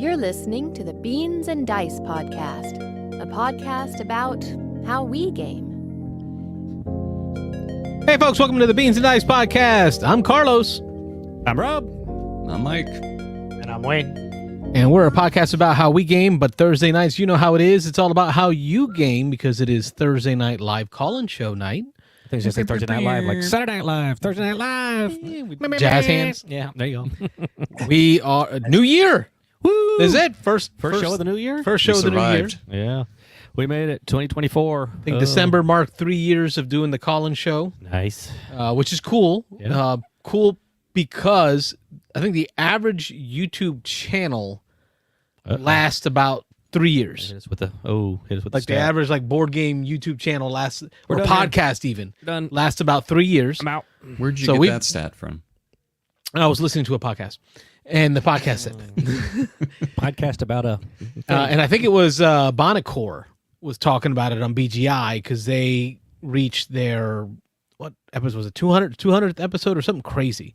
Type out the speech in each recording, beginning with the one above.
You're listening to the Beans and Dice podcast, a podcast about how we game. Hey folks, welcome to the Beans and Dice podcast. I'm Carlos. I'm Rob. I'm Mike. And I'm Wayne. And we're a podcast about how we game, but Thursday nights, you know how it is. It's all about how you game because it is Thursday night live call-in show night. I think it's just Thursday Night Live, like Saturday Night Live, Thursday Night Live. Jazz hands. Yeah, there you go. We are New Year. Woo! This is it. First show of the new year? First show of the new year. Yeah. We made it, 2024. I think December marked 3 years of doing the call-in show. Nice. Which is cool. Yeah. Cool because I think the average YouTube channel lasts about 3 years. Hit us with the Like the average board game YouTube channel lasts, or done podcast even, Done. lasts about 3 years. I'm out. Where'd you So get we- that stat from? I was listening to a podcast, and the podcast said, Podcast about a... and I think it was Bonnecore was talking about it on BGI because they reached their, what episode was it, 200th episode or something crazy.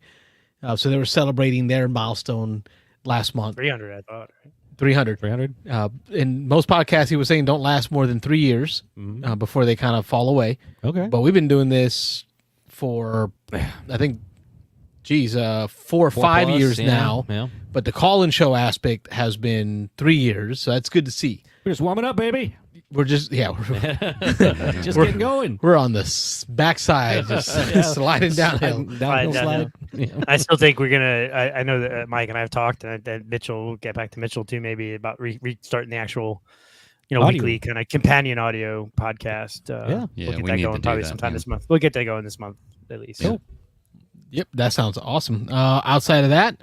So they were celebrating their milestone last month. 300, I thought. Right? 300. 300? In most podcasts, he was saying don't last more than 3 years before they kind of fall away. Okay. But we've been doing this for, I think, 4 or 5 years now. Yeah. But the call-in show aspect has been 3 years, so that's good to see. We're just warming up, baby. We're just, Just getting going. we're on the backside, just sliding downhill. Downhill slide. Yeah. I still think we're gonna. I know that Mike and I have talked, and that Mitchell will get back to Mitchell too, maybe about restarting the actual, Audio. weekly kind of companion audio podcast. Yeah. Yeah, we'll get we that need going to do probably that, sometime yeah. this month. We'll get that going this month at least. Yeah. Yep, that sounds awesome. Outside of that,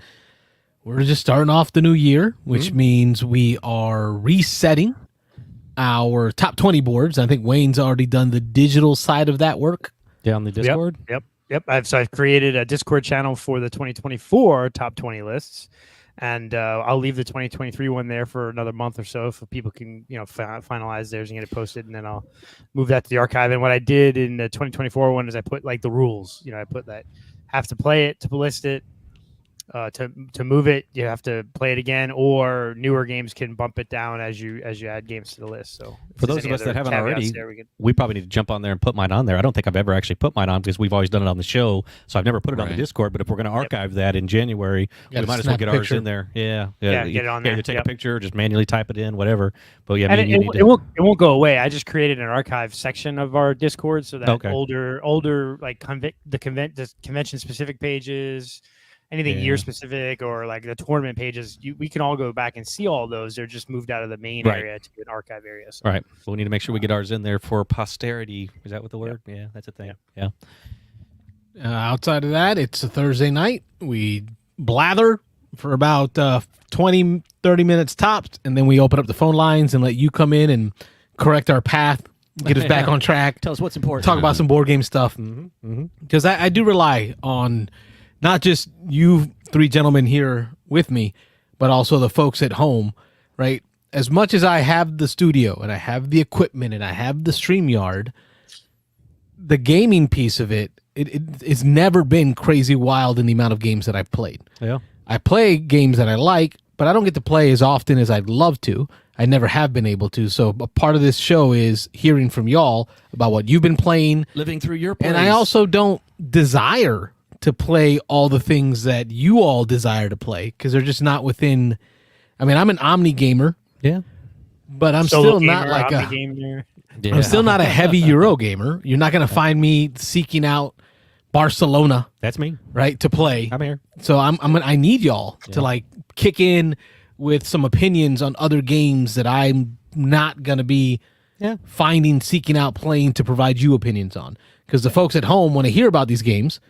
we're just starting off the new year, which means we are resetting our top 20 boards. I think Wayne's already done the digital side of that work. Yeah, on the Discord. Yep. I've created a Discord channel for the 2024 top 20 lists, and I'll leave the 2023 one there for another month or so, so people can finalize theirs and get it posted, and then I'll move that to the archive. And what I did in the 2024 one is I put the rules. I put that have to play it to list it. To move it, you have to play it again, or newer games can bump it down as you add games to the list. So For those of us that haven't already, we probably need to jump on there and put mine on there. I don't think I've ever actually put mine on because we've always done it on the show, so I've never put it on the Right. Discord. But if we're going to archive that in January, we Gotta might as well snap get a ours picture. in there. Yeah, get it on there. Either take Yep. a picture or just manually type it in, whatever. But yeah, And me and you need it won't go away. I just created an archive section of our Discord so that Okay. older like the convention specific pages, anything Yeah. year specific, or like the tournament pages, we can all go back and see all those. They're just moved out of the main Right. area to an archive area. So. All right. So we need to make sure we get ours in there for posterity. Is that what the word? Yeah, that's a thing. Yeah. Outside of that, it's a Thursday night. We blather for about 20, 30 minutes tops, and then we open up the phone lines and let you come in and correct our path, get us back on track, Tell us what's important. talk about some board game stuff. Because I do rely on not just you three gentlemen here with me, but also the folks at home, right? As much as I have the studio and I have the equipment and I have the StreamYard, the gaming piece of it's never been crazy wild in the amount of games that I've played. Yeah. I play games that I like, but I don't get to play as often as I'd love to. I never have been able to. So a part of this show is hearing from y'all about what you've been playing. Living through your place. And I also don't desire to play all the things that you all desire to play because they're just not within. I mean, I'm an Omni gamer, Yeah. but I'm Solo still not gamer, like Omni a. gamer. Yeah. I'm still not a heavy Euro gamer. You're not going to find me seeking out Barcelona, That's me. right, to play. I'm here. So I need y'all to kick in with some opinions on other games that I'm not going to be seeking out, playing to provide you opinions on. Because the folks at home want to hear about these games.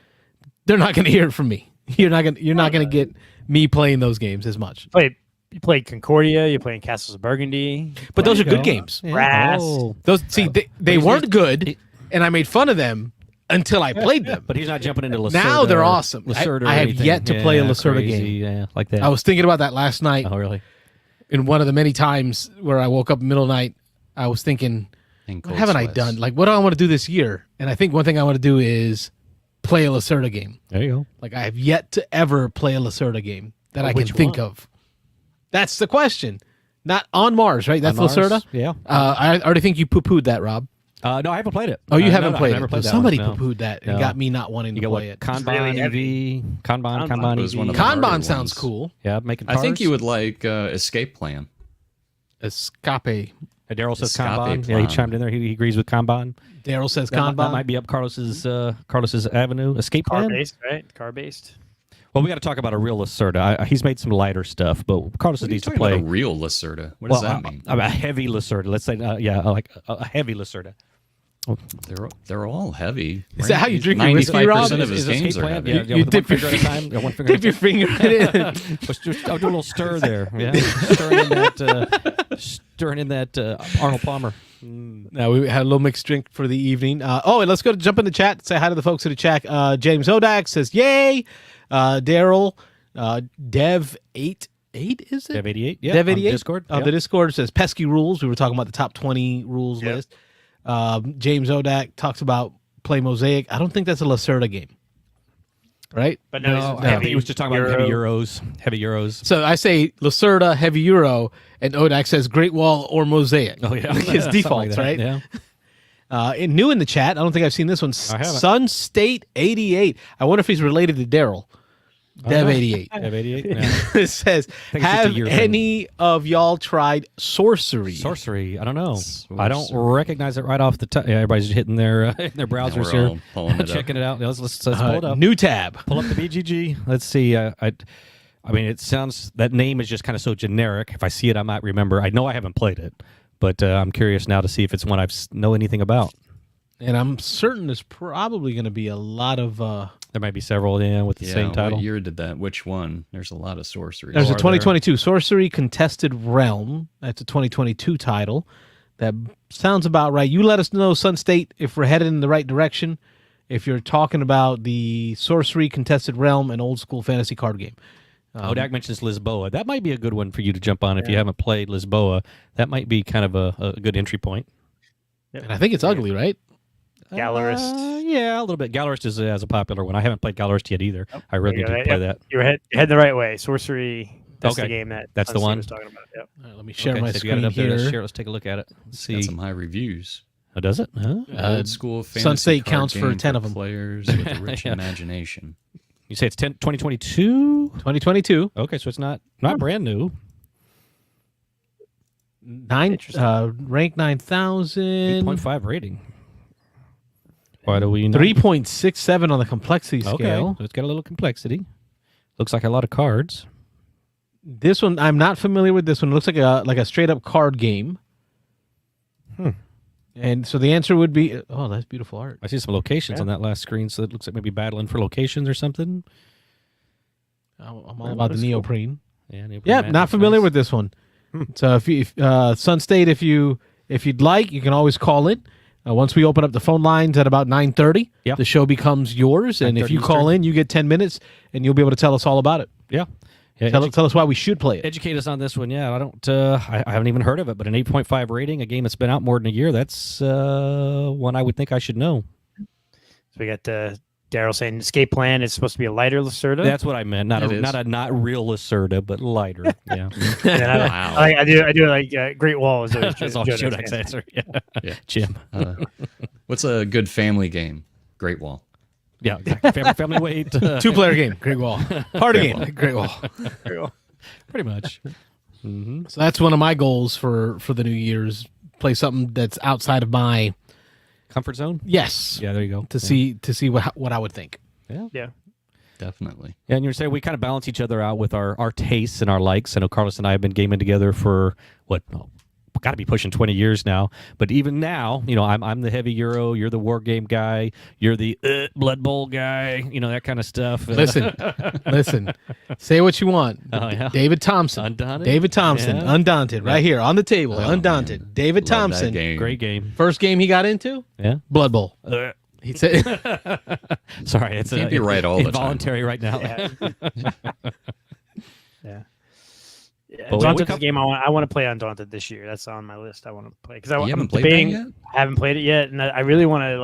They're not going to hear it from me. You're not going to get me playing those games as much. You played Concordia. You're playing Castles of Burgundy. But those are There you good go. games. Yeah. Brass. Oh. Those they he's weren't just- good, and I made fun of them until I played them. But he's not jumping into Lacerda. Now they're or awesome. Lacerda or I have anything. yet to play a Lacerda crazy, game. Yeah, like that. I was thinking about that last night. Oh, really? In one of the many times where I woke up in the middle of the night, I was thinking, And what cold haven't I sweats. done? Like, what do I want to do this year? And I think one thing I want to do is play a Lacerda game. There you go. Like, I have yet to ever play a Lacerda game that I can Which think one? of. That's the question. Not on Mars, right? That's On Mars, Lacerda? yeah. I already think you poo-pooed that, Rob. No, I haven't played it. Oh, you No, haven't no, played I've never it. played that Somebody one, no. poo-pooed that and No. got me not wanting You to got play what? it. Kanban EV. Kanban was one EV. of the harder Kanban sounds ones. cool. Yeah, making I cars. think you would like Escape Plan. Escape. Daryl says Escape Kanban. Yeah, he plan. chimed in there. He agrees with Kanban. Daryl says That, Kanban. that might be up Carlos's avenue. Escape Car plan. based, right? Car based. Well, we got to talk about a real Lacerda. He's made some lighter stuff, but Carlos What are you needs to talking play about a real Lacerda? What does that mean? A heavy Lacerda. Let's say, like a heavy Lacerda. They're all heavy. Is that how you drink your whiskey, Rob? 95% of his Is games Escape are plan? heavy. Yeah, You with dip one your finger at a time. Yeah, one finger Dip your finger in it. Just I'll do a little stir there. Yeah, stirring in that Arnold Palmer. Now we had a little mixed drink for the evening. And let's jump in the chat. Say hi to the folks in the chat. James Odak says, "Yay!" Daryl, Dev88 is it? Dev 88. Yeah, Dev88 on Discord. The Discord says pesky rules. We were talking about the top 20 rules list. James Odak talks about play Mosaic. I don't think that's a Lacerda game, right? But no, I think he was just talking about heavy euros. Heavy euros. So I say Lacerda, heavy Euro, and Odak says Great Wall or Mosaic. Oh yeah, His Something defaults, like right? that, Yeah. And new in the chat. I don't think I've seen this one. I haven't. Sun State 88. I wonder if he's related to Daryl. Dev 88. Dev 88. Yeah. It says, think it's just a have year thing. any of y'all tried sorcery? Sorcery. I don't know. I don't recognize it right off the top. Yeah, everybody's hitting their browsers we're here, all pulling it up. checking it out. Let's pull it up. New tab. Pull up the BGG. Let's see. I mean, it sounds that name is just kind of so generic. If I see it, I might remember. I know I haven't played it, but I'm curious now to see if it's one I know anything about. And I'm certain there's probably going to be a lot of... There might be several with the same title. What year did that? Which one? There's a lot of sorcery. There's a 2022 Sorcery Contested Realm. That's a 2022 title. That sounds about right. You let us know, Sun State, if we're headed in the right direction. If you're talking about the Sorcery Contested Realm, an old school fantasy card game. Odak mentions Lisboa. That might be a good one for you to jump on if you haven't played Lisboa. That might be kind of a good entry point. And I think it's ugly, right? Gallerist. Yeah, a little bit. Gallerist is a popular one. I haven't played Gallerist yet either. I really need to play that. You're heading the right way. Sorcery. That's the Okay. game that's the Sunstein one. was talking about. Yep. All right, let me share Okay, my so if you got it screen up there, here. let's share. Let's take a look at it. Let's see. Got some high reviews. Oh, does it? Huh? Old school fantasy Sun State card counts for game 10 of them. Players with a rich Yeah. imagination. You say it's 2022? 2022. Okay, so it's not brand new. Rank 9,000. 8.5 rating. Why do we know? 3.67 on the complexity Okay, scale. so it's got a little complexity. Looks like a lot of cards. This one, I'm not familiar with this one. It looks like a straight up card game. And so the answer would be, oh, that's beautiful art. I see some locations on that last screen, so it looks like maybe battling for locations or something. I'm all about the neoprene. Yeah, Yeah, not familiar with this one. So if Sun State, if you'd like, you can always call in. Once we open up the phone lines at about 9:30, Yeah. the show becomes yours. And if 9:30 you call Eastern. in, you get 10 minutes, and you'll be able to tell us all about it. Yeah. Tell us why we should play it. Educate us on this one. Yeah, I don't. I haven't even heard of it, but an 8.5 rating, a game that's been out more than a year. That's one I would think I should know. So we got Daryl saying Escape Plan is supposed to be a lighter Lacerda. That's what I meant. Not a real Lacerda, but lighter. Yeah, And Wow. I do like Great Wall is always that's all Shodak's answer. Yeah, Yeah. Jim. What's a good family game? Great Wall. Yeah, exactly. Family weight. 2-player game, Great Wall. Party game, Great Wall. Pretty much. So that's one of my goals for the New Year's. Play something that's outside of my Comfort zone. yes. Yeah, there you go. To see what I would think. Yeah. Definitely. Yeah, and you're saying we kind of balance each other out with our tastes and our likes. I know Carlos and I have been gaming together for got to be pushing 20 years now. But even now, I'm the heavy Euro. You're the war game guy. You're the Blood Bowl guy. That kind of stuff. Listen. Say what you want. Oh, yeah. David Thompson. Undaunted? David Thompson. Yeah. Undaunted. Right here on the table. Oh, Undaunted. man. David Love that Thompson. game. Great game. First game he got into? Yeah. Blood Bowl. He said Sorry, it's Can't be right all the time. involuntary right now. Yeah. But Daunted we- is a game I want to play Undaunted this year. That's on my list. I want to play because You I'm haven't played that debating. yet? I haven't played it yet, and I really want to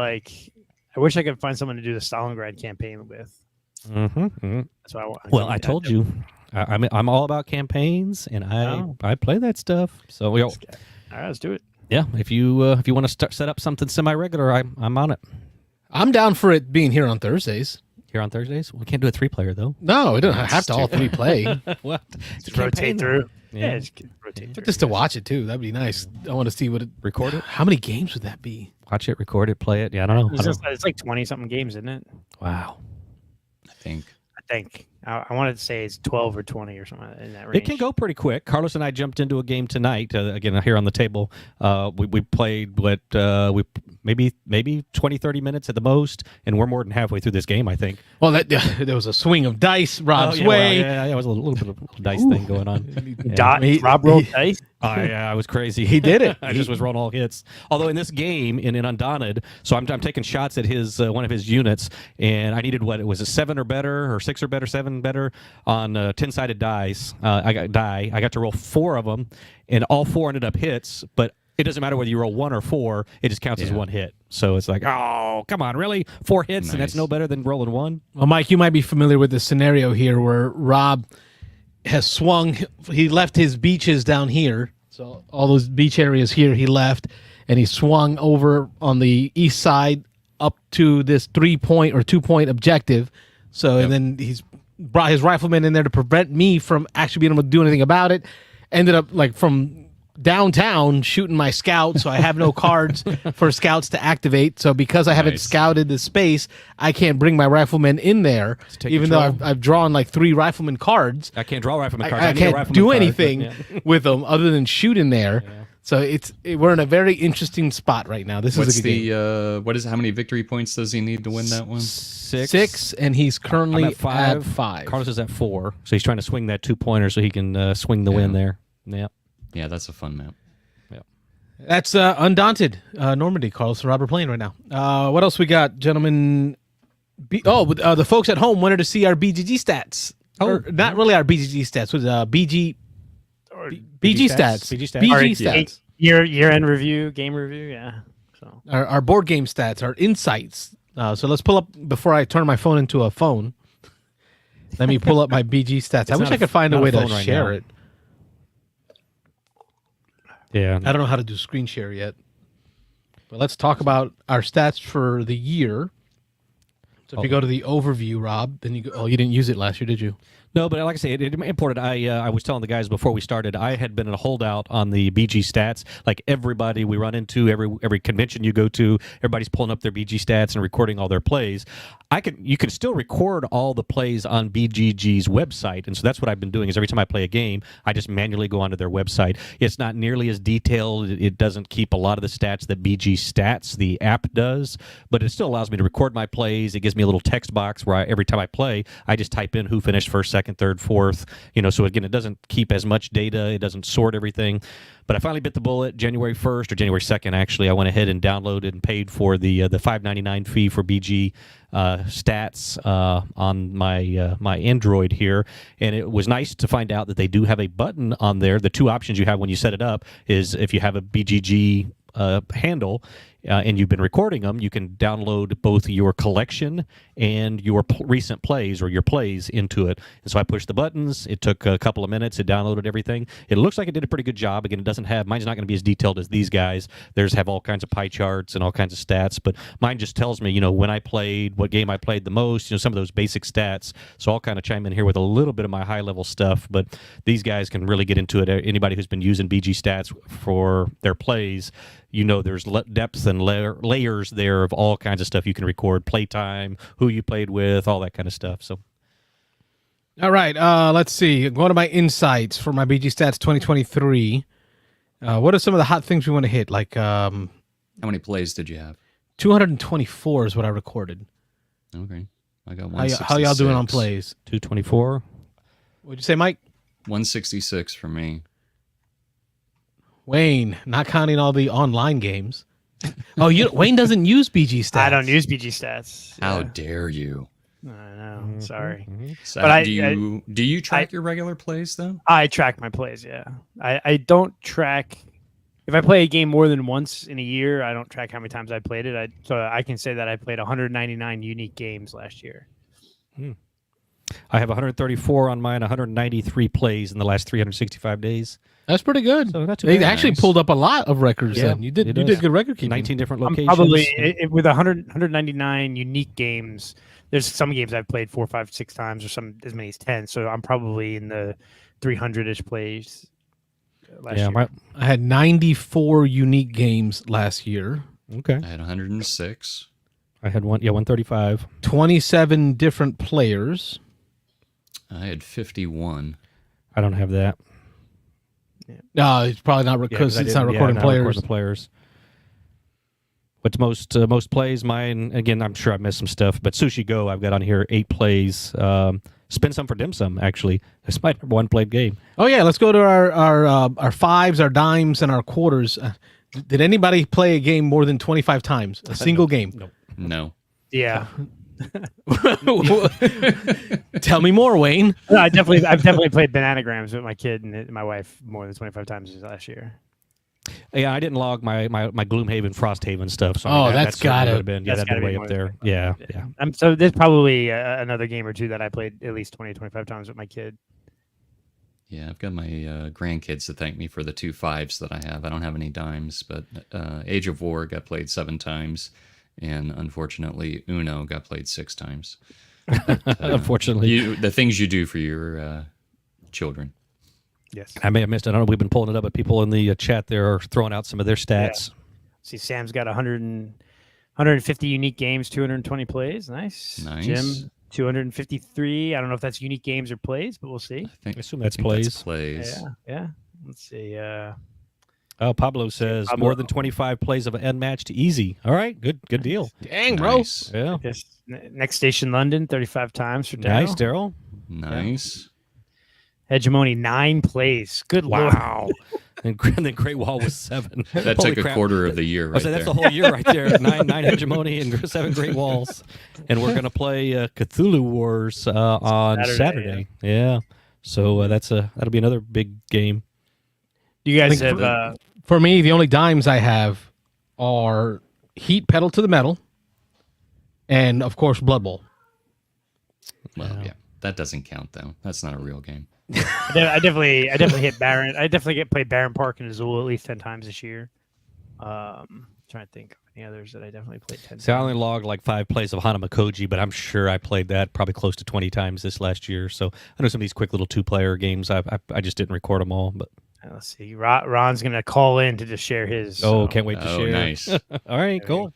I wish I could find someone to do the Stalingrad campaign with. Mm-hmm. That's what I want. Well, I told you. I'm all about campaigns, and I play that stuff. So All right, let's do it. yeah, if you want to set up something semi-regular, I'm on it. I'm down for it being here on Thursdays. Here on Thursdays, we can't do a 3-player though. No, we don't have to all three play. What? Just rotate through. Yeah. Just rotate through. Just to watch it too. That'd be nice. I want to see what it Record it. How many games would that be? Watch it, record it, play it. Yeah, I don't know. It's like 20-something games, isn't it? Wow. I think. I wanted to say it's 12 or 20 or something in that range. It can go pretty quick. Carlos and I jumped into a game tonight. Again, here on the table, we played maybe 20, 30 minutes at the most, and we're more than halfway through this game, I think. Well, there was a swing of dice Rob's yeah, way. Well, yeah, it was a little bit of a dice thing going on. Rob rolled dice. I was crazy. He did it. I just was rolling all hits. Although in this game, in Undaunted, so I'm taking shots at his one of his units, and I needed it was a 7 or better, or 6 or better, 7 better on 10-sided dice. I got to roll 4 of them, and all 4 ended up hits. But it doesn't matter whether you roll 1 or 4; it just counts as 1 hit. So it's like, oh, come on, really? 4 hits, and that's no better than rolling 1. Well, Mike, you might be familiar with the scenario here where Rob has swung. He left his beaches down here, so all those beach areas here he left, and he swung over on the east side up to this 3-point or 2-point objective. So and then he's brought his riflemen in there to prevent me from actually being able to do anything about it. Ended up like from downtown shooting my scouts, so I have no cards for scouts to activate. So because I haven't scouted the space, I can't bring my riflemen in there, even though I've drawn like 3 rifleman cards. I can't draw rifleman cards. I can't do anything with them other than shoot in there. Yeah. So we're in a very interesting spot right now. This is a good game. How many victory points does he need to win that one? 6, and he's currently at 5. 5. Carlos is at 4, so he's trying to swing that 2-pointer so he can swing the win there. Yeah. Yeah, that's a fun map. Yeah. That's Undaunted Normandy. Carlos and Robert playing right now. What else we got, gentlemen? The folks at home wanted to see our BGG stats. Or not really our BGG stats. What is BG stats? BG stats. Year-end review, game review, yeah. So our board game stats, our insights. So let's pull up before I turn my phone into a phone. Let me pull up my BG stats. I wish I could find a way to share it. Yeah, I don't know how to do screen share yet. But let's talk about our stats for the year. So if you go to the overview, Rob, then you go. Oh, you didn't use it last year, did you? No, but like I say, it important. I was telling the guys before we started, I had been in a holdout on the BG stats. Like everybody we run into, every convention you go to, everybody's pulling up their BG stats and recording all their plays. You can still record all the plays on BGG's website, and so that's what I've been doing. Is every time I play a game, I just manually go onto their website. It's not nearly as detailed. It doesn't keep a lot of the stats that BG Stats, the app, does, but it still allows me to record my plays. It gives me a little text box where every time I play, I just type in who finished first, second, third, fourth. So again, it doesn't keep as much data. It doesn't sort everything. But I finally bit the bullet. January 1st or January 2nd, actually, I went ahead and downloaded and paid for the $5.99 fee for BG stats on my Android here, and it was nice to find out that they do have a button on there. The 2 options you have when you set it up is if you have a BGG handle and you've been recording them, you can download both your collection and your recent plays or your plays into it. And so I pushed the buttons. It took a couple of minutes. It downloaded everything. It looks like it did a pretty good job. Again, mine's not going to be as detailed as these guys. Theirs have all kinds of pie charts and all kinds of stats, but mine just tells me, when I played, what game I played the most, some of those basic stats. So I'll kind of chime in here with a little bit of my high-level stuff, but these guys can really get into it. Anybody who's been using BG stats for their plays, there's depth and layers there of all kinds of stuff you can record, playtime, who you played with, all that kind of stuff. So, all right, let's see. Going to my insights for my BG Stats 2023. What are some of the hot things we want to hit? Like, how many plays did you have? 224 is what I recorded. Okay, I got 166. How y'all doing on plays? 224. What'd you say, Mike? 166 for me. Wayne, not counting all the online games. Oh, Wayne doesn't use BG Stats. I don't use BG Stats. How dare you? I know. Sorry. So But do you track your regular plays though? I track my plays, yeah. I don't track. If I play a game more than once in a year, I don't track how many times I played it. So I can say that I played 199 unique games last year. I have 134 on mine, 193 plays in the last 365 days. That's pretty good. So not too They bad. actually pulled up a lot of records. Yeah, then you did it you does. did good record keeping. 19 different I'm locations. probably with 199 unique games. There's some games I've played 4, 5, 6 times, or some as many as 10. So I'm probably in the 300-ish plays last year. I had 94 unique games last year. Okay. I had 106. I had 135. 27 different players. I had 51. I don't have that. No, it's probably not because it's not recording players. What's most plays? Mine again. I'm sure I missed some stuff, but Sushi Go I've got on here 8 plays. Spin Some for Dim Sum actually. It's my number 1 played game. Oh yeah, let's go to our fives, our dimes, and our quarters. Did anybody play a game more than 25 times? A single game? Nope. No. Yeah. Tell me more, Wayne. No, I've definitely played Bananagrams with my kid and my wife more than 25 times last year. Yeah, I didn't log my Gloomhaven, Frosthaven stuff. So that's gotta have been. Yeah, that's that'd gotta be be way more up than there. 25. Yeah. So there's probably another game or two that I played at least 20, 25 times with my kid. Yeah, I've got my grandkids to thank me for the 2 5s that I have. I don't have any dimes, but Age of War got played 7 times, and unfortunately, Uno got played 6 times. Unfortunately, the things you do for your children. Yes. I may have missed it. I don't know. We've been pulling it up, but people in the chat there are throwing out some of their stats. See, Sam's got 150 unique games, 220 plays. Nice. Jim, 253. I don't know if that's unique games or plays, but we'll see. I assume that's plays. Yeah. Let's see. Oh, Pablo says more than 25 plays of an end match to easy. All right, good deal. Dang, bro. Nice. Yeah, Next Station London, 35 times for Daryl. nice, Daryl. Nice. Hegemony, 9 plays. Good Wow. lord. And then Great Wall was 7. That Holy took a crap. quarter of the year I right said there. that's the whole year right there. 9 Hegemony and 7 Great Walls. And we're going to play Cthulhu Wars on Saturday. Yeah. So that'll be another big game. You guys have... For me, the only dimes I have are Heat Pedal to the Metal and, of course, Blood Bowl. Well, yeah, that doesn't count though. That's not a real game. I definitely hit Baron. I definitely played Baron Park and Azul at least 10 times this year. Trying to think of any others that I definitely played 10 times. So I only logged like 5 plays of Hanamakoji, but I'm sure I played that probably close to 20 times this last year. So I know some of these quick little 2-player games, I just didn't record them all. But let's see. Ron's going to call in to just share his. Can't wait to share. Nice. All right, cool.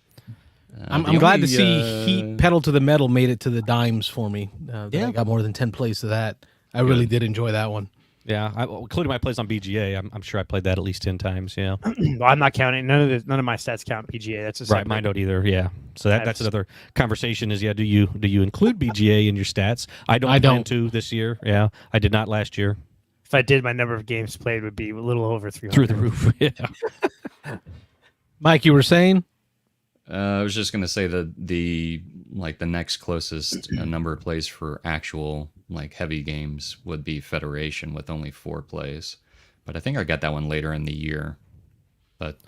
I'm glad to see Heat Pedal to the Metal made it to the dimes for me. I got more than 10 plays to that. I really did enjoy that one. Yeah, including my plays on BGA. I'm sure I played that at least 10 times. Yeah. Well, I'm not counting. None of my stats count PGA. That's a Right, mine don't either. Yeah, so that's another conversation. Is do you include BGA in your stats? I don't plan to this year. Yeah, I did not last year. If I did, my number of games played would be a little over 300. Through the roof. Yeah. Mike, you were saying? I was just gonna say that the next closest number of plays for actual heavy games would be Federation with only 4 plays, but I think I got that one later in the year. But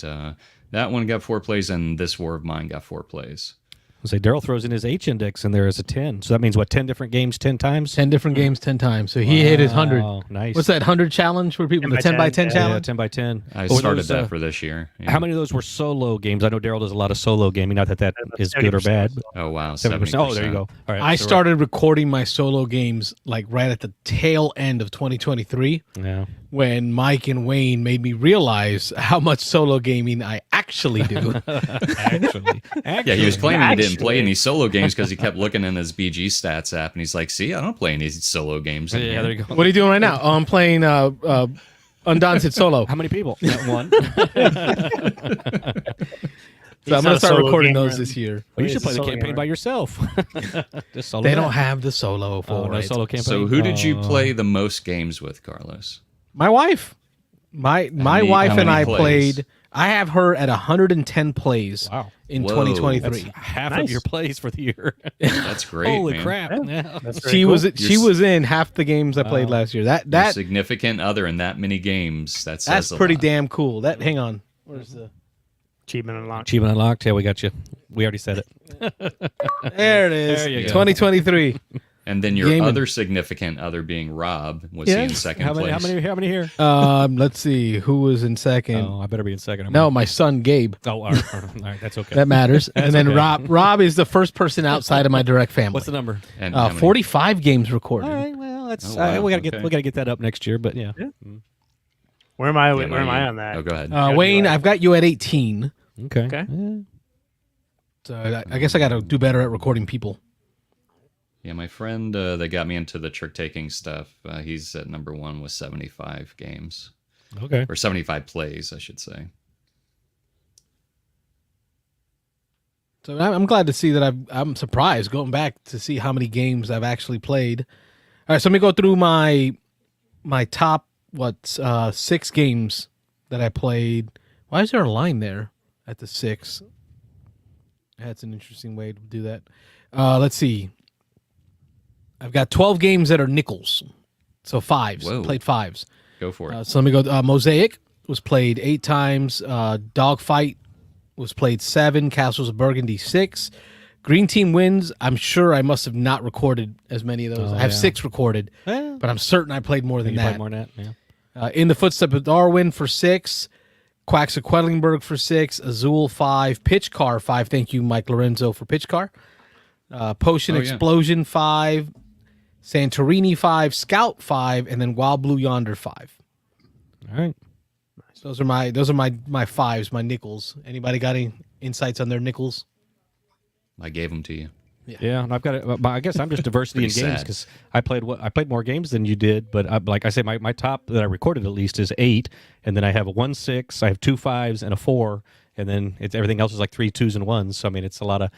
that one got 4 plays, and this War of Mine got 4 plays. I'll say Daryl throws in his H index in there as a 10. So that means what? 10 different games, 10 times. 10 different games, 10 times. So he hit his 100. Nice. What's that 100 challenge for people? The 10 by 10 Yeah, challenge. 10 by 10. I started that for this year. Yeah. How many of those were solo games? I know Daryl does a lot of solo gaming. Not that is good or bad. But Oh wow, 70%. Oh, there you go. All right. I so started recording my solo games right at the tail end of 2023 Yeah. when Mike and Wayne made me realize how much solo gaming I actually do. Actually. Yeah, he was claiming he didn't play any solo games because he kept looking in his BG stats app, and he's like, "See, I don't play any solo games." in Yeah, here." there you go. What are you doing right now? Oh, I'm playing Undaunted Solo. How many people? One. So I'm going to start recording those this year. Well, you should play the campaign by yourself. Just solo They that. don't have the solo for no it. solo campaign. So, who did you play the most games with, Carlos? My wife. My wife how and many I plays? played. I have her at 110 plays Wow. in Whoa. 2023. half Nice. of your plays for the year. That's great. Holy man. crap! Yeah. That's She was in half the games I played last year. Your That significant other in that many games. That says that's a pretty lot. damn cool. That hang on. Where's the Achievement unlocked. Achievement unlocked. Yeah, we got you. We already said it. There it is. There you go. 2023. And then your Gaming. other significant other being Rob, was he in second place? How many here? Let's see who was in second. Oh, I better be in second. No, my son Gabe. Oh, all right, that's okay. That matters. And then okay. Rob is the first person outside of my direct family. What's the number? And how many? 45 games recorded. All right, well, that's Oh, wow, we gotta okay. get that up next year, but yeah. Where am I? Yeah, Where am I on that? Oh, go ahead. Wayne, I've got you at 18. Okay. Okay. Yeah. So I guess I got to do better at recording people. Yeah, my friend that got me into the trick-taking stuff, he's at number 1 with 75 games. Okay. Or 75 plays, I should say. So I'm glad to see that I'm surprised going back to see how many games I've actually played. All right, so let me go through my top 6 games that I played. Why is there a line there at the 6? That's an interesting way to do that. Let's see. I've got 12 games that are nickels, so 5s. Whoa. Played 5s. Go for it. So let me go. Mosaic was played 8 times. Dogfight was played 7. Castles of Burgundy 6. Green Team Wins. I'm sure I must have not recorded as many of those. I have 6 recorded, Well, but I'm certain I played more than you that. played more than that. Yeah. In the Footsteps of Darwin for 6. Quacks of Quedlinburg for 6. Azul 5. Pitch Car 5. Thank you, Mike Lorenzo, for Pitch Car. Potion Oh, yeah. Explosion 5. Santorini 5. Scout 5. And then Wild Blue Yonder 5. All right. So those are my 5s, my nickels. Anybody got any insights on their nickels? I gave them to you. Yeah, and I've got it. I guess I'm just diversity in Pretty games sad. because I played more games than you did. But like I say, my top that I recorded at least is 8, and then I have a 1 6, I have 2 5s and a 4, and then everything else is like 3 2s and 1s. So I mean, it's a lot of.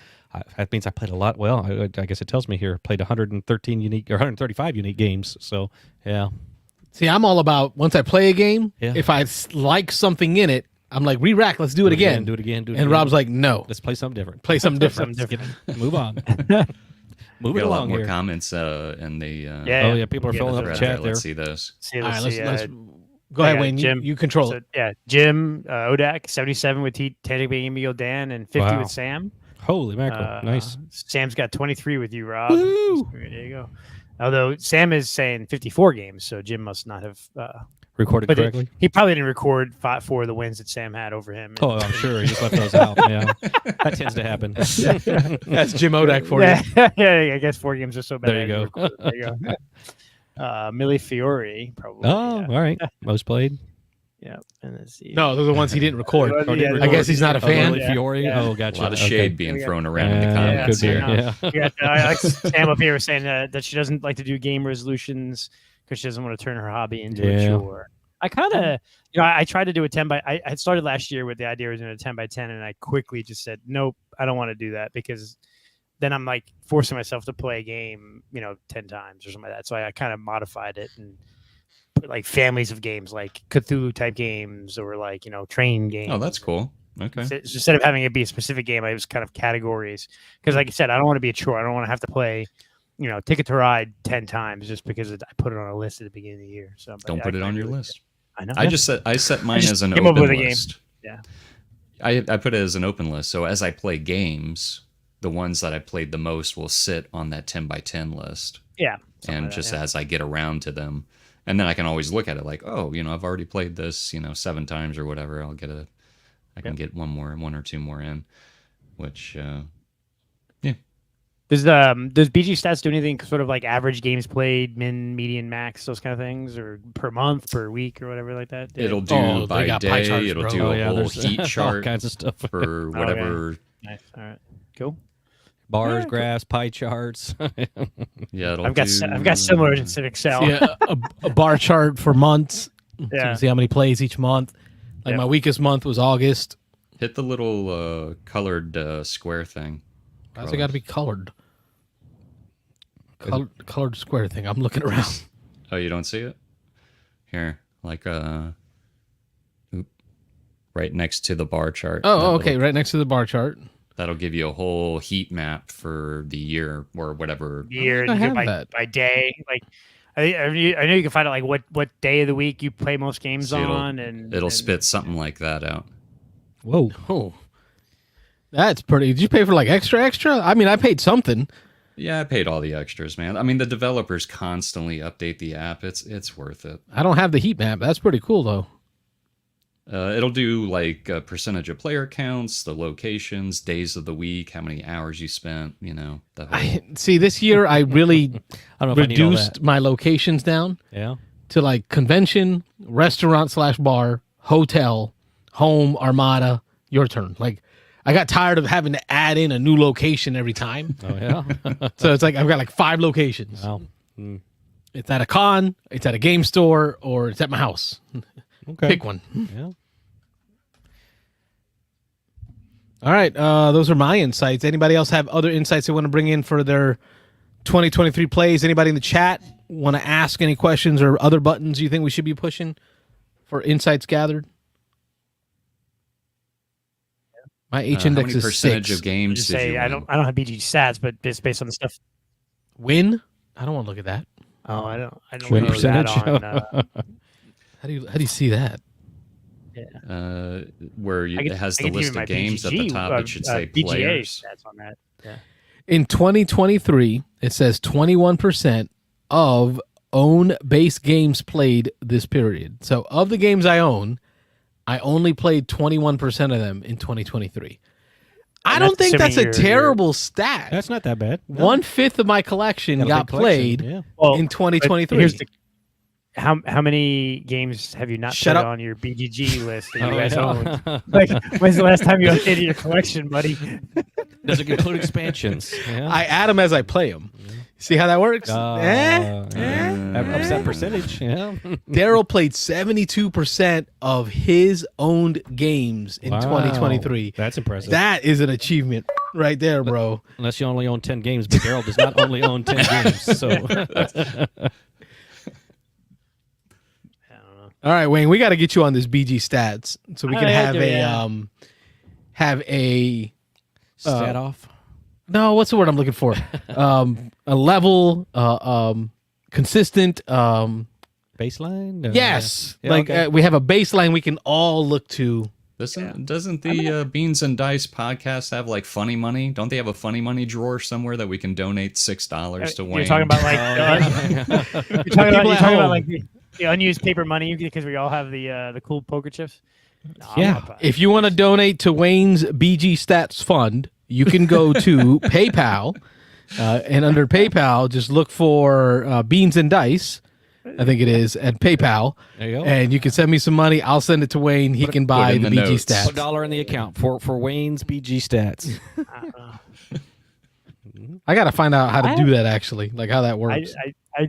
That means I played a lot. Well, I guess it tells me here played 113 unique or 135 unique games. So yeah. See, I'm all about once I play a game, Yeah. if I like something in it, I'm like, re-rack, let's do it again. Do it again. And Rob's like, no, let's play something different. play something different. Move on. Move We it got a lot along more here. comments in the Yeah. Oh yeah, people are Yeah, filling up thread the there. chat there. Let's see those. See, All let's right, see, let's go ahead, yeah, Wayne. Jim. You control it. Yeah, Jim, Odak, 77 with Tandy Emil Dan, and 50 Wow. with Sam. Holy mackerel! Nice. Sam's got 23 with you, Rob. Woo! There you go. Although Sam is saying 54 games, so Jim must not have. Recorded But correctly. he probably didn't record 4 of the wins that Sam had over him. Oh, I'm sure he just left those out. Yeah, that tends to happen. That's Jim Odak for you. Yeah, I guess 4 games are so bad. There you I go. There you go. Millie Fiore, probably. Oh, yeah. all right. Most played. Yeah, and let's see. No, those are the ones he didn't record. Oh, didn't yeah, record. I guess he's not a Oh, fan. Lily Fiore. Yeah. Oh, A gotcha. lot of Okay. shade being Yeah. thrown around in the Yeah, comments could be. here. I know. Yeah. I like Sam up here saying that she doesn't like to do game resolutions because she doesn't want to turn her hobby into a Yeah. chore. I kind of, I tried to do a 10 by. I had started last year with the idea of doing a 10 by 10, and I quickly just said, nope, I don't want to do that because then I'm like forcing myself to play a game, 10 times or something like that. So I kind of modified it and put like families of games, like Cthulhu type games or like train games. Oh, that's cool. Okay. So instead of having it be a specific game, I was kind of categories because, like I said, I don't want to be a chore. I don't want to have to play, Ticket to Ride 10 times just because I put it on a list at the beginning of the year. So but Don't I put it on your really- list. I know. I set mine just as an came up open with a game. list. Yeah. I put it as an open list. So as I play games, the ones that I played the most will sit on that 10 by 10 list. Yeah. And just as I get around to them, and then I can always look at it like, oh, I've already played this, 7 times or whatever. I can get one or two more in, which, Does BG Stats do anything sort of like average games played, min, median, max, those kind of things, or per month, per week, or whatever like that? it'll do Oh, they by got pie day. charts, It'll bro. do Oh, a yeah, whole there's heat all chart kinds of stuff. for whatever. Nice. All right. Cool. Bars, cool. graphs, pie charts. Yeah, it'll I've got similar in Excel. See, a bar chart for months. So you Yeah. can see how many plays each month. Like Yeah. my weakest month was August. Hit the little colored square thing. Why's it got to be colored? Colored square thing. I'm looking around. Oh, you don't see it? Here, like right next to the bar chart. Oh, okay. Right next to the bar chart. That'll give you a whole heat map for the year or whatever. Year I and you have go that. by day. Like I know you can find out like what day of the week you play most games See, on, and It'll and- spit something like that out. Whoa. Oh, that's pretty. Did you pay for like extra? I mean, I paid something. Yeah, I paid all the extras, man. I mean, the developers constantly update the app. It's worth it. I don't have the heat map. That's pretty cool though. It'll do like a percentage of player counts, the locations, days of the week, how many hours you spent. You know, the whole. See, this year I really I don't know if I need all reduced that. my locations down Yeah. to like convention, restaurant/bar, hotel, home, Armada. Your turn. Like, I got tired of having to add in a new location every time. Oh yeah. So it's like I've got like 5 locations. Wow. It's at a con, it's at a game store, or it's at my house. Okay. Pick one. Yeah. All right. Those are my insights. Anybody else have other insights they want to bring in for their 2023 plays? Anybody in the chat want to ask any questions or other buttons you think we should be pushing for insights gathered? My H index how many is percentage 6. of games Just did say you I win? don't have BG stats, but it's based on the stuff. Win? I don't want to look at that. Oh, I don't Win know that percentage? on. How do you see that? Where I it can- has I the can give you list my of games at the BGG, top. It should say BGA players. stats on that. Yeah. In 2023, it says 21% of own base games played this period. So of the games I own, I only played 21% of them in 2023. I And don't that's think that's a assuming you're- terrible stat. That's not that bad. 1/5 of my collection Got a got big collection. played Yeah. Well, in but 2023. here's the how many games have you not Shut put up. on your BGG list that you Oh, guys yeah. own? Like, when's the last time you updated your collection, buddy? Does it include expansions? Yeah. I add them as I play them. See how that works? Upset percentage. Yeah. Daryl played 72% of his owned games in Wow. 2023. That's impressive. That is an achievement right there, bro. Unless you only own 10 games, but Daryl does not only own 10 games. So I don't know. All right, Wayne, we got to get you on this BG stats so we can Yeah, have a stat off. no, what's the word I'm looking for? A level, consistent. Baseline? Yes, yeah, like okay. we have a baseline we can all look to. Doesn't the Beans and Dice podcast have like funny money? Don't they have a funny money drawer somewhere that we can donate $6 to Wayne? You're talking about like you're talking at home. about like the unused paper money because we all have the cool poker chips. No, I'm Yeah, not buying if you want to donate to Wayne's BG Stats Fund, you can go to PayPal, and under PayPal, just look for Beans and Dice. I think it is at PayPal, There you go. and you can send me some money. I'll send it to Wayne. He can buy in the the BG notes. Stats. Put $1 in the account for Wayne's BG stats. I got to find out how to do that actually, like how that works.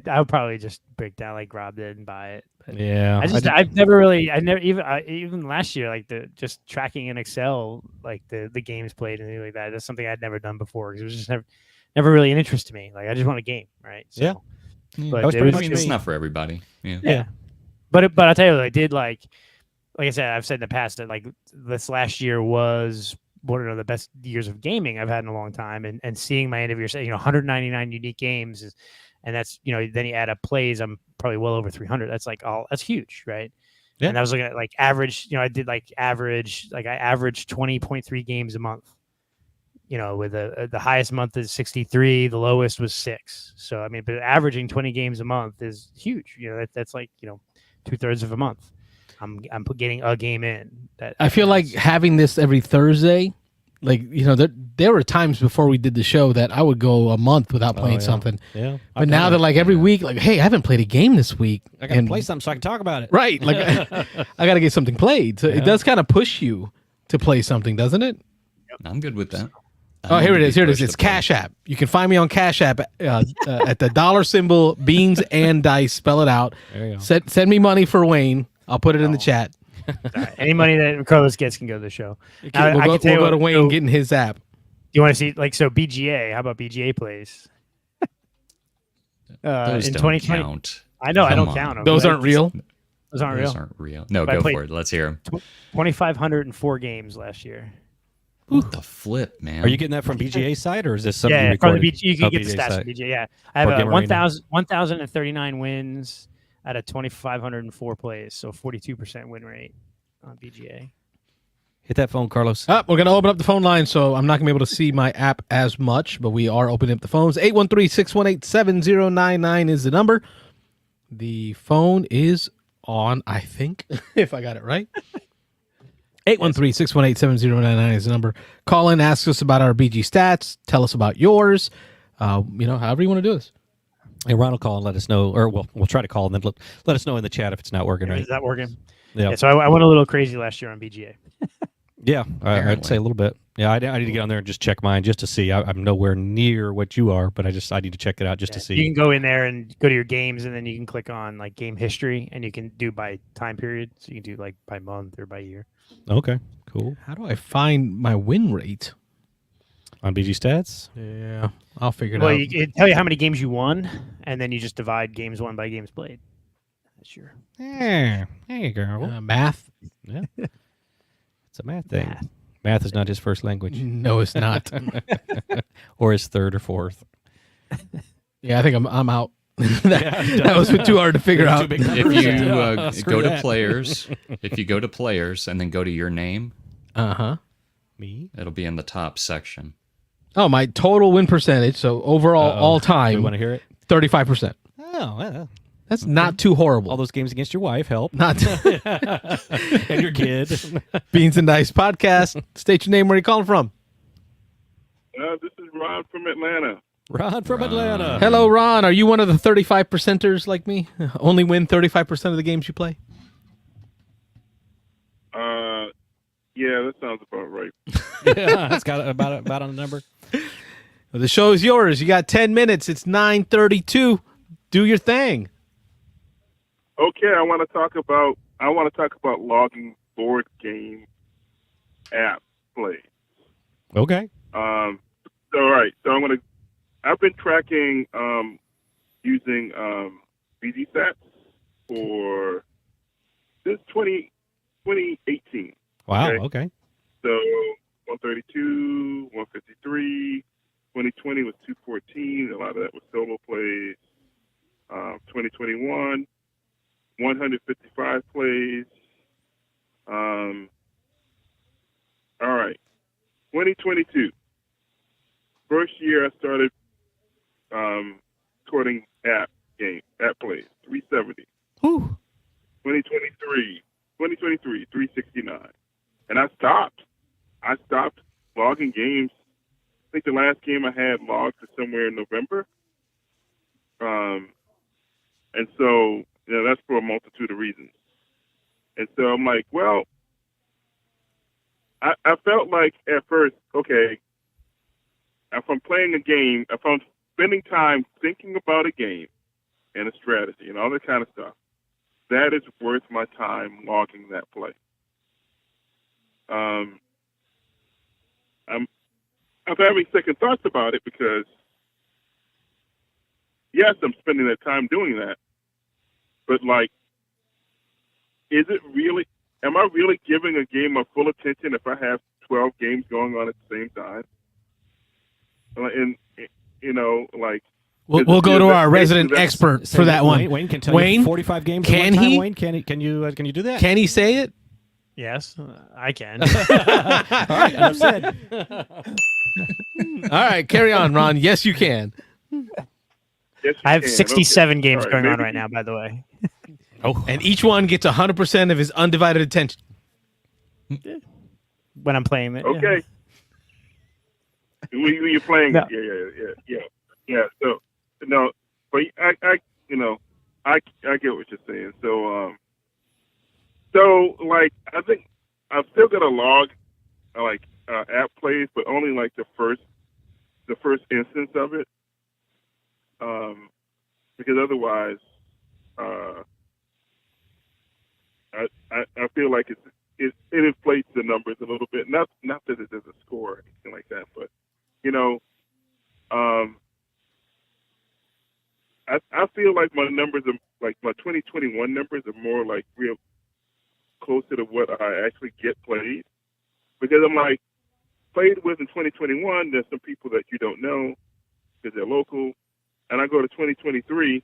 I'll probably just break down like Rob did and buy it. But Yeah. I've never even last year like the just tracking in Excel like the games played and things like that. That's something I'd never done before because it was just never really an interest to me. Like I just want a game, right? So, Yeah. But That was it pretty I much mean, me. it's not for everybody. Yeah. Yeah. But I'll tell you, I did like I said, I've said in the past that like this last year was one of the best years of gaming I've had in a long time, and seeing my end of year, 199 unique games is, and that's then you add up plays, I'm probably well over 300. That's that's huge, right? Yeah. And I was looking at like average, I did I averaged 20.3 games a month. With the highest month is 63, the lowest was 6. So I mean, but averaging 20 games a month is huge. That's like 2/3 of a month. I'm getting a game in. I feel like having this every Thursday, like there were times before we did the show that I would go a month without playing something. Yeah. But now that like every week, like, hey, I haven't played a game this week. I got to play something so I can talk about it. Right. Like I got to get something played. So it does kind of push you to play something, doesn't it? I'm good with that. Oh, here it is. Here it is. It's Cash App. You can find me on Cash App at the $ Beans and Dice. Spell it out. There you go. Send me money for Wayne. I'll put it in the chat. any money that Carlos gets can go to the show. Now, We'll I can tell you go to what, Wayne so, getting his app. you want to see so BGA? How about BGA plays? Those in don't 2020, count. I know I Come don't on. count them. Those aren't real. Those aren't Those real. aren't real. No, But I go played- for it. Let's hear 'em. 2,504 games last year. What the flip, man? Are you getting that from BGA site or is this something Yeah, you from the recorded? BGA, you can Oh, get the BGA stats site. from BGA. Yeah, I have Or Game Arena. 1,039 wins out of 2,504 plays, so 42% win rate on BGA. Hit that phone, Carlos. We're going to open up the phone line, so I'm not going to be able to see my app as much, but we are opening up the phones. 813-618-7099 is the number. The phone is on, I think, if I got it right. 813-618-7099 is the number. Call in, ask us about our BG stats, tell us about yours, however you want to do this. Hey, Ron will call and let us know, or we'll try to call and then let us know in the chat if it's not working right. Is that working? Yeah. So I went a little crazy last year on BGA. Yeah, I'd say a little bit. Yeah, I need to get on there and just check mine just to see. I'm nowhere near what you are, but I need to check it out just to see. You can go in there and go to your games, and then you can click on like game history, and you can do by time period. So you can do like by month or by year. Okay, cool. How do I find my win rate? On BG Stats? Yeah, I'll figure it Well, out. it tell you how many games you won, and then you just divide games won by games played. That's your Yeah, there you go. Math? Yeah. It's a math thing. Math is not his first language. No, it's not. Or his third or fourth. Yeah, I think I'm out. that was too hard to figure out. If you go to players, if you go to players and then go to your name, Me? it'll be in the top section. Oh, my total win percentage. So overall, all Do time, you want to hear it? 35%. Oh, That's not too horrible. all those games against your wife help. Not And your kid. Beans and Dice podcast. State your name. Where you calling from? This is Ron from Atlanta. Ron from Atlanta. Hello, Ron. Are you one of the 35 percenters like me? Only win 35% of the games you play? Yeah, that sounds about right. Yeah, it's got about on the number. Well, the show is yours. You got 10 minutes. It's 9:32. Do your thing. Okay, I want to talk about logging board game app play. Okay. So I've been tracking using BG Stats for since 2018. Wow. Okay. Okay. So 132, 153, 2020 was 214. A lot of that was solo plays. 2021, 155 plays. All right. 2022. First year I started recording app plays, 370. Whew. 2023, 369. And I stopped logging games. I think the last game I had logged was somewhere in November. And so, that's for a multitude of reasons. And so I'm like, well, I felt like at first, okay, if I'm playing a game, if I'm spending time thinking about a game and a strategy and all that kind of stuff, that is worth my time logging that play. I'm having second thoughts about it because, yes, I'm spending that time doing that, but like, am I really giving a game my full attention if I have 12 games going on at the same time? And, We'll go to our resident expert for that one. Wayne can tell you 45 games. Can at one time, he? Wayne, can you do that? Can he say it? Yes, I can. All right. Enough said. All right, carry on, Ron. Yes, you can. Yes, you I have can. 67 Okay. games All going on maybe right now, by the way. Oh, And each one gets 100% of his undivided attention. When I'm playing it. Okay. When you're playing No. it, yeah. So no, but I get what you're saying. So like I think I've still got a log app plays, but only like the first instance of it, because otherwise, I feel like it inflates the numbers a little bit. Not that it doesn't score or anything like that, but I feel like my numbers are like my 2021 numbers are more like real closer to what I actually get played, because I'm like played with in 2021. There's some people that you don't know because they're local, and I go to 2023.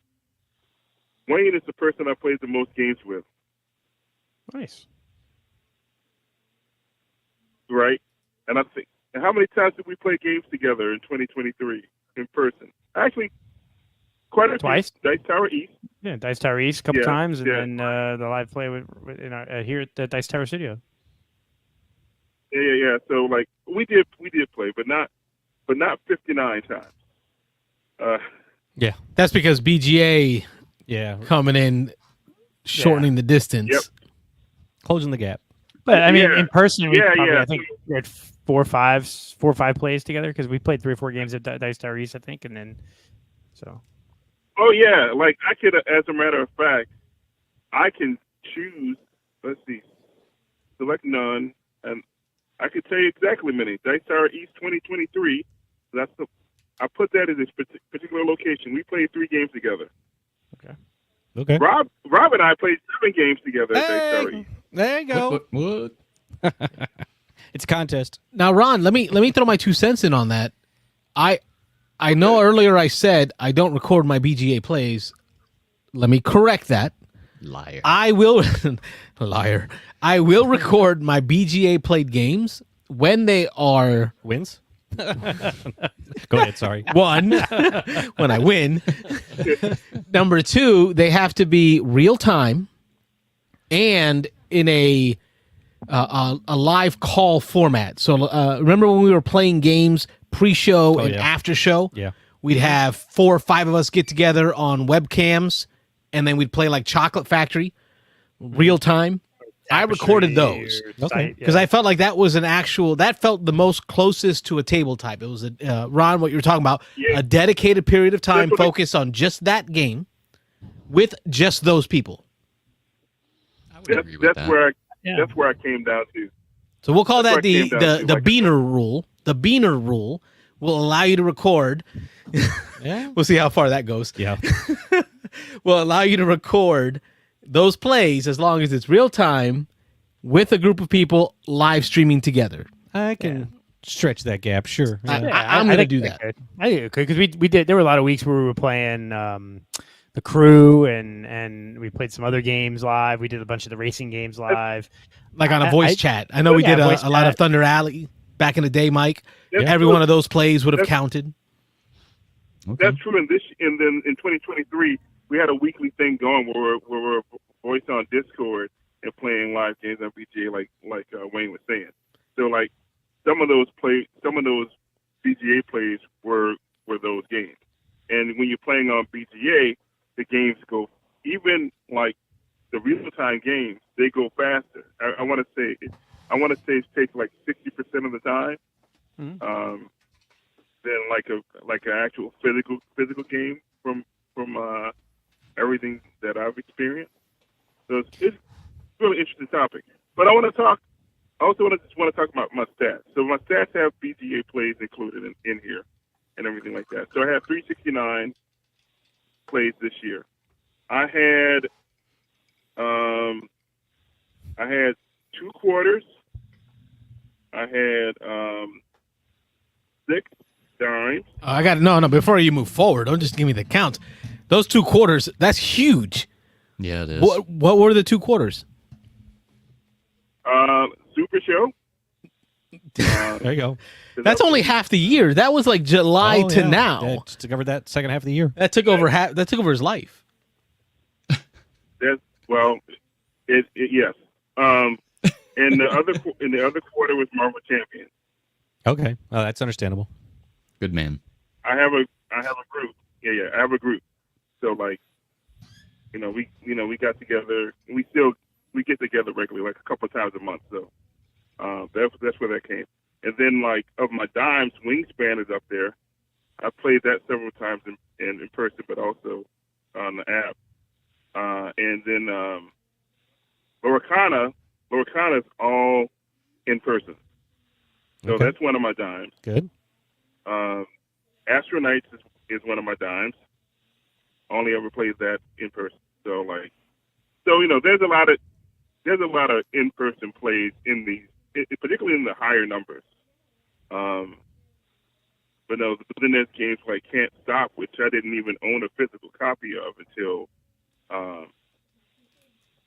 Wayne is the person I played the most games with. Nice. right? And I think, and how many times did we play games together in 2023 in person? Actually, quite a Twice. few. Dice Tower East. Yeah, Dice Tower East a couple Yeah, times, and yeah. then the live play here at the Dice Tower Studio. Yeah. So like we did play, but not 59 times. Yeah. That's because BGA Yeah. coming in, shortening the distance. Yep. Closing the gap. But I mean, Yeah. in person, we probably, Yeah. I think we had 4 or 5 plays together because we played 3 or 4 games at Dice Tower East, I think, and then so. Oh yeah, like I could, as a matter of fact, I can choose. Let's see, select none, and I could tell you exactly many. Dice Tower East 2023. I put that as a particular location. We played 3 games together. Okay. Rob and I played 7 games together at Dice Tower East. There you go. What? It's a contest. Now, Ron, let me throw my 2 cents in on that. I know earlier I said I don't record my BGA plays. Let me correct that. Liar. I will liar. I will record my BGA played games when they are Wins? Go ahead, sorry. one when I win. Number 2, they have to be real time and in a live call format. So remember when we were playing games pre-show and yeah. after show? Yeah. We'd have 4 or 5 of us get together on webcams, and then we'd play like Chocolate Factory, real time. I recorded those Okay. because I felt like that was that felt the most closest to a table type. It was Ron, what you were talking about, Yeah. a dedicated period of time That's what focused on just that game with just those people. I would agree with that. That's where I came down to. So we'll call That's that the what I came down to, the like- Beaner rule. The Beaner rule will allow you to record. Yeah. We'll see how far that goes. Yeah. Will allow you to record those plays as long as it's real time with a group of people live streaming together. I can stretch that gap, sure. I- Yeah. I'm I going to think do that. I think it could because we did. There were a lot of weeks where we were playing the Crew and we played some other games live. We did a bunch of the racing games live. Like on a voice chat. I know we Yeah, did voice a lot of chat. Thunder Alley back in the day, Mike. That's Every true. one of those plays would have That's- counted. Okay. That's true. And then in 2023, we had a weekly thing going where we're voice on Discord and playing live games on BGA, like Wayne was saying. So like some of those BGA plays were those games. And when you're playing on BGA, the games go, even like the real time games, they go faster. I want to say it takes like 60% of the time. Than like an actual physical game from everything that I've experienced. So it's a really interesting topic. But I also want to talk about my stats. So my stats have BGA plays included in here and everything like that. So I had 369 plays this year. I had 2 quarters. I had 6 dimes. I got no. Before you move forward, don't just give me the count. Those 2 quarters, that's huge. Yeah, it is. What were the 2 quarters? Super Show. There you go. That's only half the year. That was like July Oh, to yeah. now. Yeah, just to cover that second half of the year. That took over his life. That's yes. And the other quarter was Marvel Champions. Okay. Oh, that's understandable. Good man. I have a group. Yeah, I have a group. So like, we got together. We get together regularly, like a couple of times a month. So that's where that came. And then like of my dimes, Wyrmspan is up there. I played that several times in person, but also on the app. And then Lorcana is all in person. So Okay. that's one of my dimes. Good. Astronauts is one of my dimes. Only ever played that in person. So there's a lot of in person plays in these, particularly in the higher numbers. But then there's games like Can't Stop, which I didn't even own a physical copy of until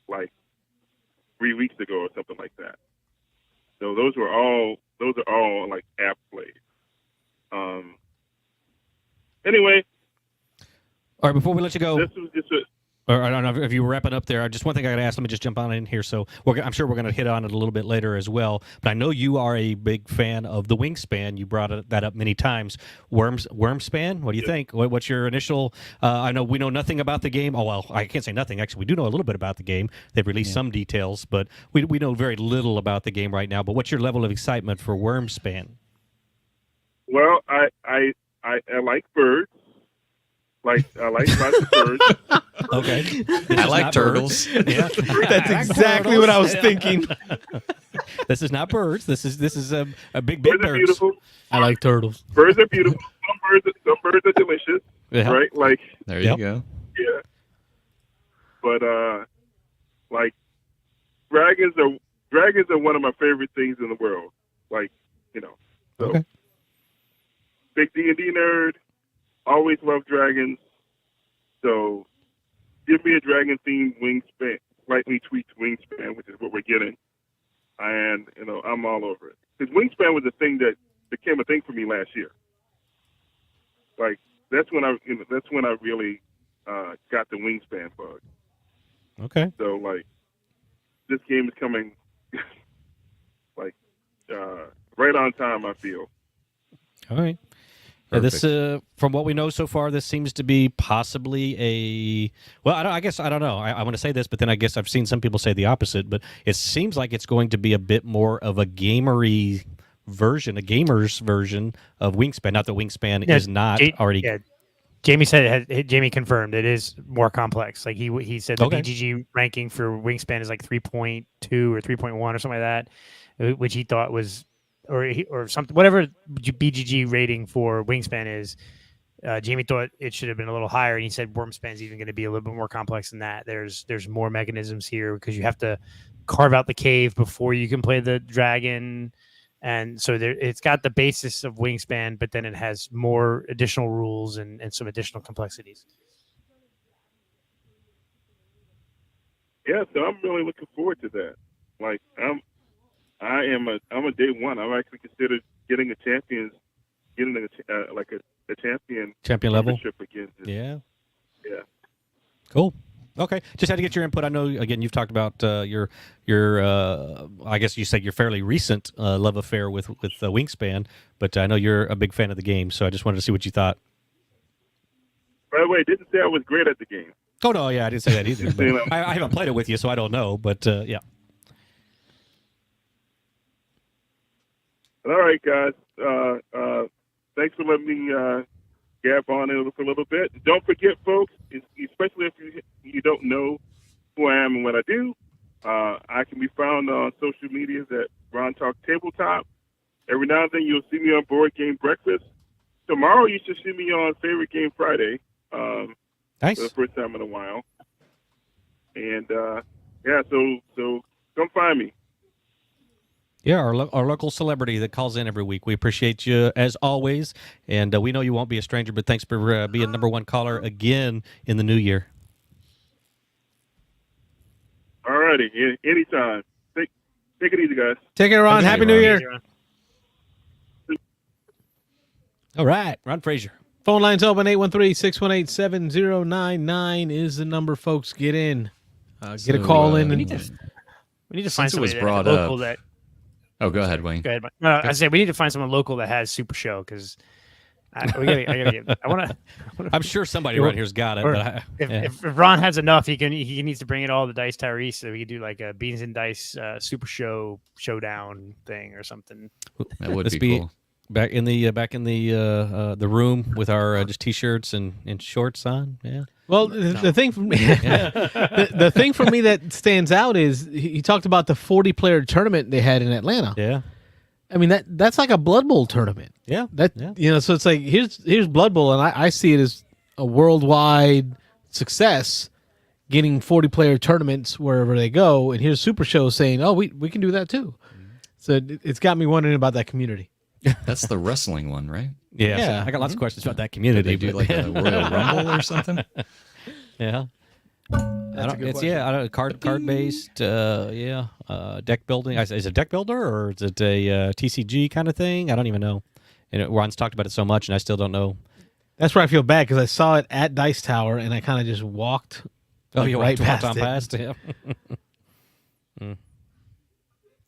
like 3 weeks ago or something like that. So those are all like app plays. Anyway, All right, before we let you go, this was just a. or I don't know if you were wrapping up there. Just one thing I got to ask. Let me just jump on in here. So I'm sure we're going to hit on it a little bit later as well. But I know you are a big fan of the Wingspan. You brought that up many times. Wyrmspan. What do you think? What's your initial? I know we know nothing about the game. Oh well, I can't say nothing. Actually, we do know a little bit about the game. They've released some details, but we know very little about the game right now. But what's your level of excitement for Wyrmspan? Well, I like birds. I like lots of birds. Okay. I like turtles. Yeah. That's exactly what I was thinking. This is not birds. This is a big Birds are birds. beautiful. I like turtles. Birds are beautiful. Some birds are delicious. Yeah. Right? Like, There you Yep. go. yeah. But like dragons are one of my favorite things in the world. Like, So Okay. big D&D nerd. Always love dragons. So give me a dragon themed wingspan, slightly tweaked wingspan, which is what we're getting. And I'm all over it. Because wingspan was a thing that became a thing for me last year. Like that's when I really got the wingspan bug. Okay. So like this game is coming like right on time, I feel. All right. Yeah, this, from what we know so far, this seems to be possibly a. Well, I guess I don't know. I want to say this, but then I guess I've seen some people say the opposite. But it seems like it's going to be a bit more of a gamery version, a gamer's version of Wingspan. Not that Wingspan is not already. Yeah. Jamie said Jamie confirmed it is more complex. Like he said the Okay. BGG ranking for Wingspan is like 3.2 or 3.1 or something like that, which he thought was. Or something, whatever BGG rating for Wingspan is, Jamie thought it should have been a little higher, and he said Wyrmspan is even going to be a little bit more complex than that. There's more mechanisms here because you have to carve out the cave before you can play the dragon, and so it's got the basis of Wingspan, but then it has more additional rules and some additional complexities. Yeah, so I'm really looking forward to that. Like I'm a day one. I've actually considered getting a champion Champion level? membership again. Yeah. Yeah. Cool. Okay. Just had to get your input. I know, again, you've talked about your I guess you said your fairly recent love affair with Wingspan, but I know you're a big fan of the game, so I just wanted to see what you thought. By the way, I didn't say I was great at the game. Oh, no, yeah, I didn't say that either. But I haven't played it with you, so I don't know, but yeah. All right, guys. Thanks for letting me gab on it for a little bit. Don't forget, folks, especially if you don't know who I am and what I do, I can be found on social media at Ron Talk Tabletop. Every now and then you'll see me on Board Game Breakfast. Tomorrow you should see me on Favorite Game Friday. Nice. For the first time in a while. And yeah, so come find me. Yeah, our local celebrity that calls in every week. We appreciate you as always, and we know you won't be a stranger, but thanks for being number one caller again in the new year. All righty, anytime. Take it easy, guys. Take care, Ron. Happy New Year. All right, Ron Frazier. Phone lines open, 813-618-7099 is the number, folks. Get in. Get a call in. We need to find Since it was somebody brought local up- that. Oh, go ahead, Wayne. Go ahead. No, I said we need to find someone local that has Super Show because I want to. I'm sure somebody around here's got it. Or But if Ron has enough, he needs to bring in all the dice Tyrese so we could do like a Beans and Dice Super Show showdown thing or something. That would Let's be cool. back in the room with our just t-shirts and shorts on. Yeah. Well, the thing for me, the thing for me that stands out is he talked about the 40-player tournament they had in Atlanta. Yeah. I mean that's like a Blood Bowl tournament. Yeah. So it's like here's Blood Bowl, and I see it as a worldwide success, getting 40-player tournaments wherever they go, and here's Super Show saying, "Oh, we can do that too." So it's got me wondering about that community. That's the wrestling one, right? Yeah. Yeah. I got lots of questions about that Did community. they do but- like a Royal Rumble or something? Yeah. I don't card based. Deck building. Is it a deck builder or is it a TCG kind of thing? I don't even know. Ron's talked about it so much, and I still don't know. That's where I feel bad because I saw it at Dice Tower and I kind of just walked. You right walked past it. past it.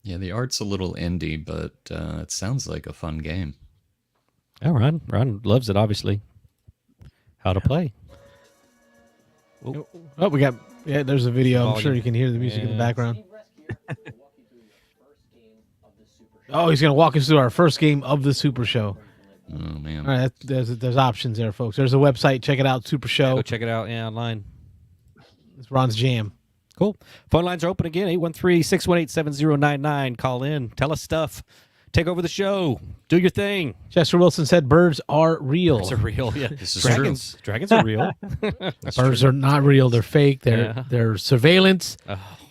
Yeah, the art's a little indie, but it sounds like a fun game. Oh, Ron loves it. Obviously, how to play. Oh, we got. Yeah, there's a video. I'm sure you can hear the music in the background. Oh, he's gonna walk us through our first game of the Super Show. Oh man! All right, there's options there, folks. There's a website. Check it out, Super Show. Go check it out. Yeah, online. It's Ron's jam. Cool. Phone lines are open again. 813-618-7099. Call in. Tell us stuff. Take over the show. Do your thing. Chester Wilson said birds are real. Birds are real. Yeah, This is dragons. Dragons are real. Birds are not real. They're fake. They're surveillance.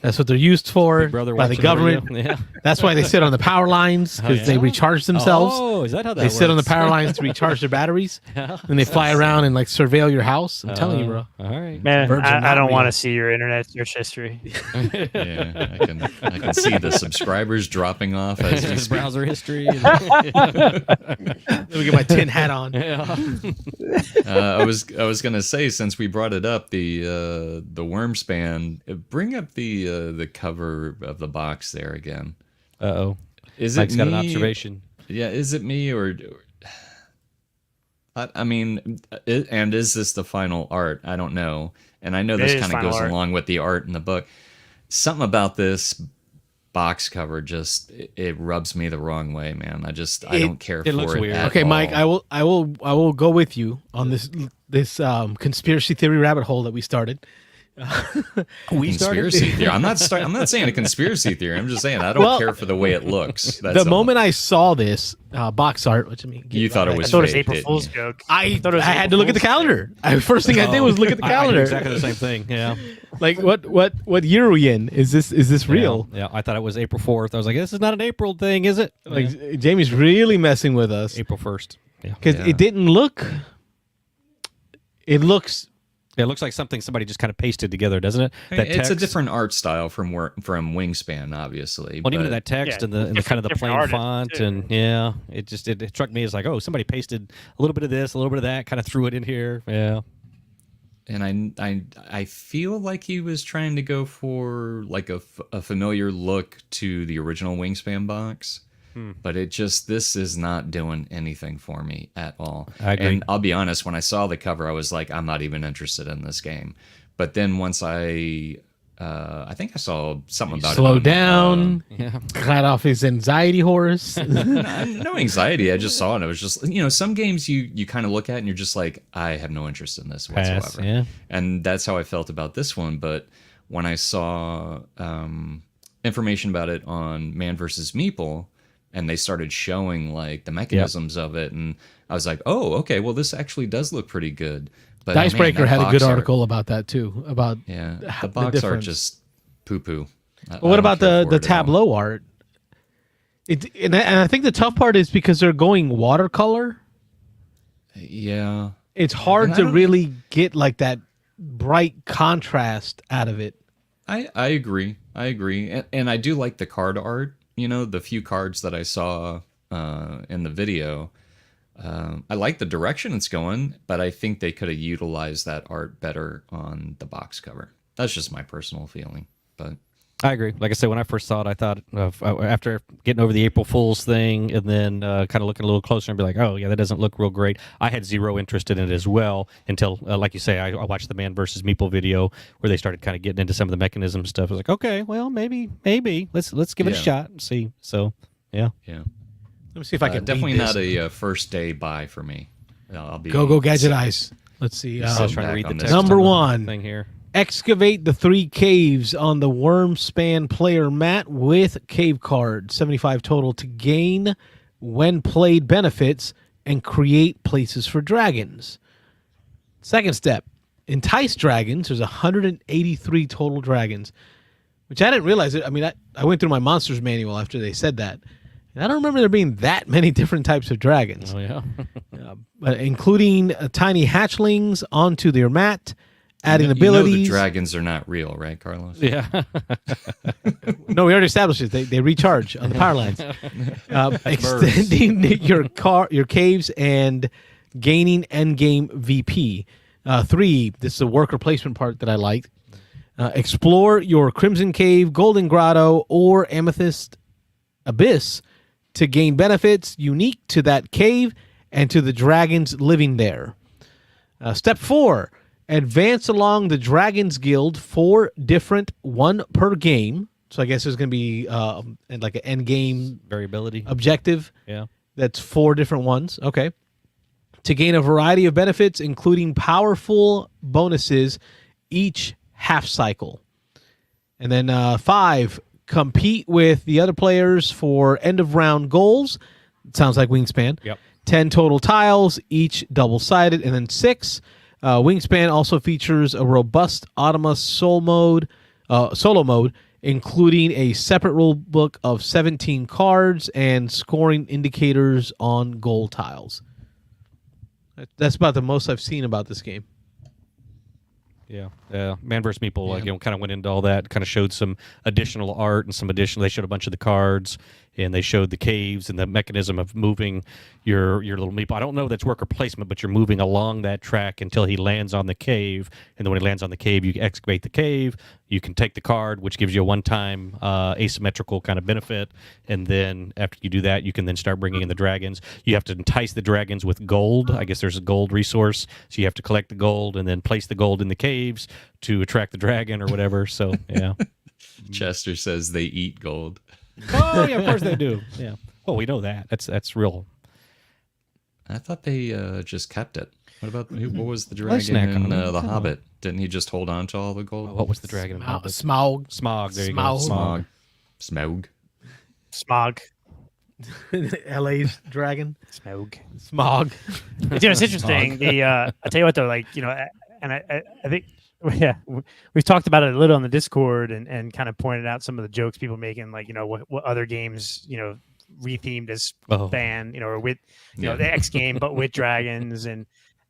That's what they're used for Big Brother by the watching government. over you. Yeah. That's why they sit on the power lines because they recharge themselves. Oh, is that how that They works? sit on the power lines to recharge their batteries, and they fly around and like surveil your house. I'm telling you, bro. All right. Man, Birds are I not don't real. want to see your internet search history. Yeah, I can see the subscribers dropping off as we His speak. browser history. Let me get my tin hat on. I was gonna say, since we brought it up, the Wyrmspan. Bring up the cover of the box there again. Uh-oh. Is Mike's it got me? an observation. Yeah, is it me or? I mean, and is this the final art? I don't know, and I know It this is kind of final goes art. along with the art in the book. Something about this box cover just it rubs me the wrong way, man. I don't care for looks it. weird. At Okay, Mike, all. I will go with you on this conspiracy theory rabbit hole that we started. Conspiracy theory. I'm not saying a conspiracy theory. I'm just saying I don't care for the way it looks. That's The all. moment I saw this box art, which I mean, You thought it I was thought it was fake, April didn't Fool's you? joke. I thought it was had to April look at the Fool's calendar. First thing I did was look at the I do calendar. exactly the same thing. Yeah. Like what year are we in? Is this real? Yeah. I thought it was April 4th. I was like, this is not an April thing, is it? Like Jamie's really messing with us April 1st. Yeah. because it didn't look. It looks. It looks like something somebody just kind of pasted together, doesn't it? That It's a text- different art style from Wingspan, obviously. Well, even but- that text Yeah, and the kind of the different plain artists, font, too. and yeah, it struck me as like, oh, somebody pasted a little bit of this, a little bit of that, kind of threw it in here. Yeah. And I feel like he was trying to go for like a familiar look to the original Wingspan box, but this is not doing anything for me at all. I agree. And I'll be honest, when I saw the cover, I was like, I'm not even interested in this game. But then once I think I saw something about Slow it. down. Yeah. Cut off his anxiety horse. No anxiety. I just saw it. It was just, some games you kind of look at and you're just like, I have no interest in this whatsoever. Pass, yeah. And that's how I felt about this one. But when I saw information about it on Man vs. Meeple, and they started showing like the mechanisms of it, and I was like, oh, okay, well, this actually does look pretty good. But man, Dicebreaker that had a box good art- article about that too. About Yeah, the the box art difference. just poo-poo. what about the tableau art? And I think the tough part is because they're going watercolor. Yeah. It's hard And I to don't- really get like that bright contrast out of it. I agree. And I do like the card art. The few cards that I saw in the video. I like the direction it's going, but I think they could have utilized that art better on the box cover. That's just my personal feeling. But I agree. Like I said, when I first saw it, I thought after getting over the April Fool's thing and then kind of looking a little closer and be like, oh, yeah, that doesn't look real great. I had zero interest in it as well until, like you say, I watched the Man versus Meeple video where they started kind of getting into some of the mechanism stuff. I was like, okay, well, maybe. Let's give it a Yeah. shot and see. So, yeah. yeah, Let me see if I can definitely read this. not a first day buy for me. I'll be Go Gadget Eyes. Let's see. I was Sit trying to back read the on this. text. Number on the one. thing here. Excavate the 3 caves on the Wyrmspan player mat with cave card. 75 total to gain when played benefits and create places for dragons. Second step, entice dragons. There's 183 total dragons, which I didn't realize it. I mean, I went through my monsters manual after they said that, and I don't remember there being that many different types of dragons. Oh, yeah. But including tiny hatchlings onto their mat adding You know abilities. the dragons are not real, right, Carlos? Yeah. No, we already established it. They recharge on the power lines. Extending your caves and gaining endgame VP. 3, this is a worker placement part that I liked. Explore your Crimson Cave, Golden Grotto, or Amethyst Abyss to gain benefits unique to that cave and to the dragons living there. Step 4, advance along the Dragons Guild 4 different, 1 per game. So I guess there's going to be like an end game Variability. objective. Yeah. That's 4 different ones. Okay. To gain a variety of benefits, including powerful bonuses each half cycle. And then 5, compete with the other players for end of round goals. Sounds like Wyrmspan. Yep. 10 total tiles, each double-sided. And then 6, Wyrmspan also features a robust Automa solo mode, including a separate rule book of 17 cards and scoring indicators on goal tiles. That's about the most I've seen about this game. Yeah, Man vs. Meeple, kind of went into all that, kind of showed some additional art and some additional. They showed a bunch of the cards, and they showed the caves and the mechanism of moving your little meeple. I don't know if that's worker placement, but you're moving along that track until he lands on the cave, and then when he lands on the cave, you excavate the cave. You can take the card, which gives you a one-time asymmetrical kind of benefit, and then after you do that, you can then start bringing in the dragons. You have to entice the dragons with gold. I guess there's a gold resource, so you have to collect the gold and then place the gold in the caves to attract the dragon or whatever. So, yeah. Chester says they eat gold. Oh, yeah, of course they do. Yeah. Well, we know that. That's real. I thought they just kept it. What about what was the dragon snack in on it. The Hobbit? Didn't he just hold on to all the gold? What was the dragon? in Hobbit? Smog. Smog. There you go. Smaug. Smog. Smog. LA's dragon. Smog. It's interesting. I tell you what, though, like, and I think, yeah, we've talked about it a little on the Discord and kind of pointed out some of the jokes people making, like, what other games, rethemed as ban, or with, the X game, but with dragons. And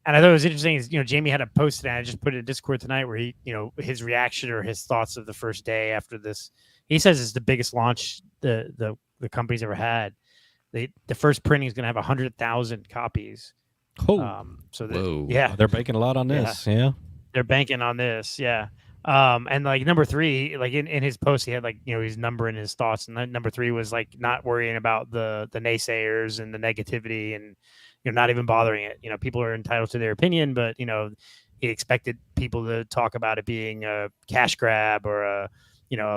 I thought it was interesting is, Jamie had a post and I just put it in Discord tonight where he, his reaction or his thoughts of the first day after this. He says it's the biggest launch the company's ever had. The first printing is going to have 100,000 copies. Oh, yeah, they're banking a lot on this. Yeah. They're banking on this. Yeah. And like number 3, like in his post, he had like, his number in his thoughts. And then number 3 was like not worrying about the naysayers and the negativity and, not even bothering it. People are entitled to their opinion, but, he expected people to talk about it being a cash grab or a,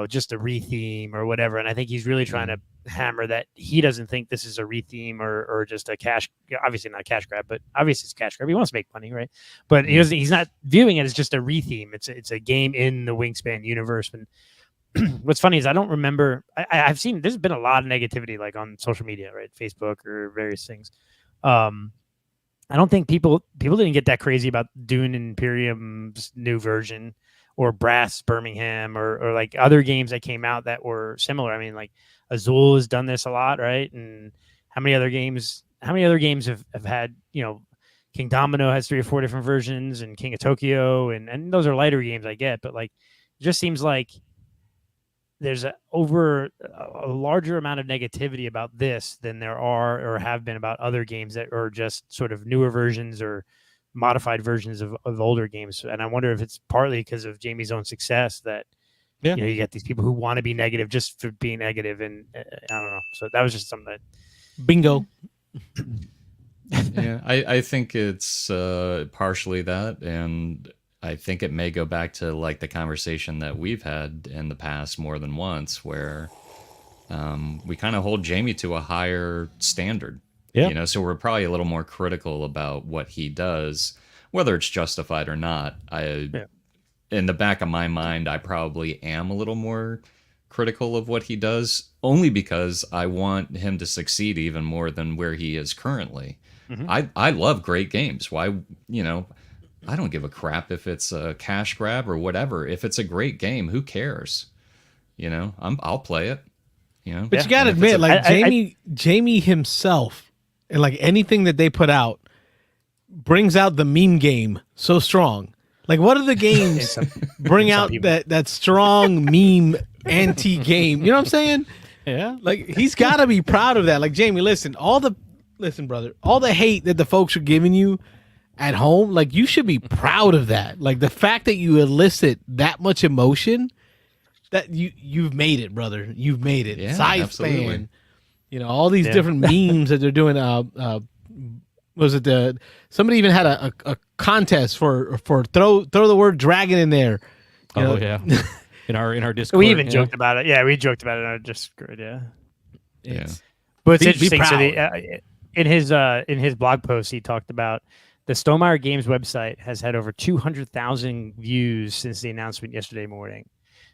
just a retheme or whatever. And I think he's really trying to hammer that he doesn't think this is a retheme or just a cash, obviously not a cash grab, but obviously it's cash grab. He wants to make money, right? But he's not viewing it as just a retheme. It's a game in the Wyrmspan universe. And what's funny is I don't remember, I've seen, there's been a lot of negativity like on social media, right? Facebook or various things. I don't think people didn't get that crazy about Dune Imperium's new version or Brass Birmingham or like other games that came out that were similar. I mean, like Azul has done this a lot, right? And how many other games have had, King Domino has 3 or 4 different versions and King of Tokyo and those are lighter games I get, but like it just seems like there's a larger amount of negativity about this than there are or have been about other games that are just sort of newer versions or modified versions of older games. And I wonder if it's partly because of Jamie's own success that you get these people who want to be negative just for being negative. And I don't know. So that was just something that Bingo. Yeah, I think it's partially that, and I think it may go back to like the conversation that we've had in the past more than once, where we kind of hold Jamie to a higher standard. Yeah. So we're probably a little more critical about what he does, whether it's justified or not. In the back of my mind, I probably am a little more critical of what he does, only because I want him to succeed even more than where he is currently. Mm-hmm. I love great games. Why, I don't give a crap if it's a cash grab or whatever. If it's a great game, who cares? I'll play it. But you gotta admit, like Jamie himself, and like anything that they put out, brings out the meme game so strong. Like, what are the games bring out that strong meme anti-game? You know what I'm saying? Yeah. Like, he's got to be proud of that. Like, Jamie, listen, brother, all the hate that the folks are giving you at home, like, you should be proud of that. Like, the fact that you elicit that much emotion, that you've made it, brother. You've made it. Yeah, Scythe absolutely. fan. You know, all these different memes that they're doing. Was it somebody even had a contest for throw the word dragon in there. You know? Yeah. In our Discord. We even joked about it. Yeah, we joked about it in our Discord. Yeah. Yeah. But it's Be interesting. So proud. in his blog post, he talked about the Stonemaier Games website has had over 200,000 views since the announcement yesterday morning.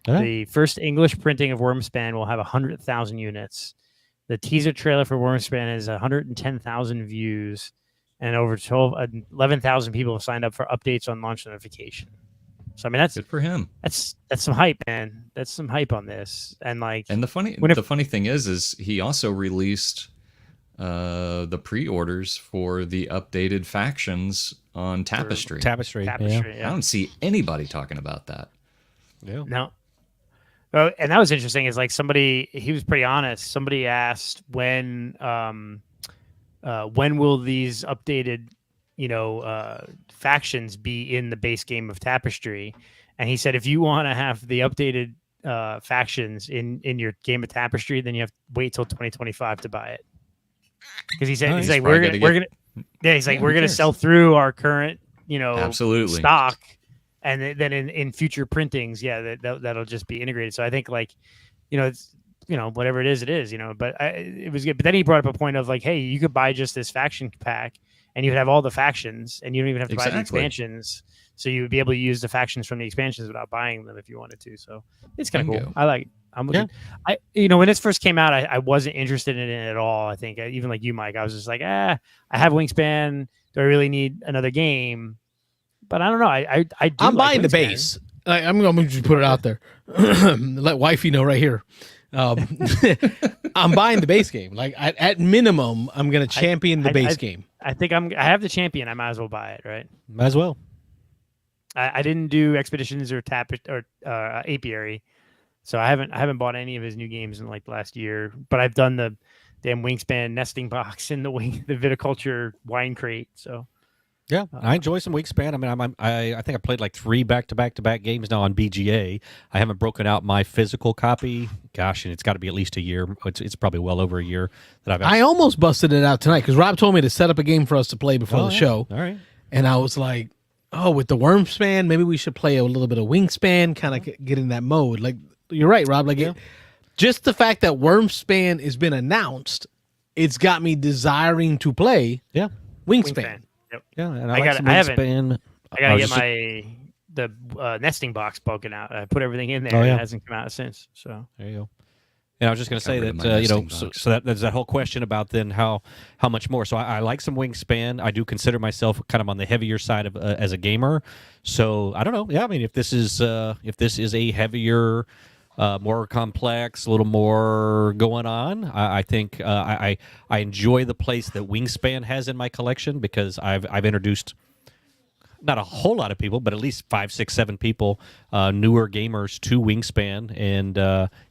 Yeah. The first English printing of Wyrmspan will have 100,000 units. The teaser trailer for Wyrmspan is 110,000 views, and over 11,000 people have signed up for updates on launch notification. So I mean, that's Good for him. that's some hype, man. That's some hype on this, and like, And the funny thing is he also released the pre-orders for the updated factions on Tapestry. Tapestry. I yeah. don't see anybody talking about that. Yeah. No. Oh, and that was interesting. Is like he was pretty honest. Somebody asked when will these updated, factions be in the base game of Tapestry? And he said, if you want to have the updated factions in your game of Tapestry, then you have to wait till 2025 to buy it. Because he said, Nice. he's like, Probably we're gonna who we're gonna cares? sell through our current, Absolutely. stock. And then in future printings, that'll just be integrated. So I think it's whatever it is, But it was good. But then he brought up a point of like, hey, you could buy just this faction pack, and you would have all the factions, and you don't even have to buy the expansions. So you would be able to use the factions from the expansions without buying them if you wanted to. So it's kind of cool. I like it. I'm looking. When this first came out, I wasn't interested in it at all. I think even like you, Mike, I was just like, I have Wingspan. Do I really need another game? But I don't know. I'm buying the base. I'm going to just put it out there. Let wifey know right here. I'm buying the base game. Like at minimum, I'm going to champion the base game. I think I have the champion. I might as well buy it. Right. Might as well. I didn't do expeditions or apiary, so I haven't bought any of his new games in like the last year. But I've done the damn Wingspan nesting box and the viticulture wine crate. So. Yeah, I enjoy some Wingspan. I mean, I think I played like 3 back-to-back games now on BGA. I haven't broken out my physical copy. Gosh, and it's got to be at least a year. It's probably well over a year that I almost busted it out tonight because Rob told me to set up a game for us to play before the show. All right. And I was like, with the Wyrmspan, maybe we should play a little bit of Wingspan, kind of get in that mode. Like, you're right, Rob. Like, just the fact that Wyrmspan has been announced, it's got me desiring to play Wingspan. Yep. Yeah, and I gotta get my the nesting box broken out. I put everything in there. Oh, yeah. It hasn't come out since. So there you go. And I was just going to say rid of that my nesting box. so there's that whole question about then how much more. So I like some Wingspan. I do consider myself kind of on the heavier side of as a gamer. So I don't know. Yeah, I mean if this is a heavier, more complex, a little more going on, I think I enjoy the place that Wingspan has in my collection because I've introduced not a whole lot of people, but at least 5, 6, 7 people, newer gamers to Wingspan, and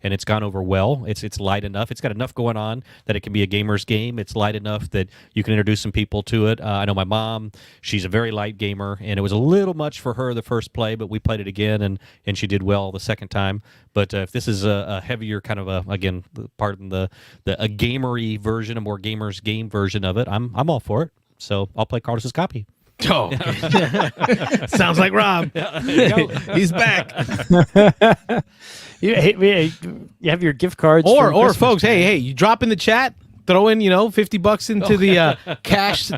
it's gone over well. It's light enough. It's got enough going on that it can be a gamer's game. It's light enough that you can introduce some people to it. I know my mom; she's a very light gamer, and it was a little much for her the first play, but we played it again, and she did well the second time. But if this is a heavier kind of pardon the a gamery version, a more gamer's game version of it, I'm all for it. So I'll play Carlos's copy. Oh, sounds like Rob. He's back. you have your gift cards, or Christmas, folks, man. hey, you drop in the chat. Throw in, $50 into the cash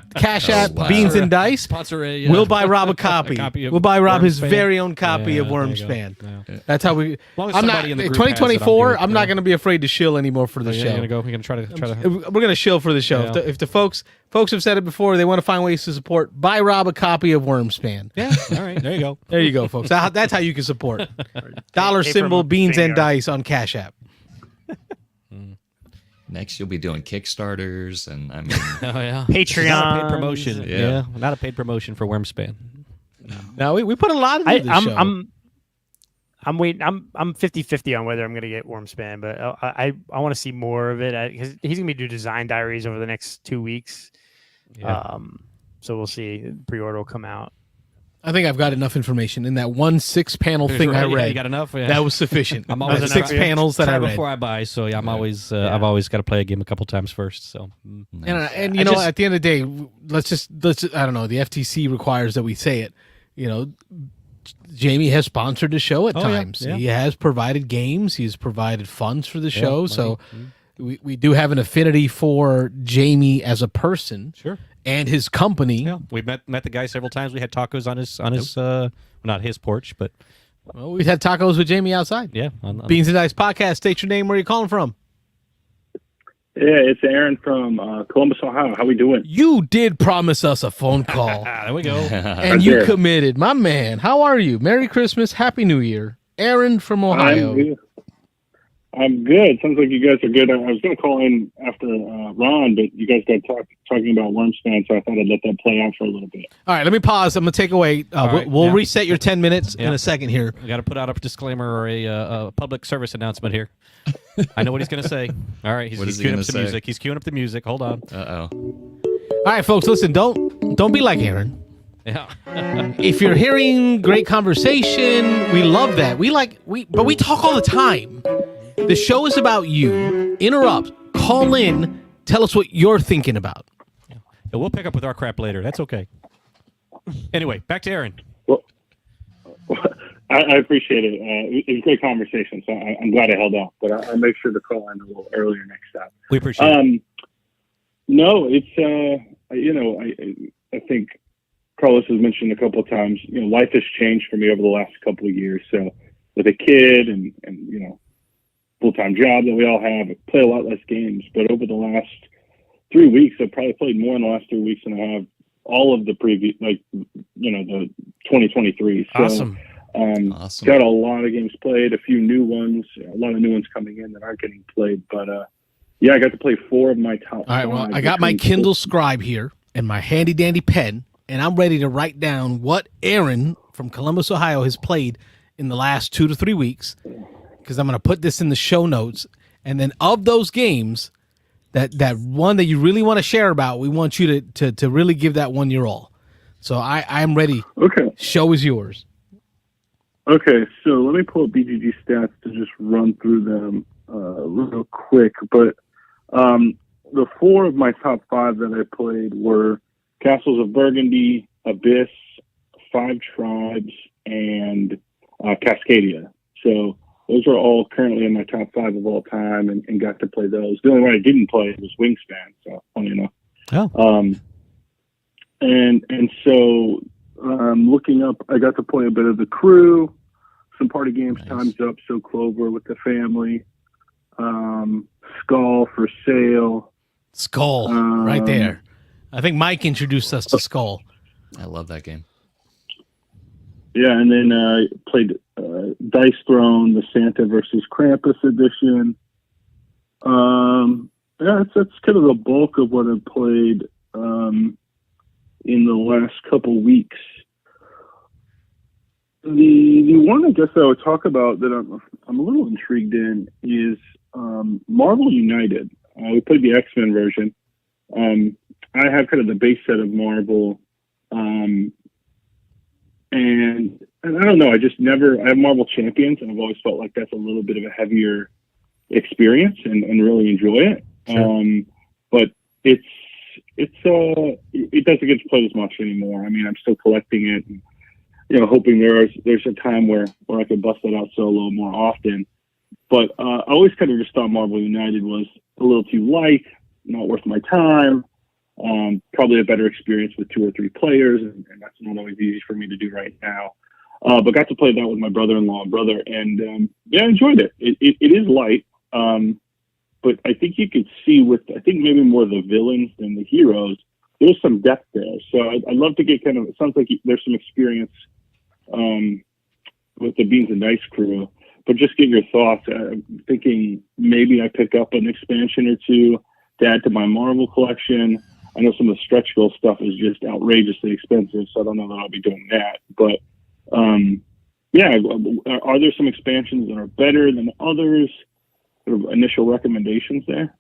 app, wow. Beans and Dice. Sponsor We'll buy Rob a copy. We'll buy Rob his Wyrmspan. very own copy of there you go. Wyrmspan. Yeah. That's how we. long as I'm not. somebody in the group has it, I'm 2024. good. I'm not going to be afraid to shill anymore for the You're show. gonna go. You're gonna try to. We're going to shill for the show. Yeah. If the folks have said it before, they want to find ways to support. Buy Rob a copy of Wyrmspan. Yeah. All right. There you go. There you go, folks. That's how you can support. Dollar Pay symbol from Beans and StreamYard. Dice on Cash App. Next, you'll be doing Kickstarters, and I mean, Oh yeah. Patreon. Not a paid promotion. Yeah. Not a paid promotion for Wyrmspan. No, we put a lot into the show. I'm waiting. I'm 50-50 on whether I'm going to get Wyrmspan, but I want to see more of it because he's going to be doing design diaries over the next 2 weeks. Yeah. So we'll see. Pre-order will come out. I think I've got enough information in that 1 6-panel thing I read. You got enough? Yeah. That was sufficient. I'm always That's 6 panels that I read before I buy. So yeah, I've always got to play a game a couple times first. So and you know, at the end of the day, let's just I don't know. The FTC requires that we say it. You know, Jamie has sponsored the show at times. Yeah. He has provided games. He's provided funds for the show. So we do have an affinity for Jamie as a person. Sure. And his company. Yeah, we've met the guy several times. We had tacos on his not his porch, but we've had tacos with Jamie outside. Yeah, Beans and Dice Podcast. State your name. Where are you calling from? Yeah, it's Aaron from Columbus, Ohio. How we doing? You did promise us a phone call. There we go. And you committed. My man, how are you? Merry Christmas. Happy New Year. Aaron from Ohio. I'm good. Sounds like you guys are good. I was going to call in after Ron, but you guys got talking about Wyrmspan, so I thought I'd let that play out for a little bit. All right, let me pause. I'm going to take away. We'll reset your 10 minutes in a second here. We got to put out a disclaimer or a public service announcement here. I know what he's going to say. All right, he's queuing up the music. He's queuing up the music. Hold on. Uh-oh. All right, folks, listen. Don't be like Aaron. Yeah. If you're hearing great conversation, we love that. But we talk all the time. The show is about you. Interrupt. Call in. Tell us what you're thinking about. Yeah, we'll pick up with our crap later. That's okay. Anyway, back to Aaron. Well, I appreciate it. It was a great conversation, so I'm glad I held out. But I'll make sure to call in a little earlier next time. We appreciate it. No, it's I think Carlos has mentioned a couple of times. You know, life has changed for me over the last couple of years. So with a kid and full-time job that we all have, I play a lot less games. But over the last 3 weeks, I've probably played more in the last 3 weeks than I have all of the previous, the 2023. So, awesome. Awesome. Got a lot of games played, a few new ones, a lot of new ones coming in that aren't getting played. But I got to play 4 of my top. All right. Well, I got my Kindle Scribe here and my handy dandy pen, and I'm ready to write down what Aaron from Columbus, Ohio, has played in the last 2 to 3 weeks. Because I'm going to put this in the show notes. And then of those games, that one that you really want to share about, we want you to really give that one your all. So I'm ready. Okay. Show is yours. Okay, so let me pull up BGG stats to just run through them real quick. But the 4 of my top 5 that I played were Castles of Burgundy, Abyss, 5 Tribes, and Cascadia. So those are all currently in my top 5 of all time, and got to play those. The only one I didn't play was Wyrmspan, so funny enough. Oh. And so looking up, I got to play a bit of The Crew, some party games, nice. Time's Up, So Clover with the family, Skull for Sale. Skull, right there. I think Mike introduced us to Skull. I love that game. Yeah, and then played Dice Throne, the Santa versus Krampus edition. That's kind of the bulk of what I've played in the last couple weeks. The one I guess I would talk about that I'm a little intrigued in is Marvel United. We played the X-Men version. I have kind of the base set of Marvel. And I don't know, I have Marvel Champions, and I've always felt like that's a little bit of a heavier experience and really enjoy it. Sure. But it doesn't get played as much anymore. I mean, I'm still collecting it and, hoping there's a time where I could bust it out solo more often. But I always kind of just thought Marvel United was a little too light, not worth my time. Probably a better experience with 2 or 3 players, and that's not always easy for me to do right now. But got to play that with my brother-in-law and brother, and I enjoyed it. It is light, but I think you could see maybe more the villains than the heroes. There's some depth there, so I'd love to get it sounds like there's some experience with the Beans and Dice crew, but just get your thoughts. I'm thinking maybe I pick up an expansion or 2 to add to my Marvel collection. I know some of the stretch goal stuff is just outrageously expensive, so I don't know that I'll be doing that. But yeah, are there some expansions that are better than others? Sort of initial recommendations there.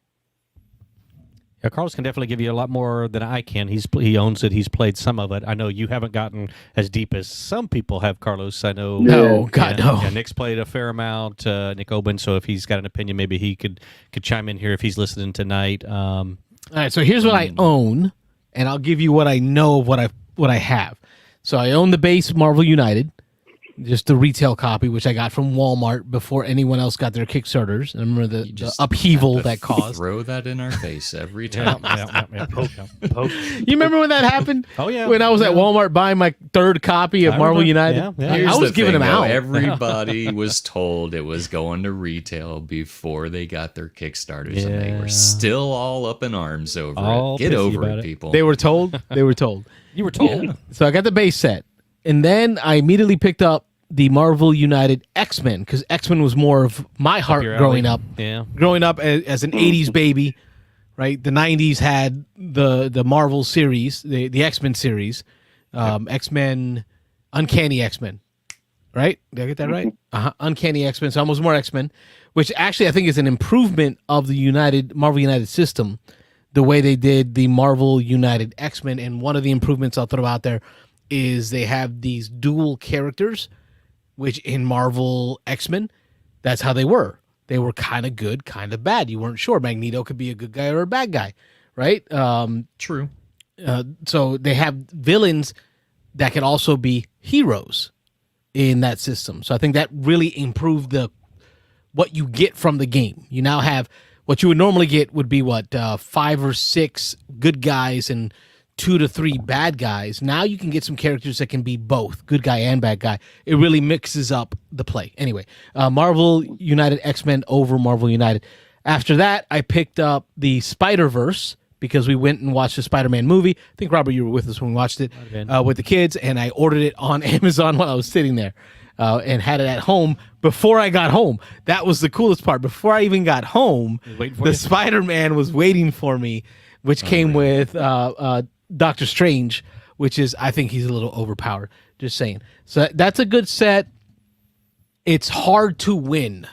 Yeah, Carlos can definitely give you a lot more than I can. He owns it. He's played some of it. I know you haven't gotten as deep as some people have, Carlos. I know. No, God, no. Yeah, Nick's played a fair amount. Nick Oben. So if he's got an opinion, maybe he could chime in here if he's listening tonight. All right. So here's what I own, and I'll give you what I know of what I have. So I own the base Marvel United, just the retail copy, which I got from Walmart before anyone else got their Kickstarters. I remember the upheaval that caused. Throw that in our face every time. Poke. You remember when that happened? Oh, yeah. When I was at Walmart buying my third copy of Marvel United. Yeah. Here's I was the giving thing, them though. out. Everybody was told it was going to retail before they got their Kickstarters, and they were still all up in arms over All it. Get pissy over about it, it. people. They were told. They were told. You were told. So I got the base set. And then I immediately picked up the Marvel United X-Men, because X-Men was more of my heart your growing alley. up. Yeah. Growing up as an 80s baby, right? The 90s had the Marvel series, the X-Men series, X-Men, Uncanny X-Men, right? Did I get that right? Uncanny X-Men, so almost more X-Men, which actually I think is an improvement of the Marvel United system, the way they did the Marvel United X-Men. And one of the improvements I'll throw out there is they have these dual characters, which in Marvel X-Men, that's how they were. They were kind of good, kind of bad. You weren't sure. Magneto could be a good guy or a bad guy, right? True. So they have villains that could also be heroes in that system. So I think that really improved what you get from the game. You now have what you would normally get would be 5 or 6 good guys and 2 to 3 bad guys. Now you can get some characters that can be both good guy and bad guy. It really mixes up the play. Anyway, Marvel United X-Men over Marvel United. After that, I picked up the Spider-Verse because we went and watched the Spider-Man movie. I think, Robert, you were with us when we watched it with the kids, and I ordered it on Amazon while I was sitting there and had it at home before I got home. That was the coolest part. Before I even got home, the Spider-Man was waiting for me, which came with Doctor Strange, which is, I think he's a little overpowered. Just saying. So that's a good set. It's hard to win.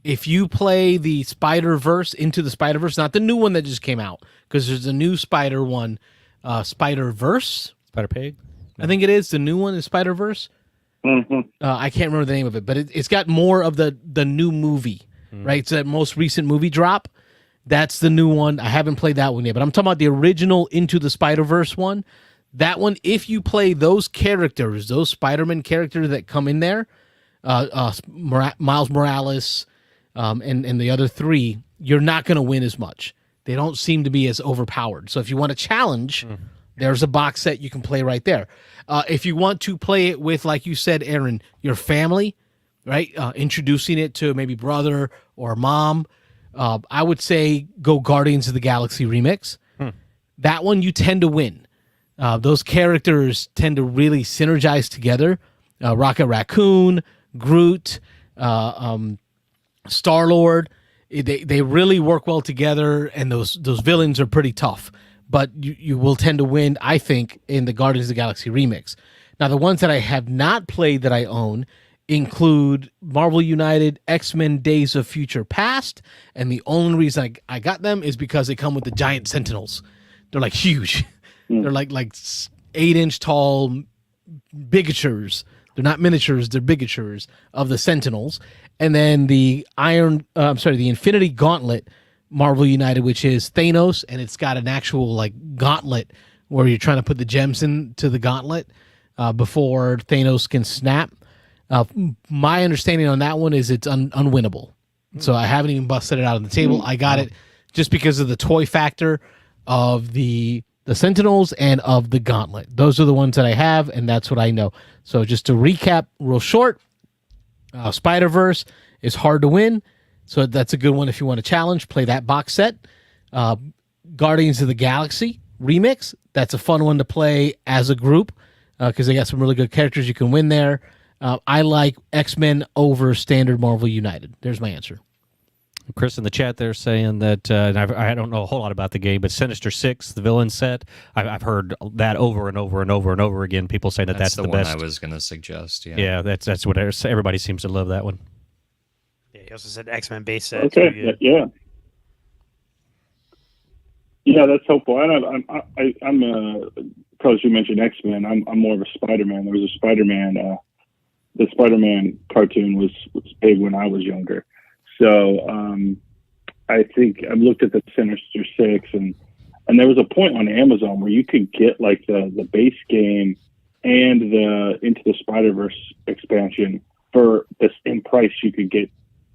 If you play the Spider-Verse, Into the Spider-Verse, not the new one that just came out, because there's a new Spider one, Spider-Verse. Spider-Pig? I think it is. The new one is Spider-Verse. Mm-hmm. I can't remember the name of it, but it's got more of the new movie, right? It's that most recent movie drop. That's the new one. I haven't played that one yet, but I'm talking about the original Into the Spider-Verse one. That one, if you play those characters, those Spider-Man characters that come in there, Miles Morales, and the other 3, you're not going to win as much. They don't seem to be as overpowered. So if you want a challenge, there's a box set you can play right there. If you want to play it with, like you said, Aaron, your family, right? Introducing it to maybe brother or mom, I would say go Guardians of the Galaxy Remix. That one you tend to win. Those characters tend to really synergize together. Rocket Raccoon, Groot, Star-Lord, they really work well together, and those villains are pretty tough. But you will tend to win, I think, in the Guardians of the Galaxy Remix. Now, the ones that I have not played that I own include Marvel United, X-Men Days of Future Past, and the only reason I got them is because they come with the giant Sentinels. They're like huge. They're like 8-inch tall bigatures. They're not miniatures, they're bigatures of the Sentinels. And then the Infinity Gauntlet Marvel United, which is Thanos, and it's got an actual gauntlet where you're trying to put the gems into the gauntlet before Thanos can snap. My understanding on that one is it's unwinnable. So I haven't even busted it out on the table. I got it just because of the toy factor of the Sentinels and of the Gauntlet. Those are the ones that I have, and that's what I know. So just to recap real short, Spider-Verse is hard to win. So that's a good one if you want to challenge. Play that box set. Guardians of the Galaxy Remix, that's a fun one to play as a group because they got some really good characters you can win there. I like X-Men over standard Marvel United. There's my answer. Chris in the chat there saying that, and I don't know a whole lot about the game, but Sinister Six, the villain set, I've heard that over and over and over and over again. People saying that's the one best. I was going to suggest. Yeah, Yeah, that's what everybody seems to love that one. Yeah, he also said X-Men base set. Okay, yeah. Yeah, that's helpful. And I'm because you mentioned X-Men, I'm more of a Spider-Man. There was a Spider-Man, the Spider-Man cartoon was big when I was younger. So I think I've looked at the Sinister Six, and there was a point on Amazon where you could get like the base game and the Into the Spider-Verse expansion for the same price you could get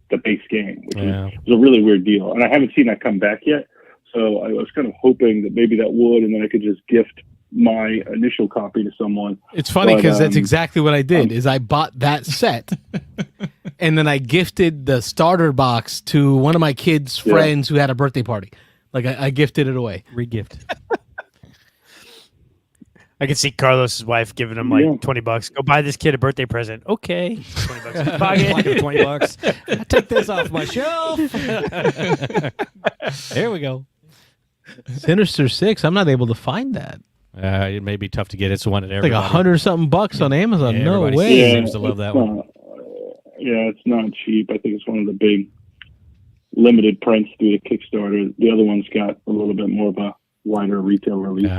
the base game, which was a really weird deal. And I haven't seen that come back yet. So I was kind of hoping that maybe that would, and then I could just gift my initial copy to someone. It's funny because that's exactly what I did. Is I bought that set, and then I gifted the starter box to one of my kids' friends who had a birthday party. Like I gifted it away. Regift. I can see Carlos's wife giving him like $20. Go buy this kid a birthday present. Okay, $20 in his pocket. $20. Take this off my shelf. There we go. Sinister Six. I'm not able to find that. It may be tough to get. It's one at Like $100-something bucks on Amazon. Yeah, no everybody way. seems to love that one. It's not cheap. I think it's one of the big limited prints through the Kickstarter. The other one's got a little bit more of a wider retail release.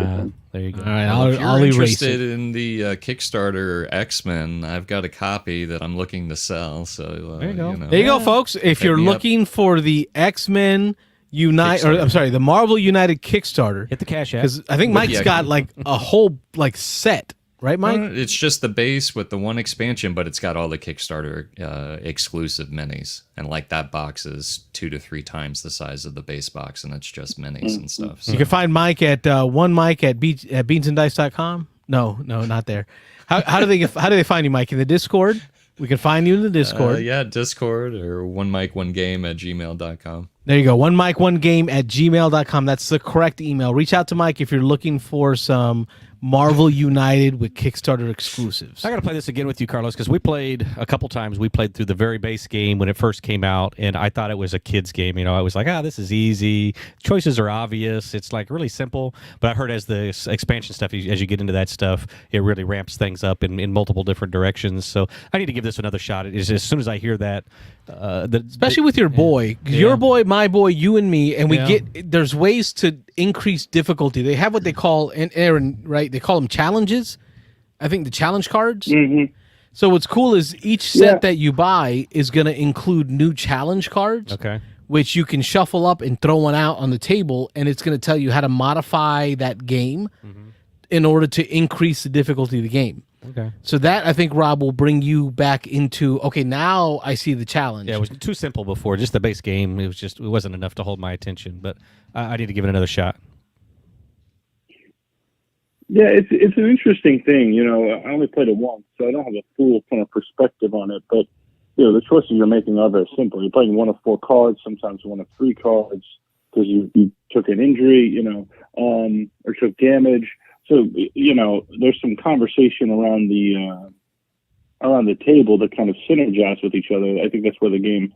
There you go. All right, Well, if I'll you're erase interested it. in the Kickstarter X-Men, I've got a copy that I'm looking to sell. So there you go. There you go, folks. If Hit you're me up. looking for the X-Men the Marvel United Kickstarter, Hit the cash app. because I think Mike's got like a whole like set, right, Mike? It's just the base with the one expansion, but it's got all the Kickstarter exclusive minis. And like that box is 2 to 3 times the size of the base box, and it's just minis and stuff. So. You can find Mike at one Mike at beansanddice.com. No, not there. How do they find you, Mike? In the Discord? We can find you in the Discord. Discord or one mic one game at gmail.com. There you go. One mic one game at gmail.com. That's the correct email. Reach out to Mike if you're looking for some Marvel United with Kickstarter exclusives. I got to play this again with you, Carlos, because we played a couple times. We played through the very base game when it first came out, and I thought it was a kid's game. You know, I was like, this is easy. Choices are obvious. It's like really simple. But I heard as the expansion stuff, as you get into that stuff, it really ramps things up in multiple different directions. So I need to give this another shot. As soon as I hear that, especially with your boy, your boy, my boy, you and me, and there's ways to increase difficulty. They have what they call, and Aaron, right? They call them challenges. I think the challenge cards. Mm-hmm. So what's cool is each set that you buy is going to include new challenge cards. Okay. Which you can shuffle up and throw one out on the table, and it's going to tell you how to modify that game in order to increase the difficulty of the game. Okay. So that, I think, Rob, will bring you back into, okay, now I see the challenge. Yeah, it was too simple before. Just the base game, it wasn't enough to hold my attention. But I need to give it another shot. Yeah, it's an interesting thing. You know, I only played it once, so I don't have a full kind of perspective on it. But, you know, the choices you're making are very simple. You're playing one of 4 cards, sometimes one of 3 cards, because you took an injury, you know, or took damage. So, you know, there's some conversation around the table that kind of synergize with each other. I think that's where the game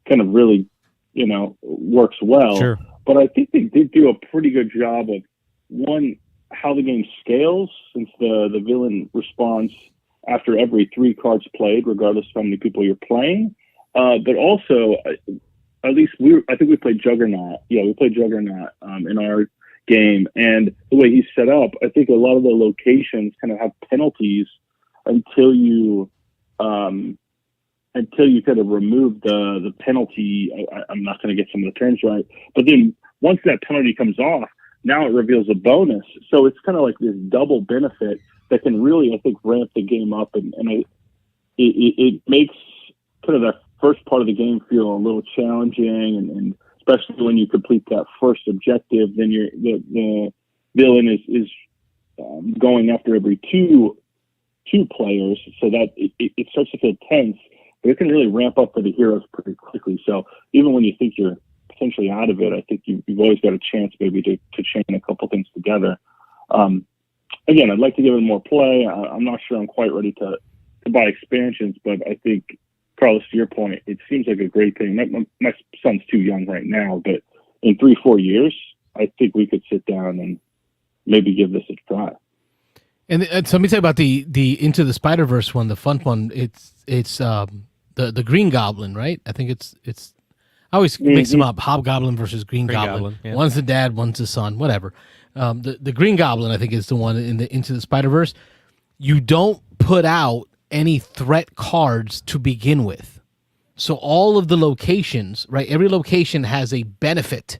kind of really, you know, works well. Sure. But I think they did do a pretty good job of, one, how the game scales, since the villain responds after every 3 cards played, regardless of how many people you're playing. But also, at least I think we played Juggernaut. Yeah, we played Juggernaut in our game, and the way he's set up, I think a lot of the locations kind of have penalties until you kind of remove the penalty. I'm not going to get some of the terms right, but then once that penalty comes off, now it reveals a bonus. So it's kind of like this double benefit that can really, I think, ramp the game up, and it makes kind of that first part of the game feel a little challenging, and especially when you complete that first objective, then the villain is going after every two players, so that it starts to feel tense. But it can really ramp up for the heroes pretty quickly. So even when you think you're potentially out of it, I think you've always got a chance maybe to chain a couple things together. Again, I'd like to give it more play. I'm not sure I'm quite ready to buy expansions, but I think Carlos, to your point, it seems like a great thing. My son's too young right now, but in 3-4 years, I think we could sit down and maybe give this a try. And so let me tell you about the Into the Spider-Verse one, the fun one. It's the Green Goblin, right? I think it's I always mix them up. Hobgoblin versus Green Goblin. Yeah. One's the dad, one's the son, whatever. The Green Goblin, I think, is the one in the Into the Spider-Verse. You don't put out any threat cards to begin with. So all of the locations, right? Every location has a benefit.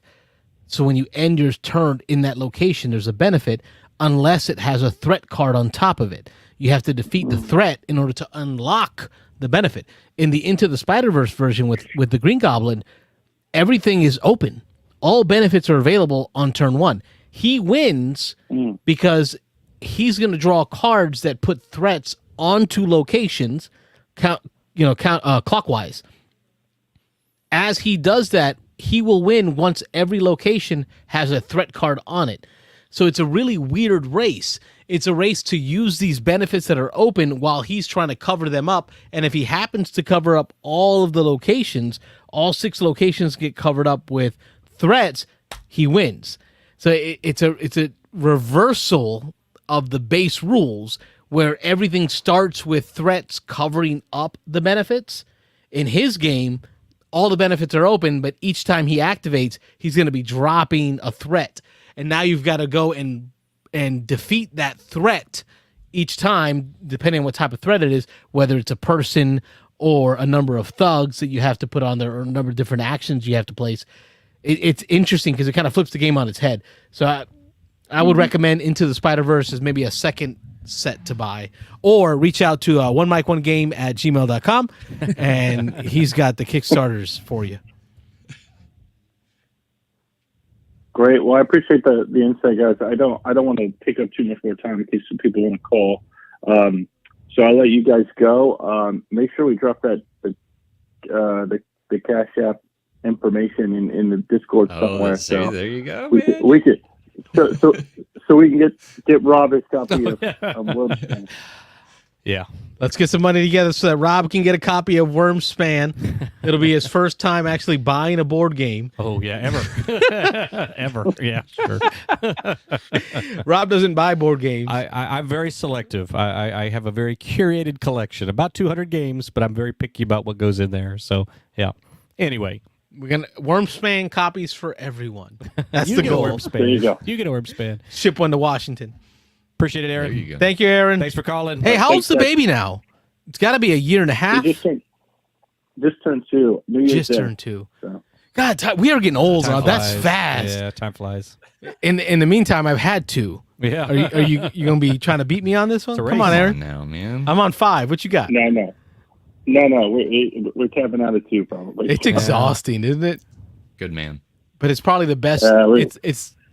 So when you end your turn in that location, there's a benefit unless it has a threat card on top of it. You have to defeat the threat in order to unlock the benefit. In the Into the Spider-Verse version with the Green Goblin, everything is open. All benefits are available on turn one. He wins because he's going to draw cards that put threats onto locations, clockwise. As he does that, he will win once every location has a threat card on it. So it's a really weird race. It's a race to use these benefits that are open while he's trying to cover them up. And if he happens to cover up all of the locations, all 6 locations get covered up with threats, he wins. So it's a reversal of the base rules where everything starts with threats covering up the benefits. In his game, all the benefits are open, but each time he activates, he's going to be dropping a threat. And now you've got to go and defeat that threat each time, depending on what type of threat it is, whether it's a person or a number of thugs that you have to put on there or a number of different actions you have to place. It's interesting because it kind of flips the game on its head. So I would recommend Into the Spider-Verse as maybe a second set to buy, or reach out to onemike1game@gmail.com and he's got the Kickstarters for you. Great. Well, I appreciate the insight, guys. I don't want to take up too much more time in case some people want to call. So I'll let you guys go. Make sure we drop the Cash App information in the Discord somewhere. So there you go. We could so we can get Rob his copy of Wyrmspan. Yeah. Let's get some money together so that Rob can get a copy of Wyrmspan. It'll be his first time actually buying a board game. Oh, yeah, ever. Ever. Yeah, sure. Rob doesn't buy board games. I'm very selective. I have a very curated collection, about 200 games, but I'm very picky about what goes in there. So, yeah. Anyway. We're gonna Wyrmspan copies for everyone. That's You the get a goal. Wyrmspan. There you go. You get a Wyrmspan. Ship one to Washington. Appreciate it, Aaron. There you go. Thank you, Aaron. Thanks for calling. Hey, how old's the Thanks, baby now? It's got to be a year and a half. He just turned 2. New Year's Just Day. turned 2. So. God, we are getting old. Time Rob. That's flies. fast. Yeah, time flies. In the meantime, I've had 2. Yeah. Are you gonna be trying to beat me on this one? It's a Come race. on, Aaron. Now, man. I'm on 5. What you got? No. We're tapping out at 2 probably. It's exhausting, isn't it? Good man. But it's probably the best.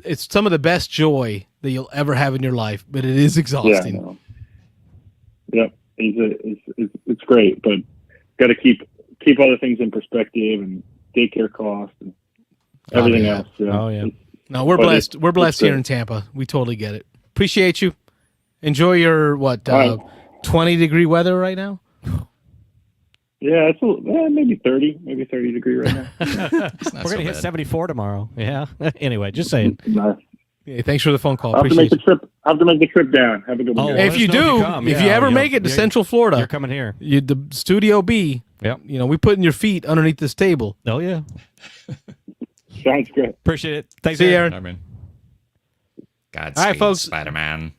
It's some of the best joy that you'll ever have in your life. But it is exhausting. Yeah, no. Yep, it's great, but got to keep other things in perspective and daycare costs and everything else. So Oh, yeah. No, we're But blessed. We're blessed great. here in Tampa. We totally get it. Appreciate you. Enjoy your 20-degree weather right now. Yeah, it's maybe 30 degree right now. It's not We're so going to hit bad. 74 tomorrow. Yeah. Anyway, just saying. Nice. Yeah, thanks for the phone call. I have to make Appreciate the you. trip. I have to make the trip down. Have a good one. Oh, guys. If you let us know do, if you come. if you Yeah, ever you know, make it to you're- Central Florida, You're coming here. the Studio B. Yep. We putting your feet underneath this table. Oh, yeah. Sounds good. Appreciate it. Thanks, See you, Aaron. Aaron. All right, man. Godspeed, All right, folks. Spider-Man.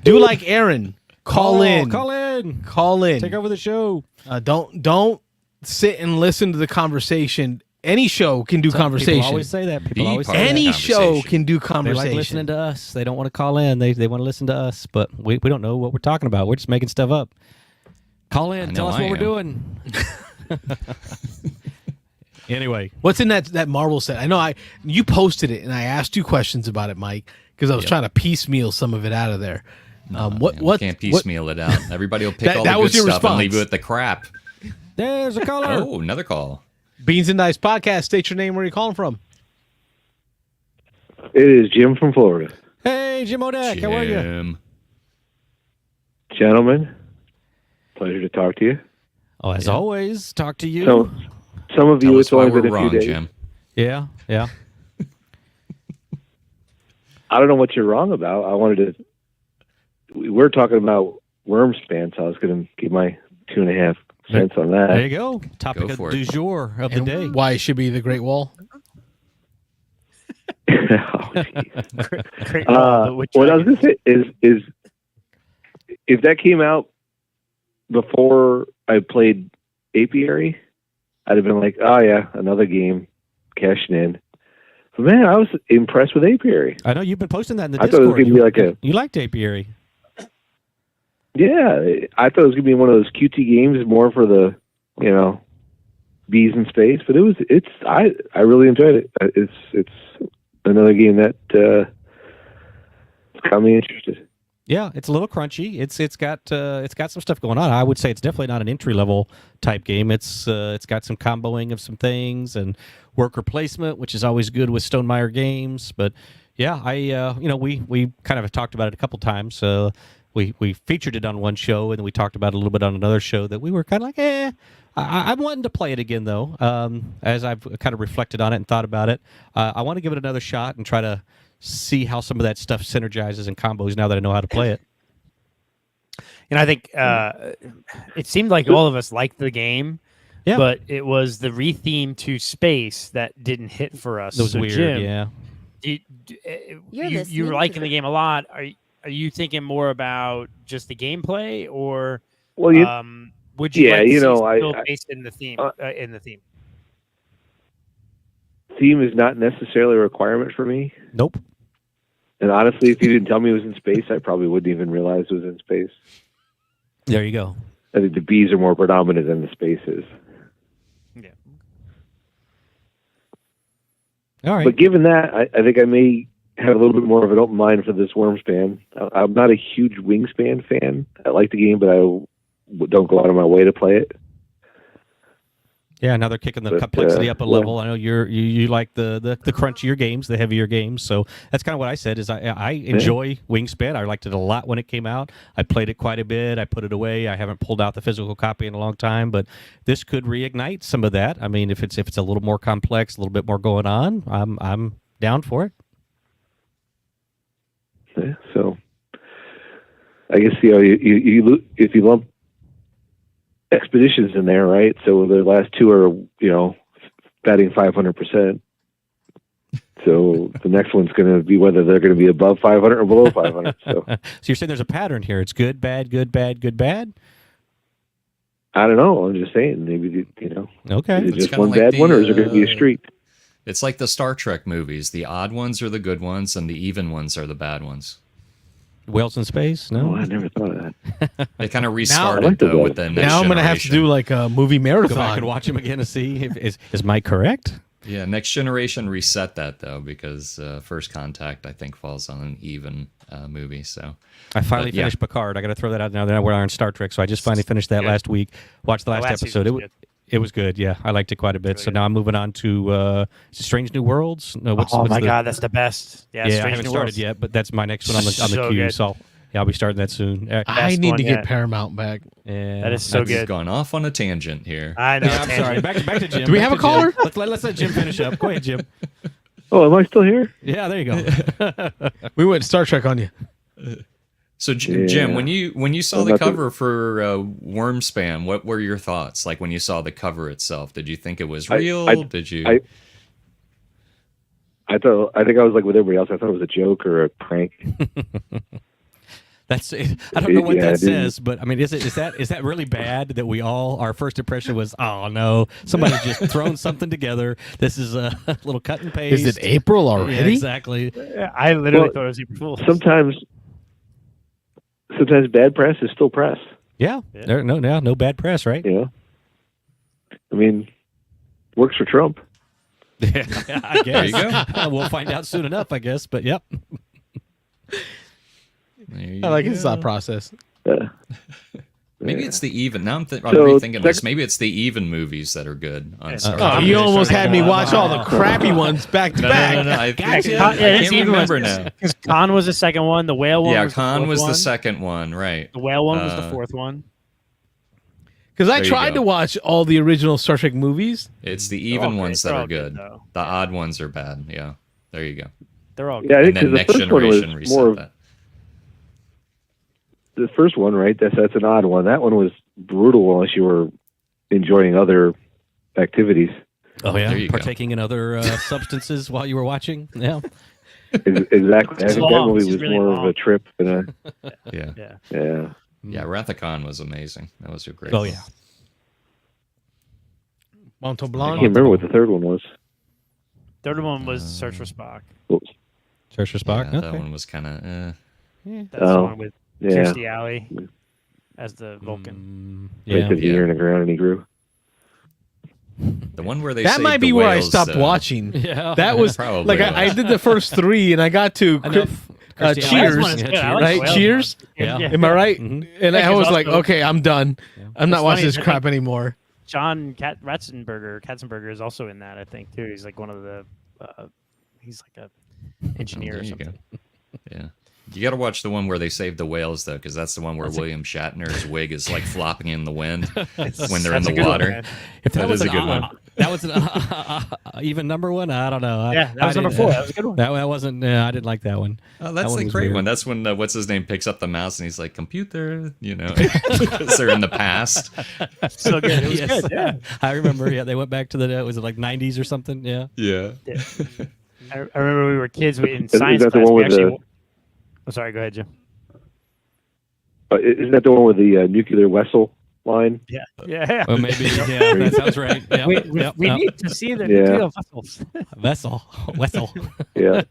Do like Aaron. Call in. Call in. Call in. Take over the show. Don't sit and listen to the conversation. Any show can do conversation. People always say that. People Be always part say of that. the Any show conversation. can do They conversation. like listening to us. They don't want to call in. They want to listen to us, but we don't know what we're talking about. We're just making stuff up. Call in. I Tell know us I what we're am. doing. Anyway. What's in that Marvel set? I know you posted it, and I asked you questions about it, Mike, because I was trying to piecemeal some of it out of there. Man, we can't piecemeal it out. Everybody will pick all the that good was your stuff and leave response. you with the crap. There's a caller. Oh, another call. Beans and Dice Podcast. State your name. Where are you calling from? It is Jim from Florida. Hey, Jim Odak. How are you? Jim. Gentlemen, pleasure to talk to you. Oh, as always, talk to you. So some of Tell you, us it's why only we're been a few wrong, days. Jim. Yeah. I don't know what you're wrong about. We're talking about Wyrmspan, so I was going to give my 2.5 cents on There that. you go. Topic Go for du it. jour of the And day. why it should be the Great Wall. Oh, Great call, which what I was going to say is if that came out before I played Apiary, I'd have been like, oh yeah, another game, cashing in. But man, I was impressed with Apiary. I know you've been posting that in the I thought Discord. it was going to be like You liked Apiary. yeah, I thought it was going to be one of those cutesy games, more for the, bees in space. But I really enjoyed it. It's another game that got me interested. Yeah, it's a little crunchy. It's got some stuff going on. I would say it's definitely not an entry level type game. It's got some comboing of some things and worker placement, which is always good with Stonemaier games. But yeah, we kind of have talked about it a couple times. We featured it on one show, and then we talked about it a little bit on another show that we were kind of like, I'm wanting to play it again though. As I've kind of reflected on it and thought about it, I want to give it another shot and try to see how some of that stuff synergizes and combos now that I know how to play it. And I think it seemed like all of us liked the game, Yeah. but it was the retheme to space that didn't hit for us. It was So, weird, Jim, yeah. You're you're listening. liking the game a lot. Are you thinking more about just the gameplay, or Well, would you yeah, like to you see know, still I- based in the theme? In the theme. theme is not necessarily a requirement for me. Nope. And honestly, if you didn't tell me it was in space, I probably wouldn't even realize it was in space. There you go. I think the bees are more predominant than the spaces. Yeah. All right. But given that, I think I may have a little bit more of an open mind for this Wyrmspan. I'm not a huge Wingspan fan. I like the game, but I don't go out of my way to play it. Yeah, now they're kicking the But, complexity up a yeah. level. I know you like the crunchier games, the heavier games. So that's kind of what I said. Is I enjoy Wingspan. I liked it a lot when it came out. I played it quite a bit. I put it away. I haven't pulled out the physical copy in a long time. But this could reignite some of that. I mean, if it's a little more complex, a little bit more going on, I'm down for it. Yeah, so I guess you if you lump expeditions in there, right? So the last two are batting 500%. So the next one's going to be whether they're going to be above 500 or below 500. So So you're saying there's a pattern here. It's good, bad, good, bad, good, bad. I don't know. I'm just saying. Maybe Okay. is it It's just kinda one like bad the, one, or is there going to be a streak? It's like the Star Trek movies. The odd ones are the good ones, and the even ones are the bad ones. Whales in space? Oh, No. I never thought of that. They kind of I restarted like the though bad. with the next Now I'm going to have to generation. do like a movie Go back and marathon. watch him again to see is Mike correct? Yeah, Next Generation reset that though because First Contact I think falls on an even movie. So I finally But, yeah. finished Picard. I got to throw that out now. We're on Star Trek, so I just finally finished that Good. last week. Watched the The last last episode. season was It was good. Yeah, I liked it quite a bit. Really So good. now I'm moving on to Strange New Worlds. No, what's Oh my the- God, that's the best. Yeah, Yeah, I Strange haven't New started Worlds. yet, but that's my next one on the So queue. good. So yeah, I'll be starting that soon. I Best need one to get yet. Paramount back. Yeah, That is so that's good. gone off on a tangent here. I know. Yeah, I'm sorry. tangent. Back to Jim. Do we Back have to a caller? Jim. Let's let Jim finish up. Go ahead, Jim. Oh, am I still here? Yeah, there you go. We went Star Trek on you. So Yeah. Jim, when you saw I'm the not the- cover for Wyrmspan, what were your thoughts? Like when you saw the cover itself, did you think it was real? Did you? I think I was like with everybody else. I thought it was a joke or a prank. That's it. I don't know what Yeah, I that didn't- says, but I mean, is that really bad that we all our first impression was, oh no, somebody just thrown something together. This is a little cut and paste. Is it April Yeah, already? exactly. I literally Well, thought it was April Fool's. Sometimes bad press is still press. Yeah. Yeah. There, no bad press, right? I mean, works for Trump. Yeah, I guess. There you go. We'll find out soon enough, I guess. But yep. There you I like go. his thought process. Maybe it's the even. Now I'm So, rethinking this. Maybe it's the even movies that are good on Star Oh, Trek. you almost had me watch all the crappy ones back to back. No. I Gotcha. can't it's even remember was- now. Because Khan was the second one. The whale one. Yeah, was Khan the was fourth the one. second one, right? The whale one was the Uh, fourth one. Because I There you tried go. to watch all the original Star Trek movies. It's the They're all even great. ones They're that all are good, good. though. The odd ones are bad. Yeah. There you go. They're all good. Yeah, I think And then because the Next first one was Generation reset more of that. the first one, right? That's an odd one. That one was brutal unless you were enjoying other activities. Oh yeah, There you go. partaking in other substances while you were watching. Yeah. Exactly. I think that long. movie It's was really more of long. a trip than a Yeah. Yeah. yeah. Yeah. Wrath of Khan was amazing. That was a great. Oh one. yeah. Mont I Blanc. can't remember what the third one was. Third one was Search for Spock. Search for Spock. Yeah, that Okay. one was kind of. That's the Oh, one with Yeah. Kirstie Alley as the Vulcan. They Yeah. took the ear in the ground and he grew. The one where they That saved might be the where I whales, stopped watching. Yeah. That was Probably like I did the first three, and I got to Enough. Kirstie Alley. Cheers, Whales one is good. I like right? the Whales Cheers. one. Yeah. Am I right? Mhm. And Yeah, I was 'cause like, also- okay, I'm done. I'm not It's watching funny, this I crap think- anymore. John Katzenberger is also in that, I think, too. He's like one of the. He's like a engineer There or you something. go. Yeah. You got to watch the one where they save the whales, though, because that's the one where William Shatner's wig is like flopping in the wind when they're in That's a the good one, water. man. If That was is a an, good one. That was an even number one. I don't know. Yeah, that was I number didn't- 4. That was a good one. That wasn't. I didn't like that one. Oh, That that's one the was great weird. one. That's when what's his name picks up the mouse and he's like, "Computer," because they're in the past. So good. It was Yes. good. Yeah. I remember. Yeah, they went back to the. Was it like 90s or something? Yeah. Yeah. I remember we were kids in Is science that the class. one We with actually. the? Oh, sorry. Go ahead, Jim. Isn't that the one with the nuclear vessel line? Yeah. Well, maybe. Yeah, that sounds right. Yep, We yep. need to see the Yeah. nuclear vessels. Vessel. Yeah.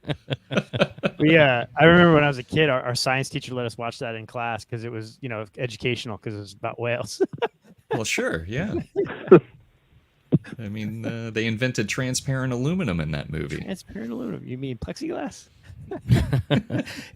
I remember when I was a kid, our science teacher let us watch that in class because it was, educational because it was about whales. Well, sure. Yeah. I mean, they invented transparent aluminum in that movie. Transparent aluminum. You mean plexiglass?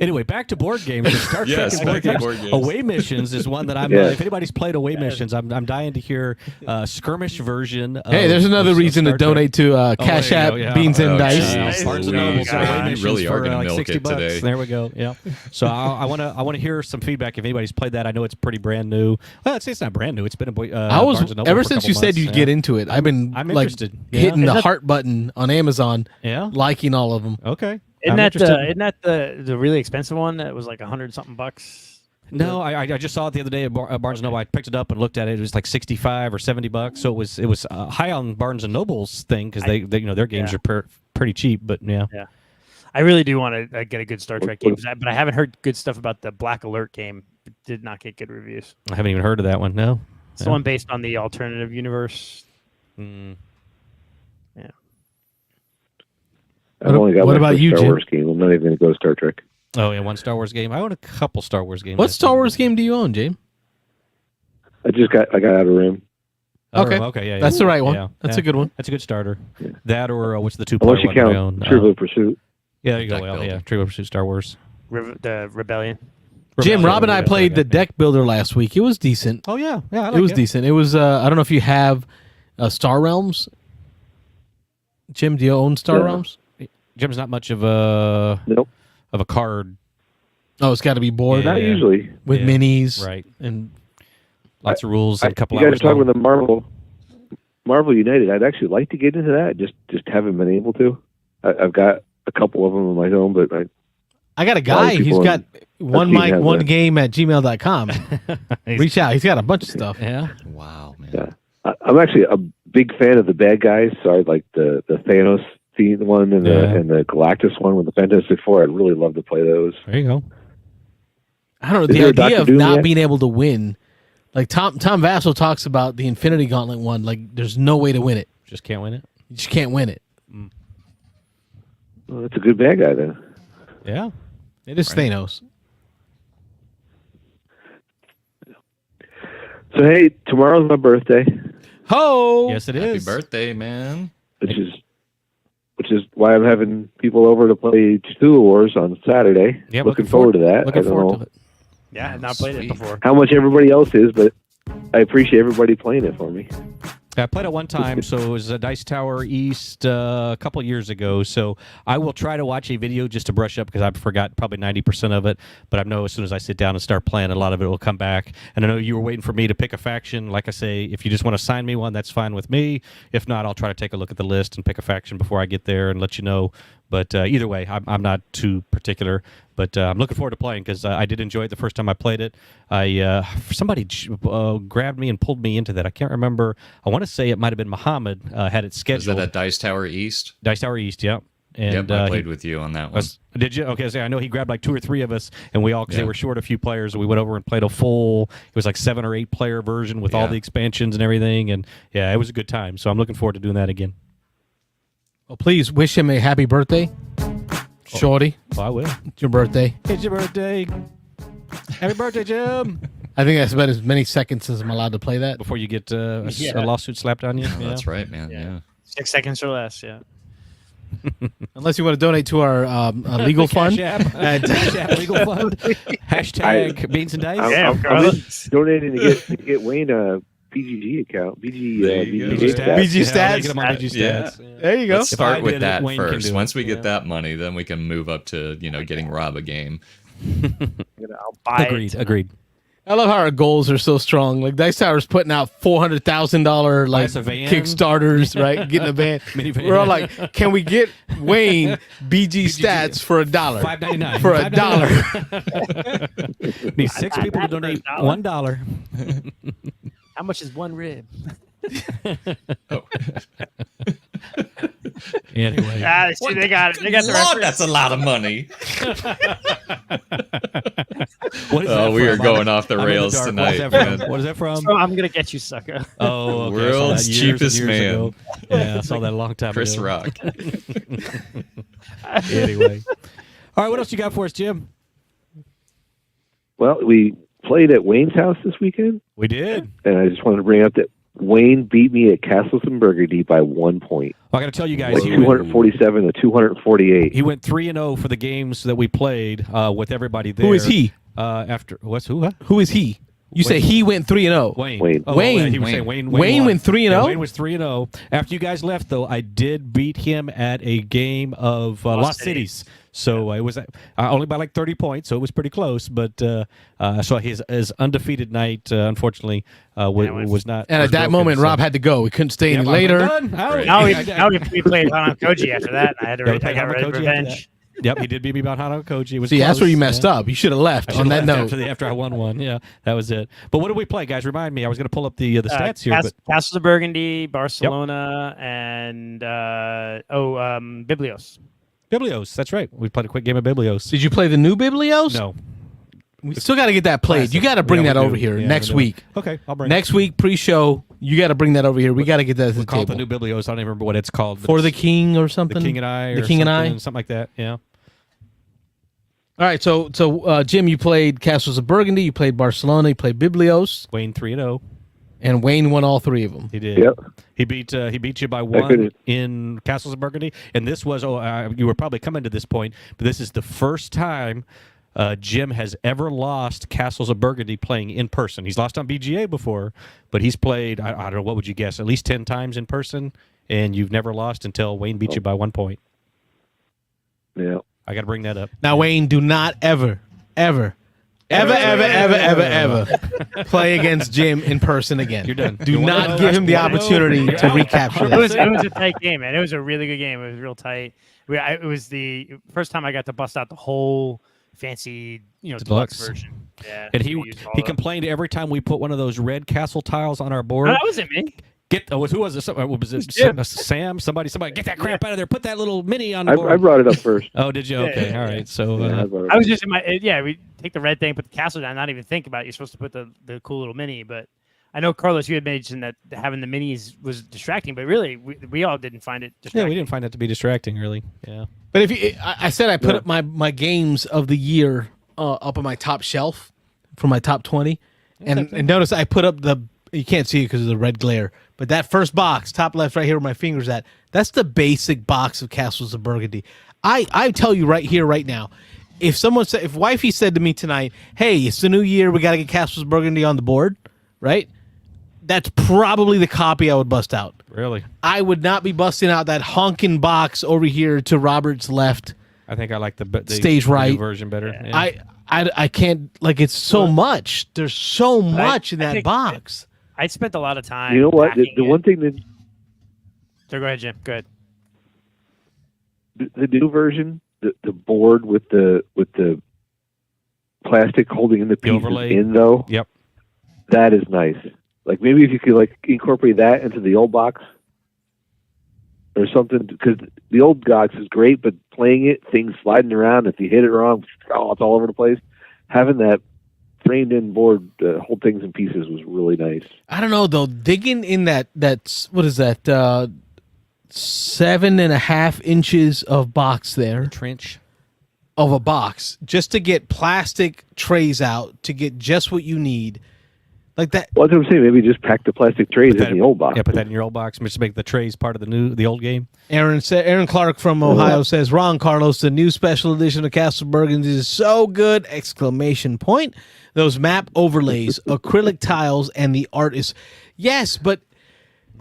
Anyway, back to board games. The Star Trek Yes, and board back to games. board games. Away missions is one that I'm. Yeah. If anybody's played away missions, I'm dying to hear skirmish version. Hey, there's another of reason to Star Trek. donate to Cash there you App, go, yeah. Beans and Oh, Dice. jeez. Barnes and Louise, Noble's away you missions really are for gonna like milk $60. it today. There we go. Yeah. So I want to hear some feedback if anybody's played that. I know it's pretty brand new. Well, I'd say it's not brand new. It's been a I was Barnes and Noble ever for a since couple you said months, you'd yeah. get into it. I've been I'm like interested. Yeah. hitting the Is that- heart button on Amazon, Yeah. liking all of them. Okay. Isn't I'm that interested. the really expensive one that was like $100-something bucks? No, I just saw it the other day at Barnes and Noble. I picked it up and looked at it. It was like $65 or $70. So it was high on Barnes and Noble's thing because they their games are pretty cheap. But yeah. I really do want to get a good Star Trek game, but I haven't heard good stuff about the Black Alert game. It did not get good reviews. I haven't even heard of that one. No. It's the one based on the alternative universe. Mm. I've only got what one about for you, Star Jim? Wars game. I'm not even going to go Star Trek. Oh yeah, one Star Wars game. I own a couple Star Wars games. What Star Wars game do you own, James? I got out of Rim. Okay. Okay. Yeah. That's the right one. Yeah, That's yeah. a good one. That's a good starter. Yeah. That or what's the Unless two-player you one that I count own? Trivial Pursuit. Yeah, there you go. Deck Well, builder. yeah, Trivial Pursuit Star Wars. The Rebellion. Jim, Rob and I Rebellion, played the okay. deck builder last week. It was decent. Oh yeah, yeah. I like It was decent. It was. I don't know if you have Star Realms. Jim, do you own Star Yeah. Realms? Jim's not much of a Nope. card. Oh, it's got to be board Not Yeah. usually. with Yeah. minis, Right. And Lots of rules and a couple you guys hours are talking long. with the Marvel United. I'd actually like to get into that. Just haven't been able to. I've got a couple of them of my own, but I got a lot guy. of He's people got one team mic, has one that. game at gmail.com. Reach out. He's got a bunch of stuff. Yeah. Wow, man. yeah. I'm actually a big fan of the bad guys. So I like the Thanos themed one and the Galactus one with the Fantastic Four. I'd really love to play those. There you go. I don't know. Is The there a idea Dr. of Doom not yet? being able to win. Like Tom Vassell talks about the Infinity Gauntlet one. Like there's no way to win it. Just can't win it. You just can't win it. Well, that's a good bad guy then. Yeah. It is Thanos. So hey, tomorrow's my birthday, Ho! Yes, it Happy is. birthday, man. which is why I'm having people over to play Cthulhu Wars on Saturday. Yeah, looking forward to that. I Looking don't forward know to it. Yeah, I've not played it Sweet. before. how much everybody else is, but I appreciate everybody playing it for me. I played it one time, so it was a Dice Tower East a couple years ago. So I will try to watch a video just to brush up because I forgot probably 90% of it. But I know as soon as I sit down and start playing, a lot of it will come back. And I know you were waiting for me to pick a faction. Like I say, if you just want to assign me one, that's fine with me. If not, I'll try to take a look at the list and pick a faction before I get there and let you know. But either way, I'm not too particular. But I'm looking forward to playing because I did enjoy it the first time I played it. Somebody grabbed me and pulled me into that. I can't remember. I want to say it might have been Muhammad had it scheduled. Was that at Dice Tower East? Dice Tower East, yeah. And, I played with you on that one. Did you? Okay, so I know he grabbed like 2 or 3 of us, and we all, because they were short a few players, and we went over and played a full, it was like 7 or 8 player version with all the expansions and everything, and yeah, it was a good time. So I'm looking forward to doing that again. Well, please wish him a happy birthday, Shorty. Oh, I will. It's your birthday. It's your birthday. Happy birthday, Jim. I think that's about as many seconds as I'm allowed to play that. Before you get a lawsuit slapped on you. Oh, that's right, man. Yeah. 6 seconds or less, yeah. Unless you want to donate to our legal fund. Cash App legal fund. Hashtag Beans and Dice. I'm donating to get Wayne a BGG account. BG stats. Get them on BG stats. Yeah. There you go. Let's start with that Wayne can first. do Once it. we get that money, then we can move up to getting Rob a game. I'll buy Agreed. I love how our goals are so strong. Like Dice Tower's putting out $400,000 like Buy us a van. Kickstarters, right? Getting a van. Minivan. We're all like, can we get Wayne BG stats for $1? $5.99 For $1. Need 6 people to donate $1. How much is 1 rib? Anyway, See, they got it. They got the Lord, reference. that's a lot of money. what is that We are from? going off the I'm in rails dark. tonight. What is that from? So I'm gonna get you, sucker. Oh, okay. World's cheapest man. Ago. Yeah, I saw that a long time Chris ago. Rock. Anyway. All right, what else you got for us, Jim? Well, we played at Wayne's house this weekend, We did. and I just wanted to bring up that Wayne beat me at Castles and Burgundy by 1 point. Well, I got to tell you guys, Like 247 to 248. he went 3-0 for the games that we played with everybody there. Who is he? After what's who? Huh? Who is he? You say he went 3-0. Wayne. Wayne. Oh, Wayne. He was Wayne. saying Wayne. Wayne won. went 3-0? Yeah, Wayne was 3-0. After you guys left, though, I did beat him at a game of Lost Cities. So it was only by like 30 points, so it was pretty close. But so his undefeated night, unfortunately, was not. And was at that broken, moment, so- Rob had to go. We couldn't stay Yep, any I'm later. done. Right. Now we played Hanamakoji after that. I had to. Yeah, we I played got Hanamakoji after revenge. Yep, he did beat me about Hanamakoji. It was See, that's close, where you messed yeah. up. You should have left I on that should've left note. after I won one. Yeah, that was it. But what did we play, guys? Remind me. I was going to pull up the stats here, but Castles of Burgundy, Barcelona, and Biblios. Biblios. That's right. We played a quick game of Biblios. Did you play the new Biblios? No. We still got to get that played. You got to bring Yeah, that we over do. here Yeah, next we do. week. Okay, I'll bring Next week, pre-show, you got to bring that over here. We got to get that to We the call it the table. new Biblios. I don't even remember what it's called. but For the it's King or something? The King and I. The or King and I? something like that. Yeah. All right, so Jim, you played Castles of Burgundy, you played Barcelona, you played Biblios, Wayne 3-0. and Wayne won all 3 of them. He did. Yep. He beat you by couldn't- 1 in Castles of Burgundy, and this was you were probably coming to this point, but this is the first time Jim has ever lost Castles of Burgundy playing in person. He's lost on BGA before, but he's played I don't know, what would you guess, at least 10 times in person, and you've never lost until Wayne beat you by 1 point. Yeah. I got to bring that up. Now, Wayne, do not ever play against Jim in person again. You're done. Do You wanna not know? give him the You wanna know? opportunity to recapture It was that. a tight game, man. It was a really good game. It was real tight. It was the first time I got to bust out the whole fancy, deluxe version. Yeah. And we he used all of it. complained every time we put one of those red castle tiles on our board. No, that wasn't me. Who was it? Was it Jim. Sam? Somebody, get that crap out of there. Put that little mini on the I board. brought it up first. Oh, did you? Okay, Yeah, all right. So, Yeah, I brought it I up. was just in we take the red thing, put the castle down, not even think about it. You're supposed to put the cool little mini, but I know, Carlos, you had mentioned that having the minis was distracting, but really, we all didn't find it distracting. yeah, we didn't find that to be distracting, really. Yeah. But if you, I said I put up my games of the year up on my top shelf for my top 20, and notice I put up you can't see it because of the red glare, but that first box, top left, right here where my finger's at, that's the basic box of Castles of Burgundy. I tell you right here, right now, if wifey said to me tonight, hey, it's the new year, we got to get Castles of Burgundy on the board, right? that's probably the copy I would bust out. Really? I would not be busting out that honking box over here to Robert's left. I think I like the stage the right new version better. Yeah. Yeah. I can't, like, it's so much. There's so much in that box. I spent a lot of time. You know what? The packing one thing that So go ahead, Jim. Go ahead. the new version, the board with the plastic holding in the pieces overlay. in though. Yep. That is nice. Like maybe if you could like incorporate that into the old box or something, because the old box is great, but playing it, things sliding around, if you hit it wrong, it's all over the place. Having that framed in board hold things in pieces was really nice. I don't know though. Digging in that what is that? 7.5 inches of box there Trench. of a box just to get plastic trays out to get just what you need, like that. Well, that's what I'm saying. Maybe just pack the plastic trays in the old box. Yeah, put that in your old box. Just make the trays part of the old game. Aaron Clark from Ohio says, "Ron Carlos, the new special edition of Castle Burgundy is so good!" Exclamation point. Those map overlays, acrylic tiles, and the art is yes, but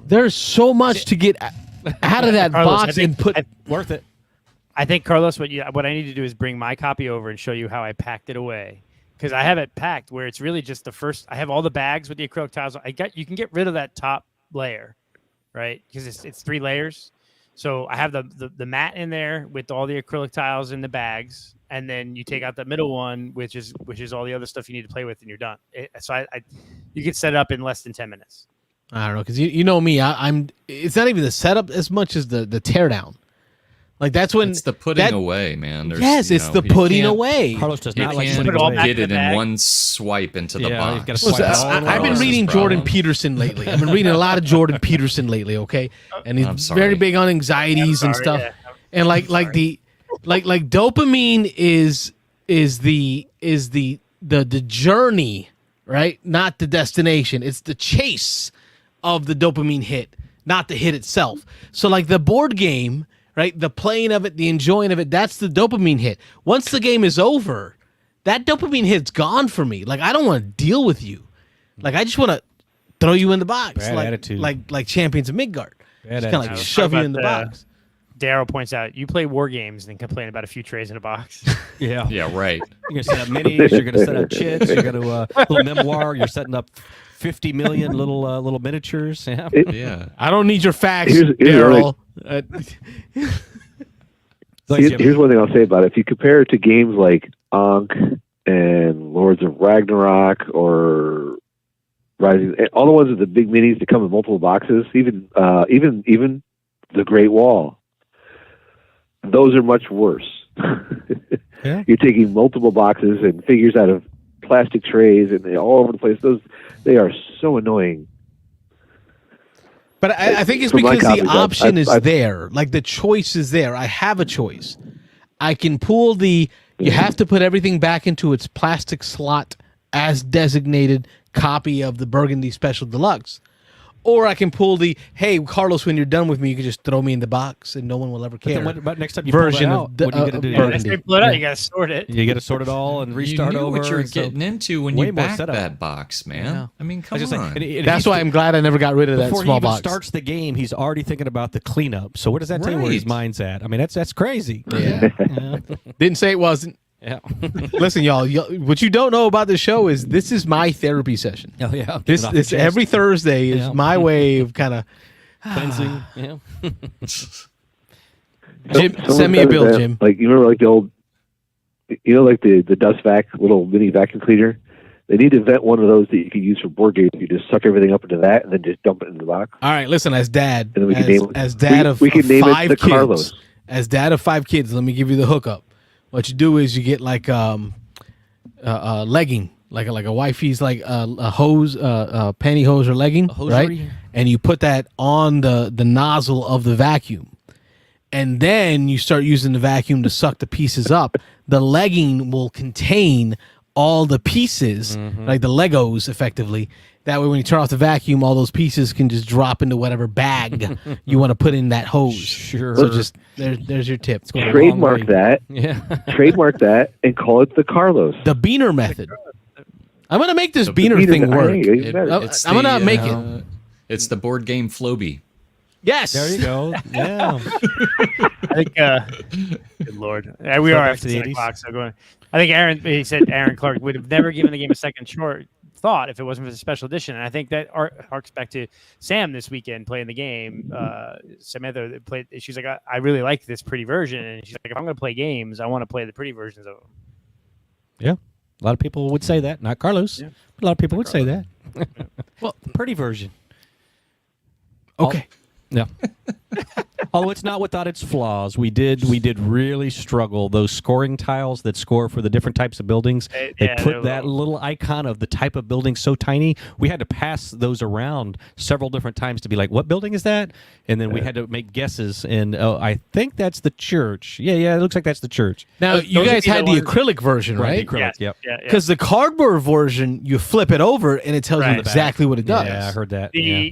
there's so much to get out of that Carlos, box and put Worth it. I think, Carlos, what I need to do is bring my copy over and show you how I packed it away. Because I have it packed where it's really just the first. I have all the bags with the acrylic tiles. You can get rid of that top layer, right? Because it's 3 layers. So I have the mat in there with all the acrylic tiles in the bags, and then you take out the middle one, which is all the other stuff you need to play with, and you're done. You can set it up in less than 10 minutes. I don't know, because you know me, I'm. It's not even the setup as much as the teardown. Like that's when it's the putting away, man. Yes, it's the putting away. Carlos does You not like can't putting it away. get it in one swipe into the Yeah, you've box. gotta swipe Listen, it all I've been Carlos's reading problem. Jordan Peterson lately. I've been reading a lot of Jordan Peterson lately. Okay, and I'm he's sorry. very big on anxieties and stuff. Yeah. And like dopamine is the journey, right? Not the destination. It's the chase of the dopamine hit, not the hit itself. So like the board game, right? The playing of it, the enjoying of it, that's the dopamine hit. Once the game is over, that dopamine hit's gone for me. Like I don't want to deal with you. Like I just want to throw you in the box. Bad attitude. Like Champions of Midgard. Bad Just kind of like attitude. shove you in the How about box. Daryl points out you play war games and complain about a few trays in a box. Yeah. Yeah, right. You're going to set up minis. You're going to set up chits. You're going to little memoir. You're setting up 50 million little miniatures. Yeah. Yeah. I don't need your facts, Here's Daryl. Here's one thing I'll say about it. If you compare it to games like Ankh and Lords of Ragnarok or Rising, all the ones with the big minis that come in multiple boxes, even the Great Wall, those are much worse. Yeah. You're taking multiple boxes and figures out of plastic trays and they're all over the place. They are so annoying. But I think it's For my because the copies, option is I've- there. Like the choice is there. I have a choice. I can pull you have to put everything back into its plastic slot as designated copy of the Burgundy Special Deluxe. Or I can pull hey, Carlos, when you're done with me, you can just throw me in the box and no one will ever care. But next time you Version pull of that out, what are you going to do? Burgundy. Next time you pull it out, you got to sort it. You got to sort it all and restart you knew over. what you were and so- getting into when way you more backed setup. that box, man. Yeah. I mean, I come was just on. saying, That's why I'm glad I never got rid of that before small he even box. starts the game, he's already thinking about the cleanup. So what does that tell you where his Right. mind's at? I mean, that's crazy. Yeah. Yeah. Didn't say it wasn't. Yeah. Listen, y'all, what you don't know about the show is this is my therapy session. Oh yeah. This Get it off your chest. every Thursday is Yeah. my way of kind of cleansing. Yeah. Jim, Someone send me a said bill, that, Jim. Like you remember, like the old, like the dust vac little mini vacuum cleaner. They need to invent one of those that you can use for board games. You just suck everything up into that and then just dump it in the box. All right, listen, as dad, And then we can name it- as dad of we can name it 5 the kids, Carlos. as dad of 5 kids, let me give you the hookup. What you do is you get like a legging, like a wifey's like a hose, pantyhose or legging, right? hosiery? And you put that on the nozzle of the vacuum. And then you start using the vacuum to suck the pieces up. The legging will contain all the pieces, like the Legos, effectively. That way, when you turn off the vacuum, all those pieces can just drop into whatever bag you want to put in that hose. Sure. So just there's your tip. going a long Trademark way. that. Yeah. Trademark that and call it the Carlos. The Beaner method. I'm gonna make this The beaner beaner- thing work. Hey, you better. It's I'm gonna make it. It's the board game Floby. Yes. There you go. Yeah. I think, good lord, we Go are back after to the 10 80s. o'clock. So going, I think Aaron Clark would have never given the game a second short thought if it wasn't for the special edition. And I think that harks back to Sam this weekend playing the game. Samantha played. She's like, I really like this pretty version, and she's like, if I'm going to play games, I want to play the pretty versions of them. Yeah. A lot of people would say that. Not Carlos. Yeah. But a lot of people would say that. Well, pretty version. Okay. Yeah. Although it's not without its flaws. We did really struggle. Those scoring tiles that score for the different types of buildings, they they're put that little icon of the type of building so tiny. We had to pass those around several different times to be like, what building is that? And then we had to make guesses. And I think that's the church. Yeah, it looks like that's the church. Now Those you would guys be the had the ones- acrylic version, right? The acrylic, Yes. yep. Yeah. Because the cardboard version, you flip it over and it tells Right. you exactly what it does. Yeah, I heard that. Yeah.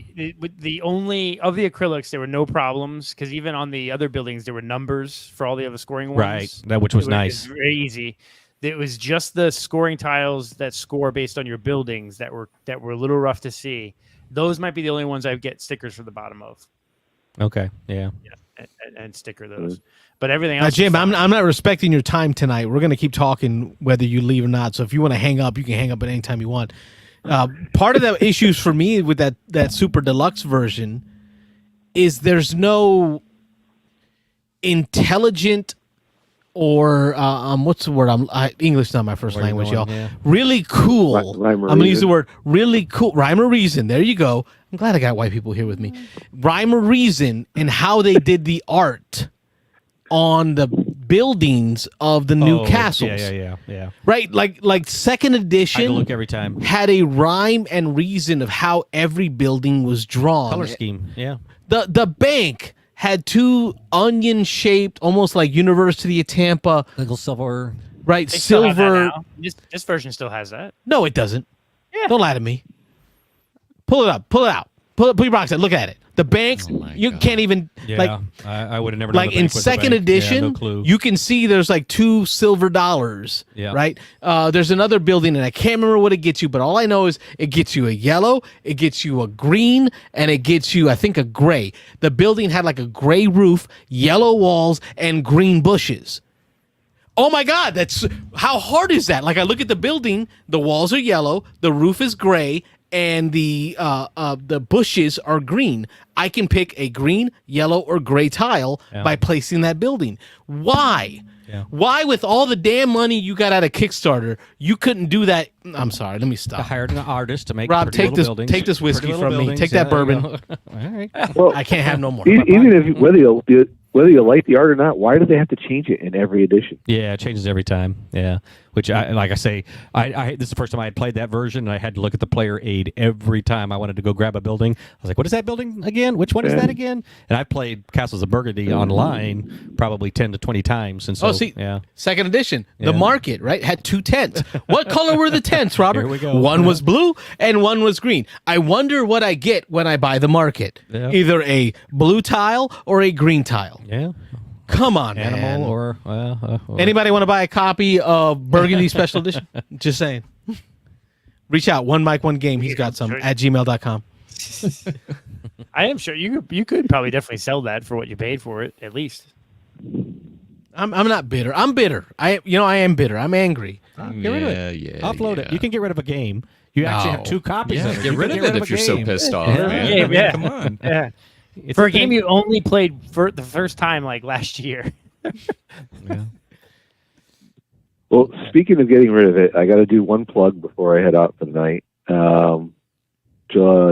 The only of the acrylics, there were no problems because even on the other buildings, there were numbers for all the other scoring ones. Right, that which was It nice. It was very easy. It was just the scoring tiles that score based on your buildings that were a little rough to see. Those might be the only ones I get stickers for the bottom of. Okay, yeah. And sticker those. But everything Now, else. Jim, is fine. I'm not respecting your time tonight. We're gonna keep talking whether you leave or not. So if you want to hang up, you can hang up at any time you want. Part of the issues for me with that super deluxe version is there's no intelligent or what's the word? English is not my first Where you language, going, y'all. yeah. Really cool. Rhyme or I'm gonna use the reason. word really cool. Rhyme or reason. There you go. I'm glad I got white people here with me. Rhyme or reason and how they did the art on the buildings of the new castles. Yeah. Right? Like second I had edition to look every time. had a rhyme and reason of how every building was drawn. Color scheme, yeah. The bank had two onion-shaped, almost like University of Tampa, Little silver. right? They still have that Silver. now. This version still has that. No, it doesn't. Yeah. Don't lie to me. Pull it up. Pull it out. Put your box out. Look at it. The banks, Oh my you God. can't even Yeah, like I would have never known like the in bank was a second bank. edition. Yeah, no clue. You can see there's like two silver dollars. Yeah. Right. There's another building, and I can't remember what it gets you, but all I know is it gets you a yellow, it gets you a green, and it gets you, I think, a gray. The building had like a gray roof, yellow walls, and green bushes. Oh my God, that's how hard is that? Like I look at the building, the walls are yellow, the roof is gray, and the bushes are green. I can pick a green, yellow, or gray tile by placing that building. Why? Yeah. Why, with all the damn money you got out of Kickstarter, you couldn't do that? I'm sorry. Let me I stop. hired an artist to make Rob, pretty take little this- buildings. take this whiskey Pretty little from me. buildings. Take that there you bourbon. go. All right. Well, I can't have no more. even if whether you like the art or not, why do they have to change it in every edition? Yeah, it changes every time. Yeah, which like I say, I this is the first time I had played that version, and I had to look at the player aid every time I wanted to go grab a building. I was like, "What is that building again? Which one is that again?" And I played Castles of Burgundy online probably 10 to 20 times. And so, see, yeah, second edition, the Yeah. market, right, had two tents. What color were the tents, Robert? Here we go. One was blue and one was green. I wonder what I get when I buy the market. Yeah. Either a blue tile or a green tile. yeah, Come on, man. animal or Anybody want to buy a copy of Burgundy Special Edition? Just saying. Reach out. One mic, one game. He's got some at gmail.com. I am sure you could probably definitely sell that for what you paid for it, at least. I'm not bitter. I'm bitter. I am bitter. I'm angry. Get rid of it. Yeah. Offload it. You can get rid of a game. You actually have No. two copies Yeah, of it. get You rid can of it if a you're so game. pissed off, Yeah. man. Yeah, I mean, yeah. come on. Yeah. It's For a thing- game you only played for the first time like last year. Yeah. Well, speaking of getting rid of it, I got to do one plug before I head out for the night.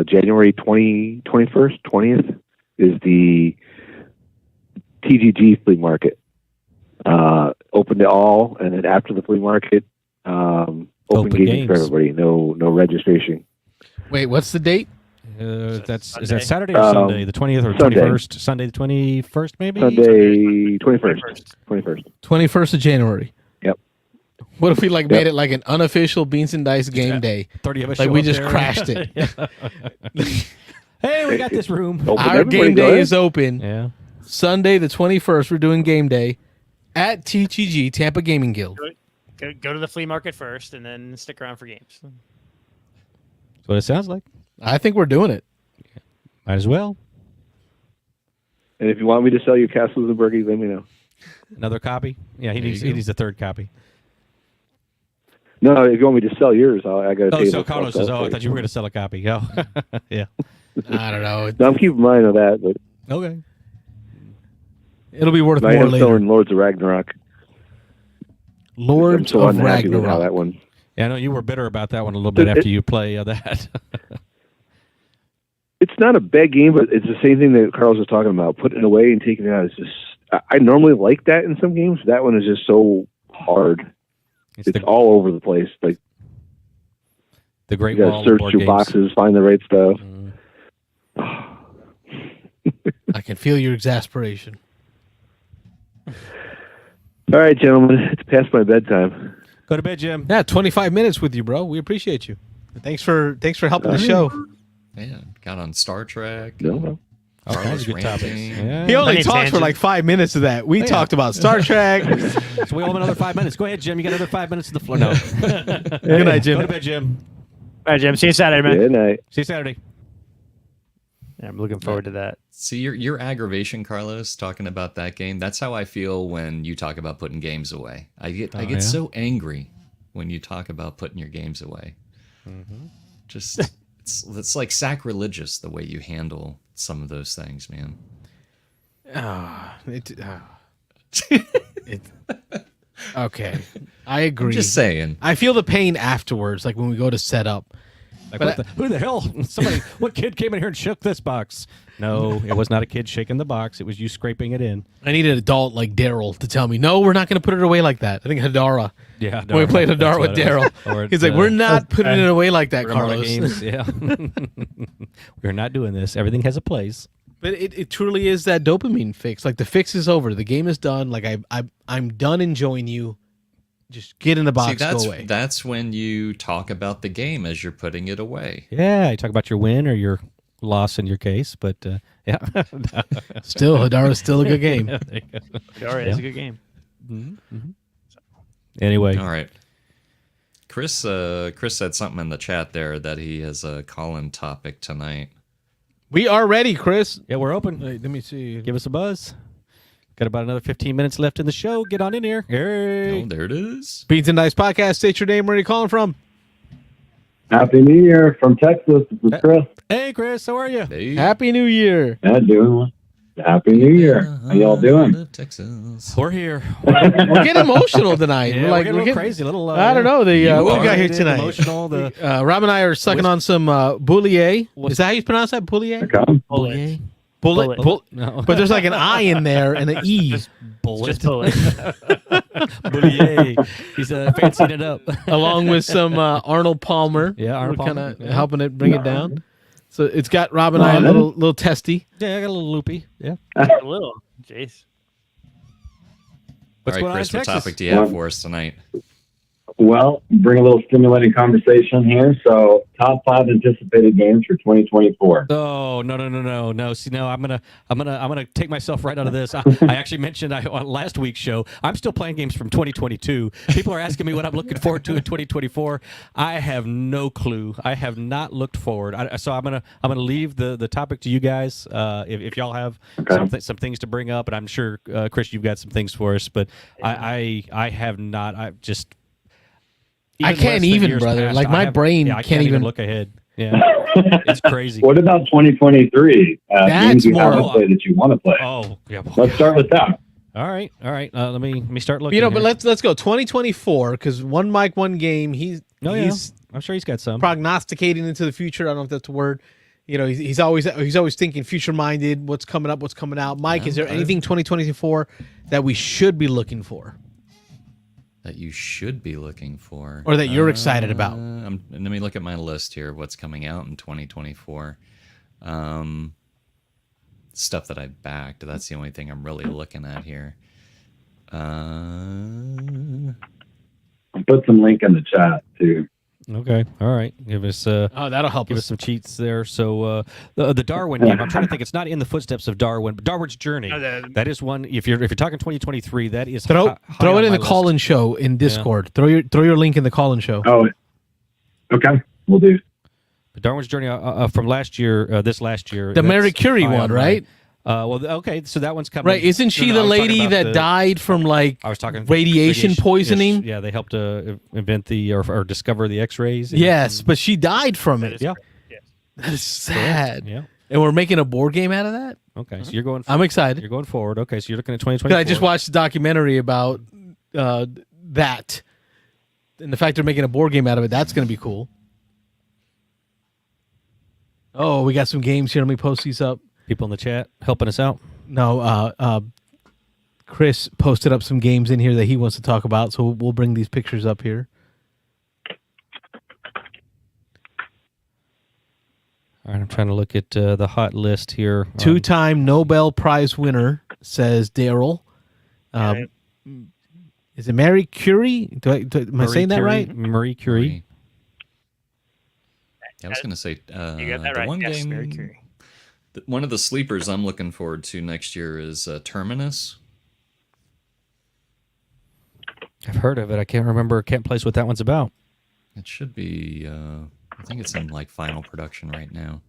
January 21st, 20th is the TGG flea market. Open to all, and then after the flea market, open gaming games. for everybody. No registration. Wait, what's the date? Is that Sunday. Saturday or Sunday? The 20th or Sunday. 21st? Sunday the 21st, maybe? Sunday, 21st. 21st. 21st of January. Yep. What if we made it like an unofficial Beans and Dice game day? 30 of us Like show we up just there. crashed it. Hey, we got this room. Open Our everybody, game go day ahead. is open. Yeah. Sunday the 21st, we're doing game day at TGG, Tampa Gaming Guild. Go to the flea market first and then stick around for games. That's what it sounds like. I think we're doing it. Might as well. And if you want me to sell you Castles of Burgundy, let me know. Another copy? Yeah, he There needs you go. a third copy. No, if you want me to sell yours, I got to pay. So Carlos says, I thought you were going to sell a copy. Oh, yeah. I don't know. No, I'm keeping mine on that, but Okay. It'll be worth I more am later. selling Lords of Ragnarok. I'm Lords so of unhappy with how Ragnarok. that one. Yeah, I know you were bitter about that one a little bit after you play that. It's not a bad game, but it's the same thing that Carlos was talking about. Putting it away and taking it out is just. I normally like that in some games. That one is just so hard. It's all over the place. Like the Great you got Wall to of search board through games. boxes, find the right stuff. I can feel your exasperation. All right, gentlemen, it's past my bedtime. Go to bed, Jim. Yeah, 25 minutes with you, bro. We appreciate you. Thanks for helping the show. Yeah, got on Star Trek. No. All kinds of good topics. ranting. Yeah. He only Plenty of talked for tangents. like 5 minutes of that. We talked about Star Trek. So we all have another 5 minutes. Go ahead, Jim. You got another 5 minutes to the floor. No. Good night, Jim. Go to bed, Jim. All right, Jim. See you Saturday, man. Good night. See you Saturday. Yeah, I'm looking forward to that. See your aggravation, Carlos, talking about that game. That's how I feel when you talk about putting games away. I get yeah? so angry when you talk about putting your games away. Just it's like sacrilegious the way you handle some of those things, man. Okay, I agree. I'm just saying. I feel the pain afterwards, like when we go to set up. Like, But who the hell? What kid came in here and shook this box? No, it was not a kid shaking the box. It was you scraping it in. I need an adult like Daryl to tell me, no, we're not going to put it away like that. I think Hadara. Yeah. When we played Hadara with Daryl. He's like, we're not putting it away like that, Carlos. Games. Yeah. We're not doing this. Everything has a place. But it truly is that dopamine fix. Like the fix is over. The game is done. Like I'm done enjoying you. Just get in the box, go away. That's when you talk about the game as you're putting it away. Yeah. You talk about your win or your loss in your case, but yeah. Still, Hadara's still a good game. All right, it's a good game. Anyway. All right. Chris said something in the chat there that he has a call-in topic tonight. We are ready, Chris. Yeah, we're open. Wait, let me see. Give us a buzz. Got about another 15 minutes left in the show. Get on in here. Hey. Oh, there it is. Beans and Dice Podcast. State your name. Where are you calling from? Happy New Year from Texas. This is Chris. Hey, Chris. How are you? Hey. Happy New Year. Yeah, doing well. Happy New Year. How y'all doing? Texas. We're here. We're getting emotional tonight. Yeah, we're like we're getting a little crazy. A little. I don't know. What we got here tonight? Emotional. Rob and I are sucking on some Boulier. Is that how you pronounce that? Boulier? Okay. Bullet. Bullet. No. But there's like an I in there and an E. Bullet. Just pull it. Bullier. He's fancying it up. Along with some Arnold Palmer. Yeah, Arnold We're Palmer, kind of yeah. helping it bring it down. So it's got Rob and I a little testy. Yeah, I got a little loopy. Yeah. A little. Jace. What's All going right, on Chris, in what Texas? topic do you have for us tonight? Well, bring a little stimulating conversation here. So, top 5 anticipated games for 2024. Oh no! See, no, I'm gonna take myself right out of this. I actually mentioned on last week's show. I'm still playing games from 2022. People are asking me what I'm looking forward to in 2024. I have no clue. I have not looked forward. So I'm gonna leave the topic to you guys. If y'all have some things to bring up, and I'm sure Chris, you've got some things for us. But I have not. I just. I can't even, brother. Past, like my brain I can't even look ahead. Yeah, it's crazy. What about 2023? Games you haven't more- played that you want to play. Oh, yeah. Let's start with that. All right. Let me start looking. You know, here. but let's go 2024 because one mic, one game. He's I'm sure he's got some. prognosticating into the future. I don't know if that's a word. You know, he's always thinking future minded. What's coming up? What's coming out? Mike, is there anything 2024 that we should be looking for, That you should be looking for. or that you're excited about? Let me look at my list here of what's coming out in 2024. Stuff that I backed. That's the only thing I'm really looking at here. I'll put some link in the chat, too. Okay. All right. Give us That'll help give us us. some cheats there. So the Darwin game. I'm trying to think. It's not in the footsteps of Darwin, but Darwin's Journey. That is one. If you're talking 2023, that is Throw high it on in my the list. call-in show in Discord. Throw your link in the call-in show. Oh, okay. We'll do. But Darwin's Journey from last year, this last year. The that's Mary Curie high one, on right? Okay, so that one's coming. Right, isn't she No, the I was talking lady about that died from like I was talking radiation poisoning? Yeah, they helped invent or discover the X-rays. Yes, but she died from it. Yeah, That is sad. yeah. And we're making a board game out of that? Okay, so you're going. I'm excited. You're going forward. Okay, so you're looking at 2020. I just watched a documentary about that. And the fact they're making a board game out of it, that's going to be cool. Oh, we got some games here. Let me post these up. People in the chat helping us out. No, Chris posted up some games in here that he wants to talk about, so we'll bring these pictures up here. All right, I'm trying to look at the hot list here. Two-time Nobel Prize winner, says Daryl. Is it Marie Curie? Am I saying that right? Marie Curie. Yeah, I was going to say You got that the right. one Yes, game. Mary Curie. One of the sleepers I'm looking forward to next year is Terminus. I've heard of it. I can't place what that one's about. It should be. I think it's in like final production right now.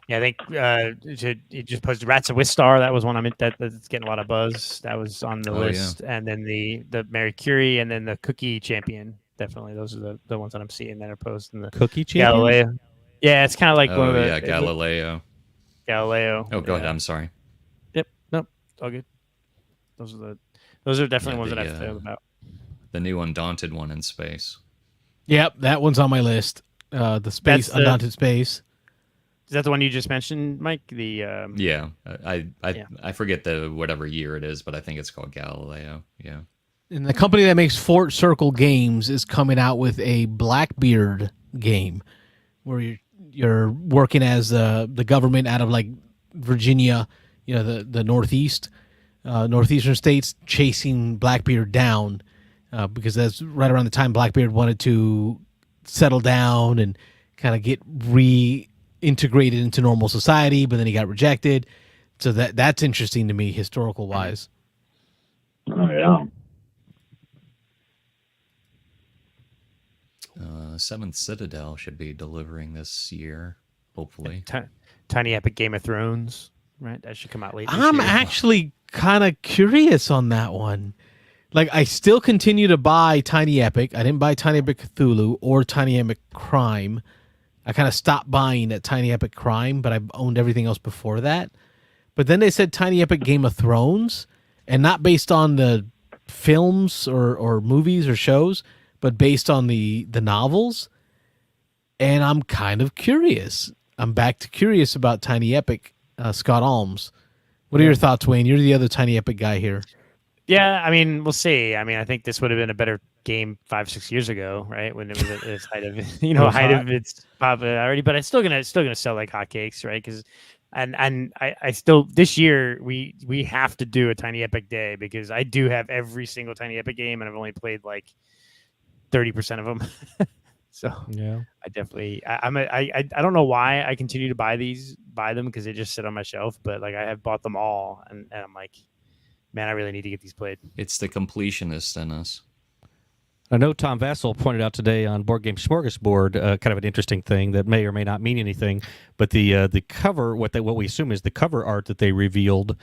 Yeah, I think it just posted Rats of Wistar. That was one that's getting a lot of buzz. That was on the list, and then the Mary Curie, and then the Cookie Champion. Definitely, those are the ones that I'm seeing that are posted in the Cookie Champion. Galileo. Yeah, it's kind of like one of the Galileo. Galileo. Oh, go ahead. I'm sorry. Yep. Nope. All good. Those are definitely ones that I feel about. The new Undaunted one in space. Yep, that one's on my list. The space, Undaunted Space. Is that the one you just mentioned, Mike? The Yeah, I forget the whatever year it is, but I think it's called Galileo. Yeah. And the company that makes Fort Circle Games is coming out with a Blackbeard game where you're working as the government out of like Virginia, the northeastern states, chasing Blackbeard down because that's right around the time Blackbeard wanted to settle down and kind of get reintegrated into normal society, but then he got rejected. So that's interesting to me, historical wise. Oh yeah. Seventh Citadel should be delivering this year, hopefully. Tiny Epic Game of Thrones, right? That should come out later. I'm actually kind of curious on that one. Like, I still continue to buy Tiny Epic. I didn't buy Tiny Epic Cthulhu or Tiny Epic Crime. I kind of stopped buying at Tiny Epic Crime, but I've owned everything else before that. But then they said Tiny Epic Game of Thrones, and not based on the films or movies or shows, but based on the novels. And I'm kind of curious. I'm back to curious about Tiny Epic, Scott Alms. What are your thoughts, Wayne? You're the other Tiny Epic guy here. Yeah, I mean, we'll see. I mean, I think this would have been a better game 5-6 years ago, right? When it was at its height of of its popularity. But it's still gonna sell like hotcakes, right? Because I still this year we have to do a Tiny Epic Day because I do have every single Tiny Epic game and I've only played like 30% of them. So yeah, I definitely I don't know why I continue to buy them because they just sit on my shelf, but like I have bought them all and I'm like, man, I really need to get these played. It's the completionist in us. I know Tom Vassell pointed out today on Board Game Smorgasbord kind of an interesting thing that may or may not mean anything, but the cover, what we assume is the cover art that they revealed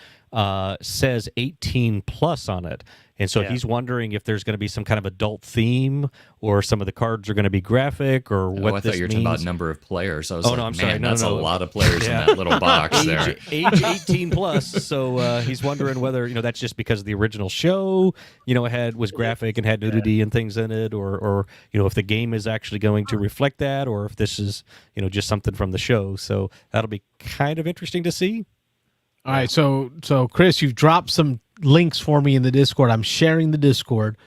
says 18 plus on it. And so he's wondering if there's going to be some kind of adult theme or some of the cards are going to be graphic or what I this thought you were means. talking about number of players. I was no, I'm sorry. that's no. a lot of players in that little box there. Age 18 plus. So he's wondering whether, that's just because the original show, was graphic and had nudity and things in it, or if the game is actually going to reflect that, or if this is, just something from the show. So that'll be kind of interesting to see. All right, so Chris, you've dropped some links for me in the Discord. I'm sharing the Discord,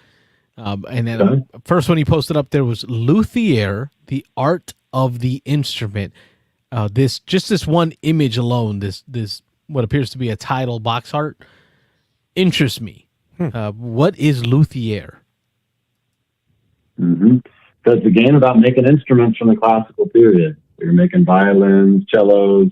and then first one you posted up there was Luthier, the Art of the Instrument. This one image alone, this what appears to be a title box art, interests me. What is Luthier? Mm-hmm. So it's a game about making instruments from the classical period. You're making violins, cellos,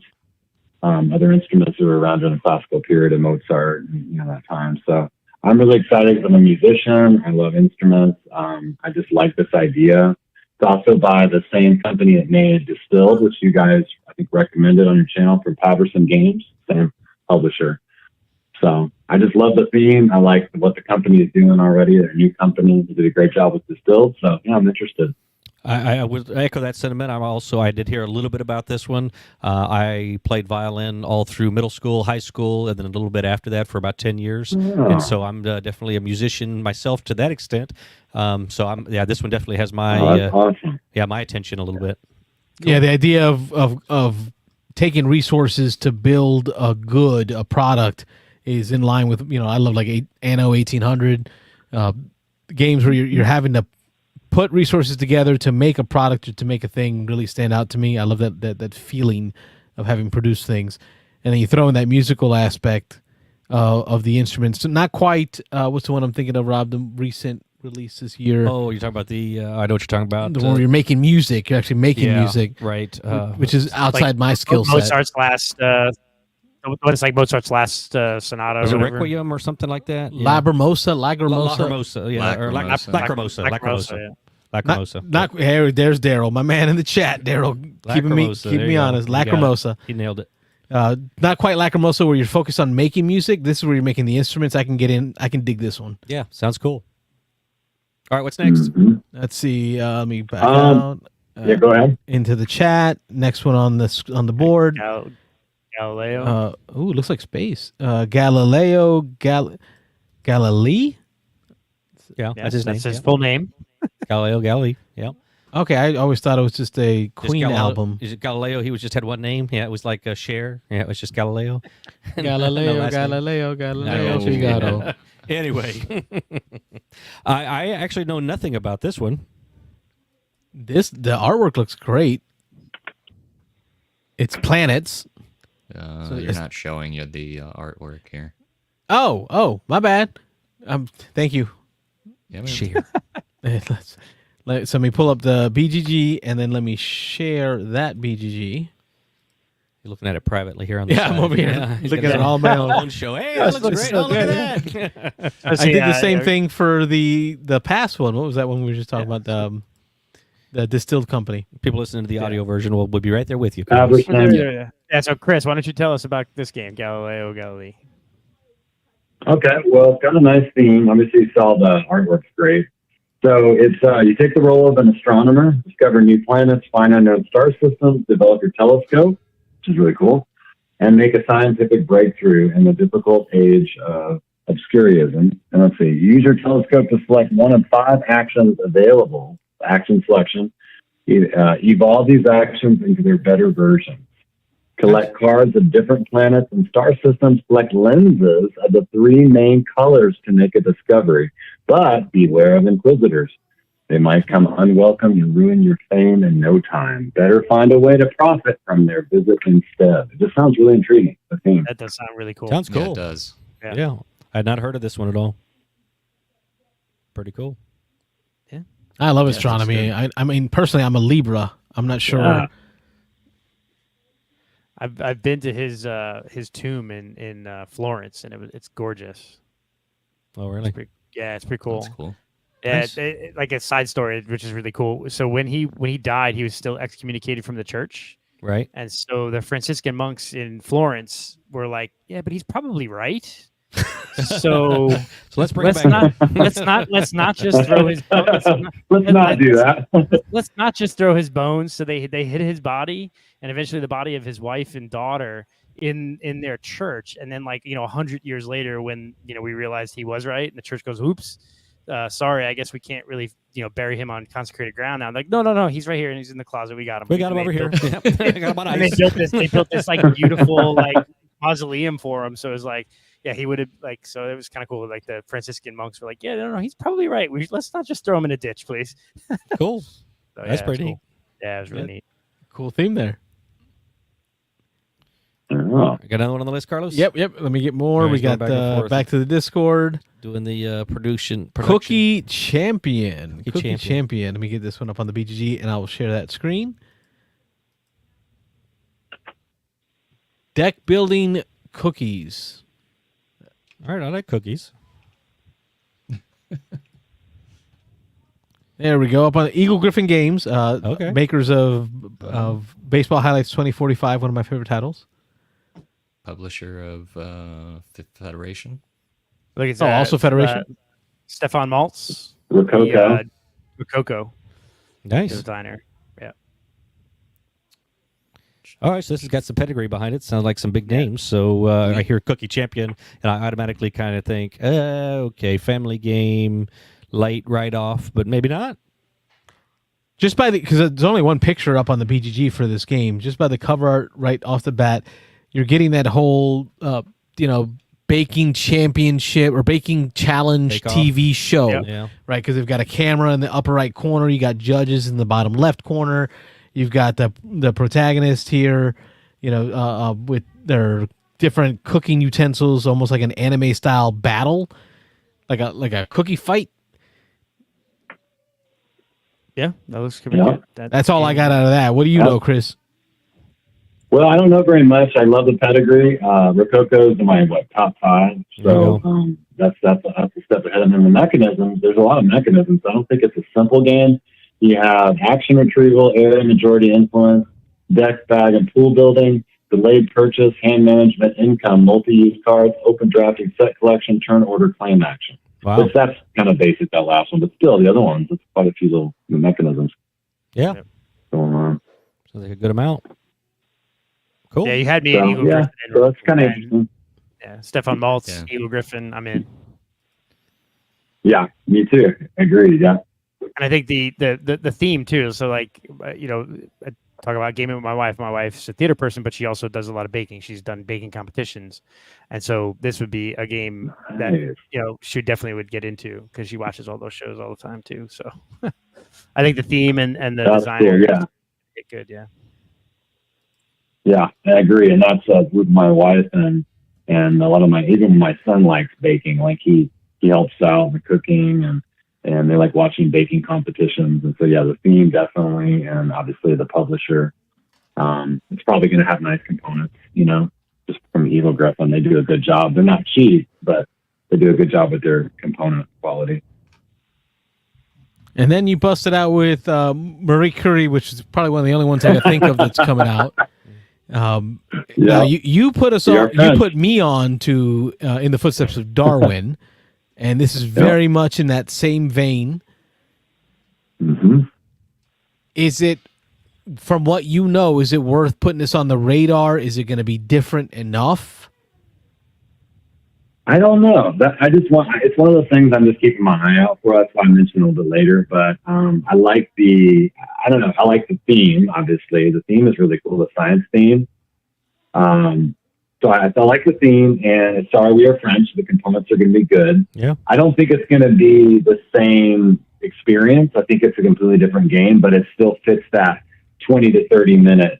other instruments that were around during the classical period of Mozart and that time. So I'm really excited because I'm a musician. I love instruments. I just like this idea. also by the same company that made Distilled, which you guys, I think, recommended on your channel for Paverson Games, same publisher. So I just love the theme. I like what the company is doing already. Their new company. They did a great job with Distilled. So, yeah, I'm interested. I would echo that sentiment. I did hear a little bit about this one. I played violin all through middle school, high school, and then a little bit after that for about 10 years. And so I'm definitely a musician myself to that extent. This one definitely has my, awesome. my attention a little bit. Cool. Yeah. The idea of taking resources to build a product is in line with, I love like Anno 1800 games where you're having to put resources together to make a product or to make a thing really stand out to me. I love that feeling of having produced things. And then you throw in that musical aspect of the instruments. So not quite, what's the one I'm thinking of, Rob, the recent release this year? Oh, you're talking about I know what you're talking about. The one where you're making music. You're actually making music. Right. Which is outside my skill set. Mozart's last... It's like Mozart's last sonata. Was it Requiem or something like that? Yeah. Lacrimosa, yeah. Or Lacrimosa. Yeah. Lacrimosa. There's Daryl, my man in the chat. Daryl, keeping me honest. Lacrimosa. He nailed it. Not quite Lacrimosa where you're focused on making music. This is where you're making the instruments. I can dig this one. Yeah, sounds cool. All right, what's next? Let's see. Let me back out. Go ahead. Into the chat. Next one on the board. Galileo. It looks like space. Galileo. Galilee. Yeah, that's his full name. Galileo Galilei. Yeah. Okay, I always thought it was just a Queen album. Is it Galileo? He just had one name. Yeah, it was like a Cher. Yeah, it was just Galileo. Galileo. Figaro. Anyway, I actually know nothing about this one. The artwork looks great. It's planets. So you're not showing you the artwork here. Oh, my bad. Thank you. Yeah, share. So let me pull up the BGG and then let me share that BGG. You're looking at it privately here on the side. I'm over here looking at it all my own show. Hey, that looks great. So look at that. I did the same thing for the past one. What was that one we were just talking about? The Distilled Company. People listening to the audio version will be right there with you. Yeah. So, Chris, why don't you tell us about this game, Galileo Galilei? Okay. Well, it's got a nice theme. Obviously, you saw the artwork's great. So it's you take the role of an astronomer, discover new planets, find unknown star systems, develop your telescope, which is really cool, and make a scientific breakthrough in the difficult age of obscurism. And let's see, use your telescope to select one of 5 actions available. Action selection. Evolve these actions into their better versions. Collect cards of different planets and star systems. Select lenses of the 3 main colors to make a discovery. But beware of inquisitors. They might come unwelcome and ruin your fame in no time. Better find a way to profit from their visit instead. It just sounds really intriguing. The theme. That does sound really cool. Sounds cool. Yeah, it does. Yeah. I had not heard of this one at all. Pretty cool. I love astronomy. I mean, personally, I'm a Libra. I'm not sure. Yeah. I've been to his tomb in Florence, and it's gorgeous. Oh, really? It's pretty cool. That's cool. Yeah, Nice. like a side story, which is really cool. So when he died, he was still excommunicated from the church, Right. and so the Franciscan monks in Florence were like, "Yeah, but he's probably right." So let's bring it back. Let's not just throw his bones. Let's not do that. Let's not just throw his bones. So they hid his body, and eventually the body of his wife and daughter in their church. And then 100 years later, when we realized he was right, and the church goes, "Oops, sorry, I guess we can't really bury him on consecrated ground now." I'm like, no, he's right here, and he's in the closet. We got him. We got him over here. Yep. We got him on and ice. they built this beautiful mausoleum for him. So it was like. Yeah, he would have so it was kind of cool. Like the Franciscan monks were like, "Yeah, no, he's probably right. Let's not just throw him in a ditch, please." Cool. So, That's pretty neat. Cool. Yeah, it was really neat. Cool theme there. Oh. Got another one on the list, Carlos? Yep. Let me get more. All right, We got going back and forth. back to the Discord. Doing the production. Cookie Champion. Cookie Champion. Let me get this one up on the BGG, and I will share that screen. Deck building cookies. All right, I like cookies. There we go. Up on Eagle Griffin Games, Okay. makers of Baseball Highlights 2045, one of my favorite titles. Publisher of Federation. Look, it's Also Federation. Stefan Maltz, Rococo. Rococo Nice. designer. Yeah. All right, so this has got some pedigree behind it. Sounds like some big names. So I hear Cookie Champion, and I automatically kind of think, okay, family game, light right off, but maybe not. Just by because there's only one picture up on the BGG for this game. Just by the cover art right off the bat, you're getting that whole, baking championship or baking challenge Bake Off. TV show, Yep. Yeah. right? Because they've got a camera in the upper right corner. You got judges in the bottom left corner. You've got the protagonist here, with their different cooking utensils, almost like an anime style battle, like a cookie fight. Yeah, that looks pretty Yeah. good. That's all I got out of that. What do you know, Chris? Well, I don't know very much. I love the pedigree. Rococo's in my top 5. There you So that's a step ahead. And then the mechanisms, there's a lot of mechanisms. I don't think it's a simple game. You have action retrieval, area majority influence, deck, bag, and pool building, delayed purchase, hand management, income, multi-use cards, open drafting, set collection, turn order, claim action. Wow. Which that's kind of basic, that last one, but still the other ones, it's quite a few little mechanisms Yeah. going on. Sounds like a good amount. Cool. Yeah, you had me at So, Eagle yeah, Griffin. so that's kind of and- interesting. Yeah, Stefan Maltz, Yeah. Eagle Griffin. I'm in. Yeah, me too. Agreed. Yeah. And I think the theme too. So I talk about gaming with my wife. My wife's a theater person, but she also does a lot of baking. She's done baking competitions, and so this would be a game that Nice. she definitely would get into because she watches all those shows all the time too. So I think the theme and the That's designer, cool, yeah. is good. Yeah. Yeah, I agree. And that's with my wife and a lot of even my son likes baking. Like he helps out in the cooking and they like watching baking competitions. And so, yeah, the theme definitely. And obviously the publisher, it's probably going to have nice components, just from Eagle Griffin. They do a good job. They're not cheap, but they do a good job with their component quality. And then you busted out with Marie Curie, which is probably one of the only ones I can think of that's coming out. Now you put us on. You put me on to in the footsteps of Darwin, and this is very much in that same vein. Mm-hmm. Is it, from what you know, is it worth putting this on the radar? Is it going to be different enough? I don't know. It's one of those things I'm just keeping my eye out for. That's why I mentioned a little bit later. But I like the theme, obviously. The theme is really cool, the science theme. So I like the theme, and sorry, we are French. The components are going to be good. Yeah. I don't think it's going to be the same experience. I think it's a completely different game, but it still fits that 20 to 30 minute,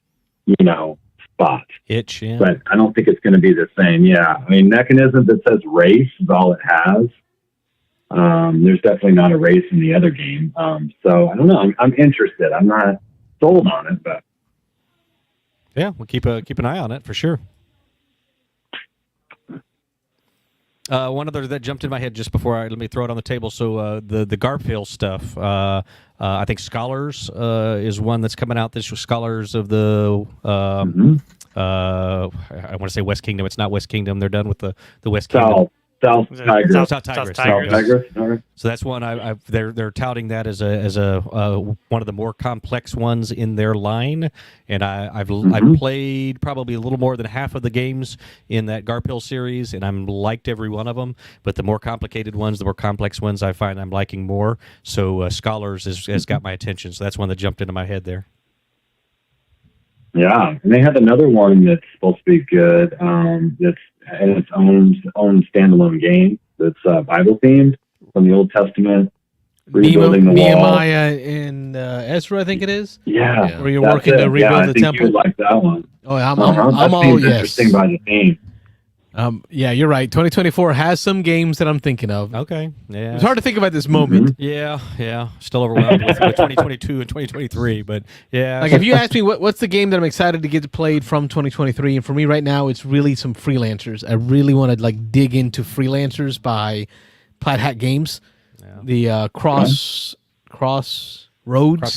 spot. Itch, yeah. But I don't think it's going to be the same. Yeah. I mean, mechanisms that says race is all it has. There's definitely not a race in the other game. So I don't know. I'm interested. I'm not sold on it, but Yeah, we'll keep an eye on it for sure. One other that jumped in my head just before let me throw it on the table. So the Garphill stuff. I think Scholars is one that's coming out. This was Scholars of the. I want to say West Kingdom. It's not West Kingdom. They're done with the West Kingdom. South Tigris. South Tigris. Tigris. All right. So that's one they're touting that as a one of the more complex ones in their line, and I've played probably a little more than half of the games in that Garphill series, and I'm liked every one of them. But the more complicated ones, the more complex ones, I find I'm liking more. So Scholars has got my attention. So that's one that jumped into my head there. Yeah, and they have another one that's supposed to be good. That's its own standalone game that's Bible themed from the Old Testament. Rebuilding the wall. Nehemiah and Ezra, I think it is. Yeah, where you're working to rebuild the temple. You would like that one. Oh, I'm that all seems yes. interesting by the theme. Yeah, you're right. 2024 has some games that I'm thinking of. Okay, yeah, It's hard to think about this moment. Yeah. Still overwhelmed with 2022 and 2023, but yeah. Like if you ask me what's the game that I'm excited to get played from 2023, and for me right now, it's really some freelancers. I really want to dig into freelancers by Plaid Hat Games. Yeah. The Crossroads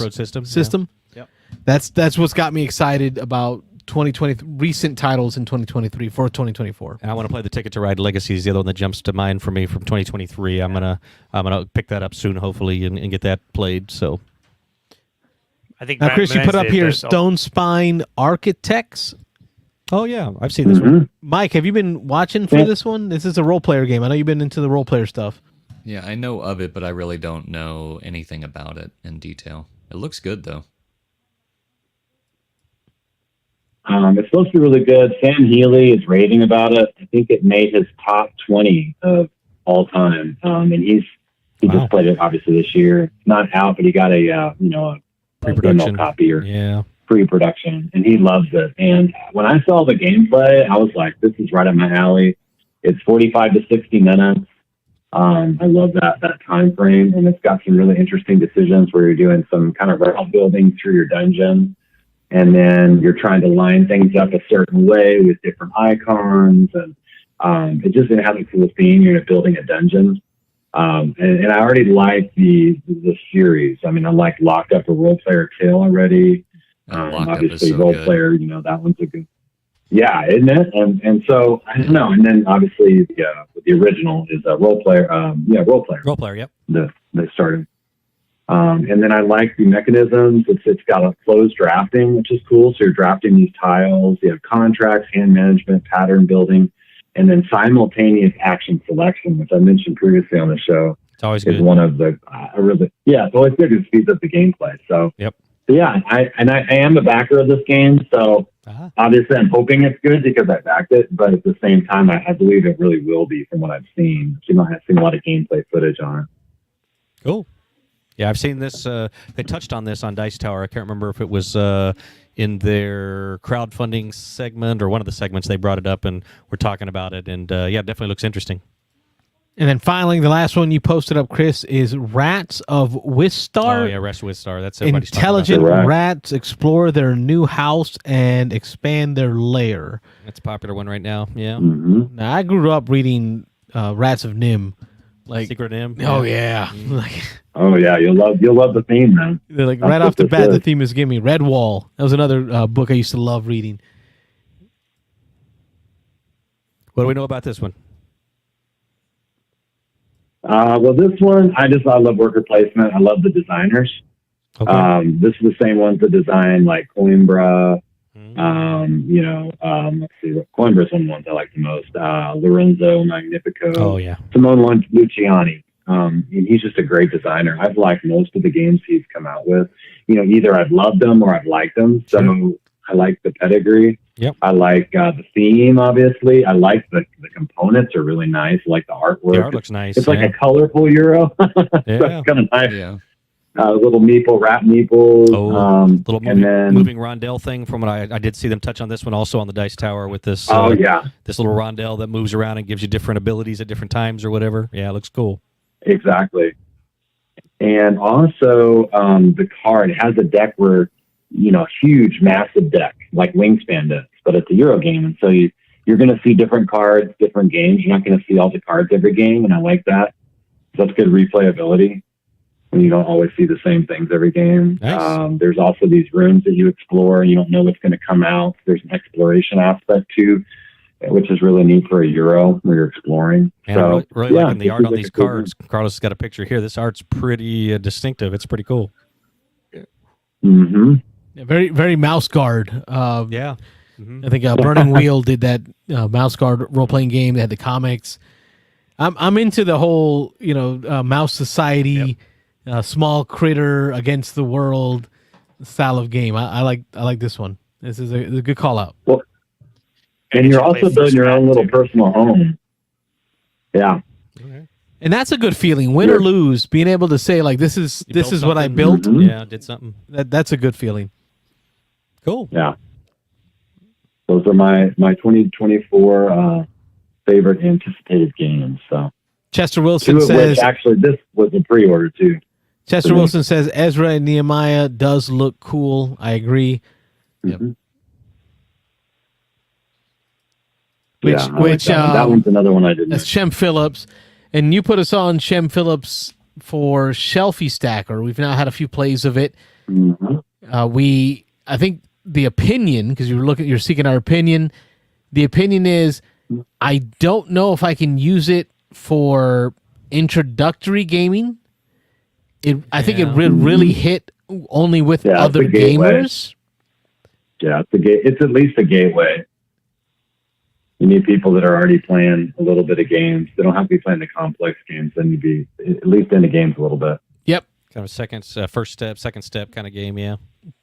system. Yeah. That's what's got me excited about 2020 recent titles in 2023 for 2024. And I want to play the Ticket to Ride Legacies, the other one that jumps to mind for me from 2023. I'm gonna pick that up soon, hopefully, and get that played. So, I think now, Chris, you put up here Stone Spine Architects. Oh yeah, I've seen this one. Mike, have you been watching for this one? This is a role player game. I know you've been into the role player stuff. Yeah, I know of it, but I really don't know anything about it in detail. It looks good though. It's supposed to be really good. Sam Healy is raving about it. I think it made his top 20 of all time. And he just played it obviously this year. It's not out, but he got a Pre-production demo copy or yeah. pre-production, and he loves it. And when I saw the gameplay, I was like, this is right up my alley. It's 45 to 60 minutes. I love that time frame, and it's got some really interesting decisions where you're doing some kind of route building through your dungeon. And then you're trying to line things up a certain way with different icons. And it has a cool theme. You're building a dungeon. And I already like the series. I mean, I like Locked Up, a Role Player Tale already. Obviously, Role Player, that one's a good. Yeah, isn't it? And so, I don't know. And then obviously, the original is a Role Player. Role Player. Role Player, yep. They started. And then I like the mechanisms. It's got a closed drafting, which is cool. So you're drafting these tiles. You have contracts, hand management, pattern building, and then simultaneous action selection, which I mentioned previously on the show. It's always good. Is one of the it's always good. It speeds up the gameplay. So yep. Yeah, I am a backer of this game. So obviously I'm hoping it's good because I backed it, but at the same time I believe it really will be from what I've seen. I've seen a lot of gameplay footage on it. Cool. Yeah, I've seen this. They touched on this on Dice Tower. I can't remember if it was in their crowdfunding segment or one of the segments. They brought it up and we're talking about it. And it definitely looks interesting. And then finally, the last one you posted up, Chris, is Rats of Wistar. Oh, yeah, Rats of Wistar. That's everybody's Intelligent talking about. rats explore their new house and expand their lair. That's a popular one right now, yeah. Mm-hmm. Now, I grew up reading Rats of Nim. Like Secret Nim? Oh, yeah. Oh yeah, you'll love the theme, man. They're like right off the bat, the theme is giving me Redwall. That was another book I used to love reading. What do we know about this one? Well, this one, I love worker placement. I love the designers. Okay. This is the same ones that design like Coimbra. Let's see, Coimbra is one of the ones I like the most. Lorenzo Magnifico. Oh yeah. Simone Luciani. He's just a great designer. I've liked most of the games he's come out with. Either I've loved them or I've liked them. So I like the pedigree. Yep. I like the theme, obviously. I like the components are really nice. I like the artwork. The art looks nice. It's like a colorful Euro. So it's kind of nice. Yeah. Little meeple, rat meeples. Little moving rondelle thing from what I did see them touch on this one also on the Dice Tower with this. This little rondelle that moves around and gives you different abilities at different times or whatever. Yeah, it looks cool. Exactly. And also the card has a deck where, huge, massive deck like Wyrmspan does, but it's a Euro game. And so you're going to see different cards, different games. You're not going to see all the cards every game. And I like that. So that's good replayability when you don't always see the same things every game. Nice. There's also these rooms that you explore. You don't know what's going to come out. There's an exploration aspect too, which is really neat for a Euro where you're exploring. And so, I'm really liking the art on these cards. Carlos has got a picture here. This art's pretty distinctive. It's pretty cool. Mm-hmm. Yeah, very, very Mouse Guard. Yeah. Mm-hmm. I think Burning Wheel did that Mouse Guard role-playing game. They had the comics. I'm into the whole, Mouse Society, small critter against the world style of game. I like this one. This is a good call out. Well, and you're also building your own little personal home. Yeah. Okay. And that's a good feeling, win or lose. Being able to say like, this is what I built. Mm-hmm. Yeah, did something. That's a good feeling. Cool. Yeah. Those are my 2024 favorite anticipated games. So Chester Wilson says, actually this was a pre-order too. Chester Wilson says Ezra and Nehemiah does look cool. I agree. Yep. Which that one's another one I didn't. That's Shem Phillips, and you put us on Shem Phillips for Shelfie Stacker. We've now had a few plays of it. Mm-hmm. I think the opinion, because you're seeking our opinion. The opinion is, I don't know if I can use it for introductory gaming. I think it really hit only with other gamers. Yeah, it's at least a gateway. You need people that are already playing a little bit of games. They don't have to be playing the complex games. Then you'd be at least into games a little bit. Yep. Kind of first step, second step kind of game, yeah.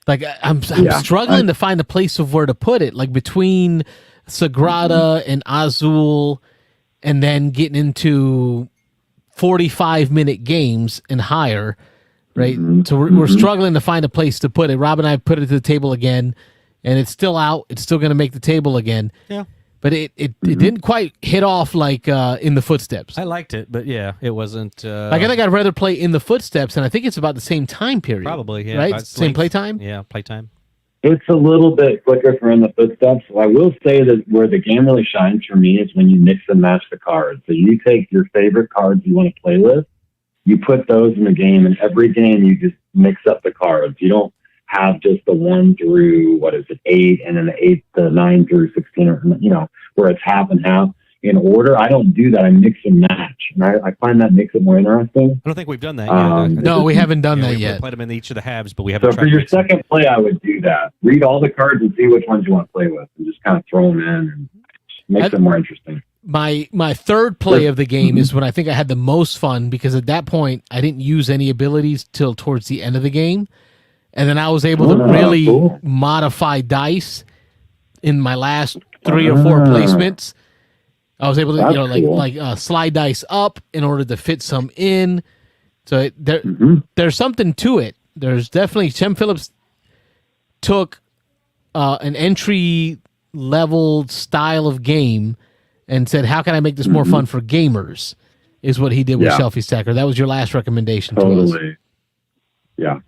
Like I'm struggling to find a place of where to put it. Like between Sagrada and Azul, and then getting into 45-minute games and higher, right? So we're struggling to find a place to put it. Rob and I put it to the table again, and it's still out. It's still going to make the table again. Yeah. But it didn't quite hit off like In the Footsteps. I liked it, but yeah, it wasn't. Like I think I'd rather play In the Footsteps, and I think it's about the same time period. Probably, yeah. Right? Same playtime? Yeah, playtime. It's a little bit quicker for In the Footsteps. I will say that where the game really shines for me is when you mix and match the cards. So you take your favorite cards you want to play with, you put those in the game, and every game you just mix up the cards. You don't have just the 1 through 8, and then the 9 through 16, or where it's half and half in order. I don't do that. I mix and match, and I find that makes it more interesting. I don't think we've done that yet. No, we haven't done that we yet. Played them in each of the halves, but we haven't. So for your second play, I would do that. Read all the cards and see which ones you want to play with, and just kind of throw them in and make them more interesting. My third play of the game is when I think I had the most fun, because at that point I didn't use any abilities till towards the end of the game. And then I was able to really modify dice in my last 3 or 4 placements. I was able to, slide dice up in order to fit some in. So there's something to it. There's definitely, Shem Phillips took an entry level style of game and said, how can I make this more fun for gamers? Is what he did with Shelfie Stacker. That was your last recommendation to us. Yeah.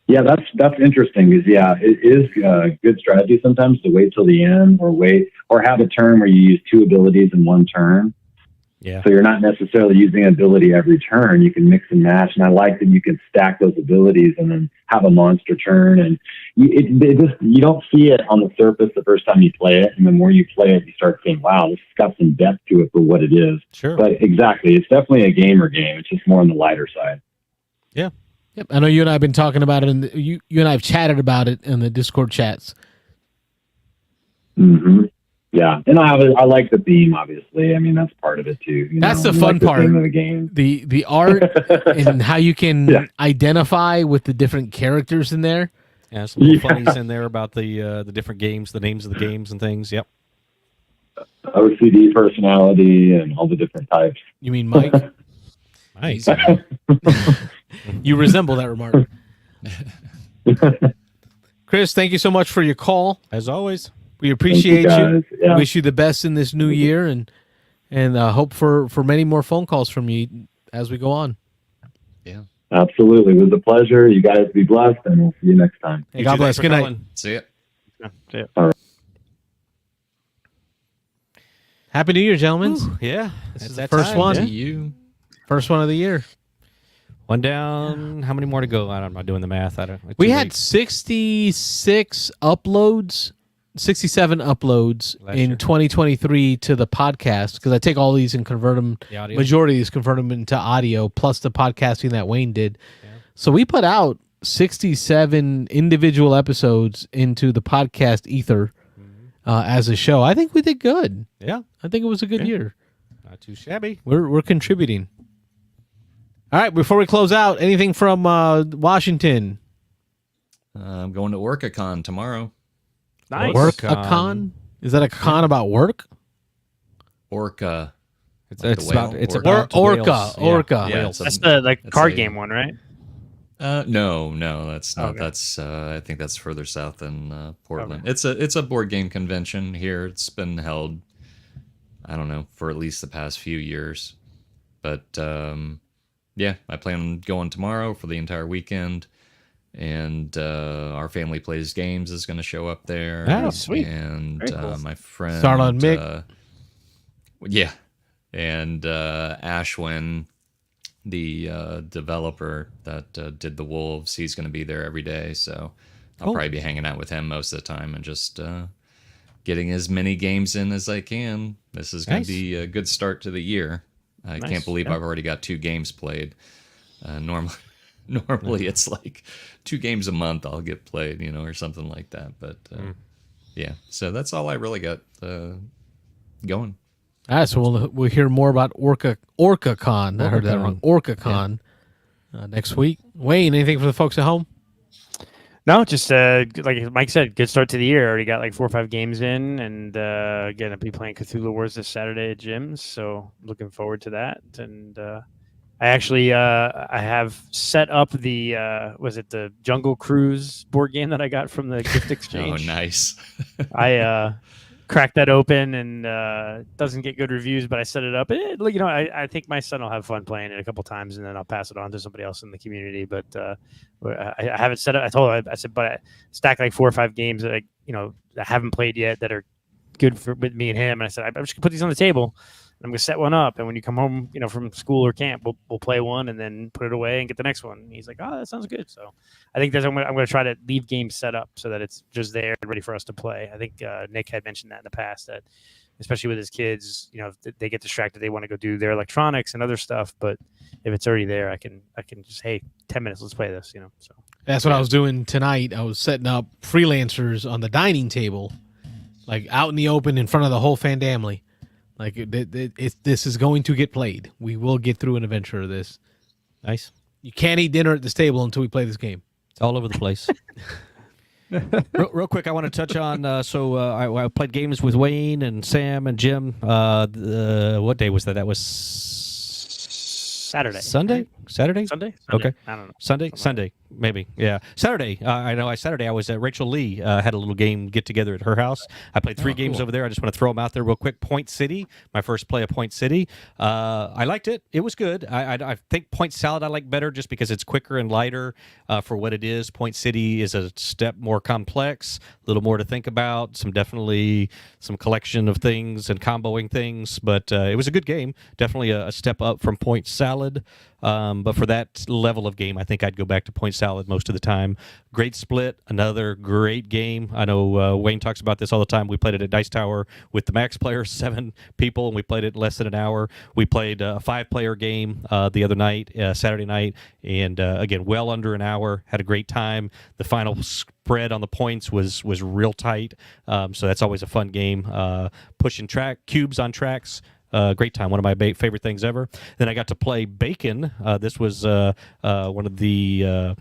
Yeah, that's interesting because it is a good strategy sometimes to wait till the end or have a turn where you use 2 abilities in 1 turn. Yeah. So you're not necessarily using an ability every turn. You can mix and match, and I like that you can stack those abilities and then have a monster turn. And you don't see it on the surface the first time you play it, and the more you play it, you start saying, "Wow, this has got some depth to it for what it is." Sure. But exactly, it's definitely a gamer game. It's just more on the lighter side. Yeah. Yep. I know you and I have been talking about it, and you and I have chatted about it in the Discord chats. Mm-hmm. Yeah, and I like the theme. Obviously, I mean that's part of it too. That's the fun part of the game. The art and how you can identify with the different characters in there. Yeah, some little funnies in there about the different games, the names of the games and things. Yep. OCD personality and all the different types. You mean Mike? Nice. You resemble that remark. Chris, thank you so much for your call. As always. We appreciate you. Yeah. Wish you the best in this new year, and hope for many more phone calls from you as we go on. Yeah. Absolutely. It was a pleasure. You guys be blessed, and we'll see you next time. Hey, God bless. Good night. See ya. See ya. All right. Happy New Year, gentlemen. Yeah. This is the first one. To you. First one of the year. One down. How many more to go? I'm not doing the math. We had 66 uploads. 67 uploads in 2023 to the podcast, because I take all these and convert them, majority of these convert them into audio, plus the podcasting that Wayne did. Yeah. So we put out 67 individual episodes into the podcast ether as a show. I think we did good. Yeah. I think it was a good year. Not too shabby. We're contributing. All right, before we close out, anything from Washington? I'm going to Orcacon tomorrow. Nice. Work-a-con? Is that a con about work? Orca. It's whale. about Orca. Yeah, that's the card game one, right? No, that's not. Okay. That's I think that's further south than Portland. Okay. It's a board game convention here. It's been held, I don't know, for at least the past few years. But yeah, I plan on going tomorrow for the entire weekend. And our family plays games is going to show up there. Oh, sweet! And cool. my friend Starla and Mick. Yeah, and Ashwin the developer that did the Wolves. He's going to be there every day, so I'll probably be hanging out with him most of the time and just getting as many games in as I can. This is going to be a good start to the year. I can't believe I've already got 2 games played. Normally it's like 2 games a month I'll get played, or something like that. But yeah, so that's all I really got going. All right, so we'll hear more about OrcaCon. I heard that wrong. OrcaCon next week. Wayne, anything for the folks at home? No, just like Mike said, good start to the year. Already got like 4 or 5 games in, and again, I'll be playing Cthulhu Wars this Saturday at Jim's, so looking forward to that. And I actually I have set up the was it the Jungle Cruise board game that I got from the gift exchange. Oh, nice. I cracked that open, and doesn't get good reviews, but I set it up. I think my son will have fun playing it a couple times, and then I'll pass it on to somebody else in the community. But I haven't set it. I told him, I said, but I stacked like 4 or 5 games that I haven't played yet that are good for with me and him. And I said, I'm just gonna put these on the table. I'm gonna set one up, and when you come home, from school or camp, we'll play one, and then put it away and get the next one. And he's like, "Oh, that sounds good." So, I think I'm gonna try to leave games set up so that it's just there and ready for us to play. I think Nick had mentioned that in the past, that especially with his kids, if they get distracted, they want to go do their electronics and other stuff. But if it's already there, I can just 10 minutes, let's play this. So that's what I was doing tonight. I was setting up freelancers on the dining table, like out in the open in front of the whole family. Like this is going to get played. We will get through an adventure of this. Nice. You can't eat dinner at this table until we play this game. It's all over the place. real quick, I want to touch on. I played games with Wayne and Sam and Jim. What day was that? That was Saturday. Sunday? Saturday? Sunday? Okay. I don't know. Sunday, maybe. Yeah. Saturday. Saturday I was at Rachel Lee, had a little game get together at her house. I played 3 games over there. I just want to throw them out there real quick. Point City, my first play of Point City. I liked it. It was good. I think Point Salad I like better just because it's quicker and lighter for what it is. Point City is a step more complex, a little more to think about, some collection of things and comboing things, but it was a good game. Definitely a step up from Point Salad. But for that level of game, I think I'd go back to Point Salad most of the time. Great split, another great game. I know Wayne talks about this all the time. We played it at Dice Tower with the max players, 7 people, and we played it in less than an hour. We played a 5-player game the other night, Saturday night, and again, well under an hour. Had a great time. The final spread on the points was real tight, so that's always a fun game. Pushing cubes on tracks. Great time. One of my favorite things ever. Then I got to play Bacon. This was one of the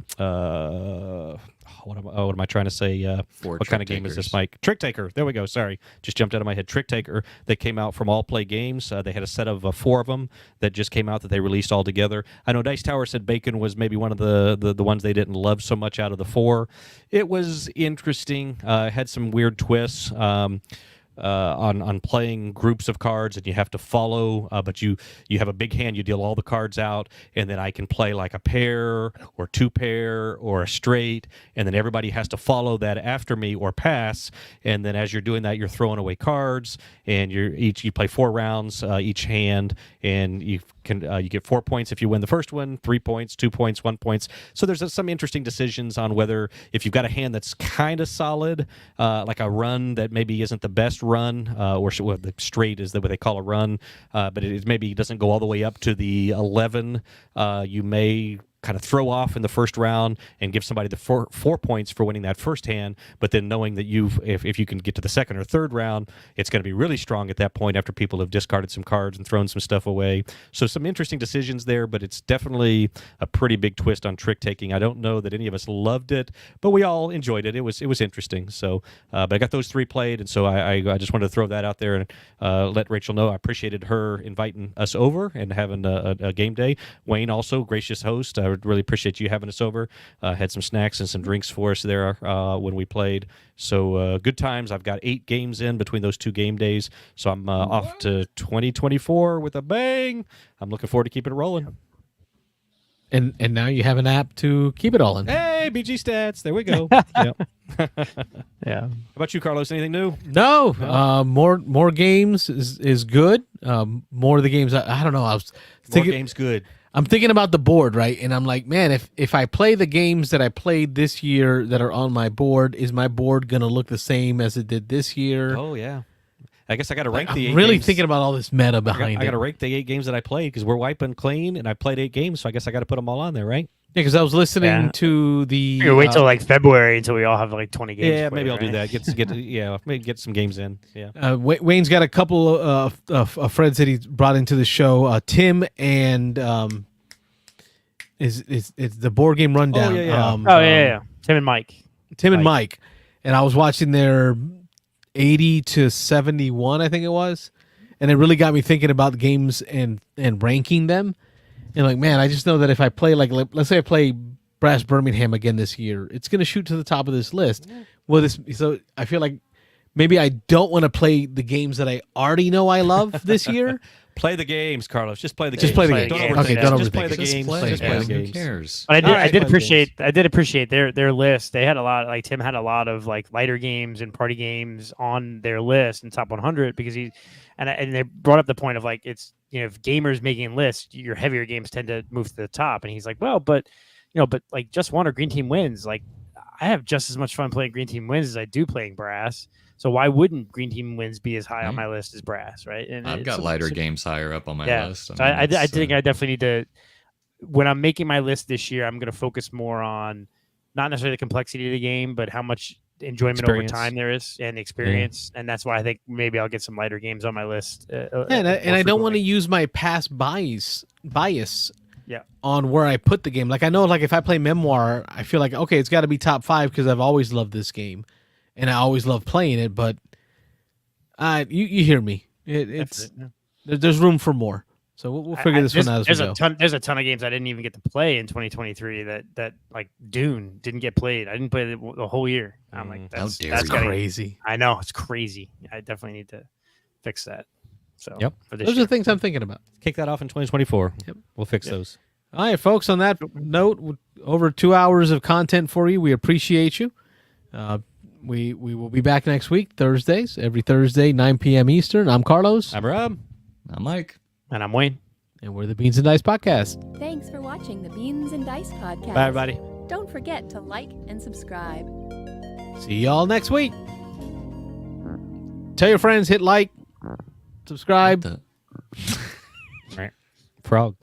what am I trying to say? What kind of game is this, Mike? Trick Taker. There we go. Sorry, just jumped out of my head. Trick Taker. That came out from All Play Games. They had a set of 4 of them that just came out that they released all together. I know Dice Tower said Bacon was maybe one of the ones they didn't love so much out of the 4. It was interesting. Had some weird twists. On playing groups of cards, and you have to follow, but you have a big hand, you deal all the cards out, and then I can play like a pair or 2 pair or a straight, and then everybody has to follow that after me or pass, and then as you're doing that, you're throwing away cards, and you play 4 rounds each hand, and you get 4 points if you win the first one, 3 points, 2 points, 1 point. So there's some interesting decisions on whether if you've got a hand that's kind of solid, like a run that maybe isn't the best run, or the straight is what they call a run, but it maybe doesn't go all the way up to the 11. You may kind of throw off in the first round and give somebody the 4 points for winning that first hand, but then knowing that if you can get to the second or third round, it's going to be really strong at that point after people have discarded some cards and thrown some stuff away. So some interesting decisions there, but it's definitely a pretty big twist on trick taking. I don't know that any of us loved it, but we all enjoyed it. It was interesting. So, but I got those 3 played, and so I just wanted to throw that out there and let Rachel know I appreciated her inviting us over and having a game day. Wayne also, gracious host. I would really appreciate you having us over. Had some snacks and some drinks for us there when we played. So good times. I've got 8 games in between those 2 game days. So I'm off to 2024 with a bang. I'm looking forward to keeping it rolling. And now you have an app to keep it all in. Hey, BG Stats. There we go. Yep. Yeah. How about you, Carlos? Anything new? No. More games is good. More of the games. I don't know. I was thinking More games good. I'm thinking about the board, right? And I'm like, man, if I play the games that I played this year that are on my board, is my board going to look the same as it did this year? Oh, yeah. I guess I got to rank the 8 I'm really games. thinking about all this meta behind I got to it. rank the 8 games that I played because we're wiping clean, and I played 8 games, so I guess I got to put them all on there, right? Yeah, because I was listening to the. You wait till like February until we all have like 20 games. Yeah, played, maybe I'll do right? that. Maybe get some games in. Yeah. Wayne's got a couple of friends that he's brought into the show. Tim and is the board game rundown. Oh, yeah. Tim and Mike. Tim and Mike, and I was watching their 80 to 71, I think it was, and it really got me thinking about games and ranking them. And like, man, I just know that if I play like let's say I play Brass Birmingham again this year, it's going to shoot to the top of this list. Well, so I feel like maybe I don't want to play the games that I already know I love this year. Play the games, Carlos. Just play the games. Just play the games. Don't Okay, overthink don't it. Just play overthink the it. games. Play, Just play the Who games. cares? But All right, I did appreciate their list. They had a lot, like Tim had a lot of like lighter games and party games on their list in top 100 because and they brought up the point of like it's if gamers making lists, your heavier games tend to move to the top. And he's like, well, but like just one or Green Team Wins, like I have just as much fun playing Green Team Wins as I do playing Brass. So why wouldn't Green Team Wins be as high on my list as Brass, right? And I've got lighter games higher up on my list. So I think I definitely need to, when I'm making my list this year, I'm going to focus more on not necessarily the complexity of the game, but how much enjoyment over time there is and experience. And that's why I think maybe I'll get some lighter games on my list. And I don't want to use my past bias on where I put the game. Like I know, like if I play Memoir, I feel like, okay, it's got to be top 5 because I've always loved this game. And I always love playing it, but you hear me. There's room for more, so we'll figure this one out as we go. There's a ton of games I didn't even get to play in 2023 that like Dune didn't get played. I didn't play the whole year. I'm like, that's crazy. I know it's crazy. I definitely need to fix that. So those are the things I'm thinking about. Kick that off in 2024. Yep, we'll fix those. All right, folks. On that note, over 2 hours of content for you. We appreciate you. We will be back next week, Thursdays, every Thursday, 9 p.m. Eastern. I'm Carlos. I'm Rob. I'm Mike. And I'm Wayne. And we're the Beans and Dice Podcast. Thanks for watching the Beans and Dice Podcast. Bye, everybody. Don't forget to like and subscribe. See y'all next week. Tell your friends, hit like, subscribe. Frog.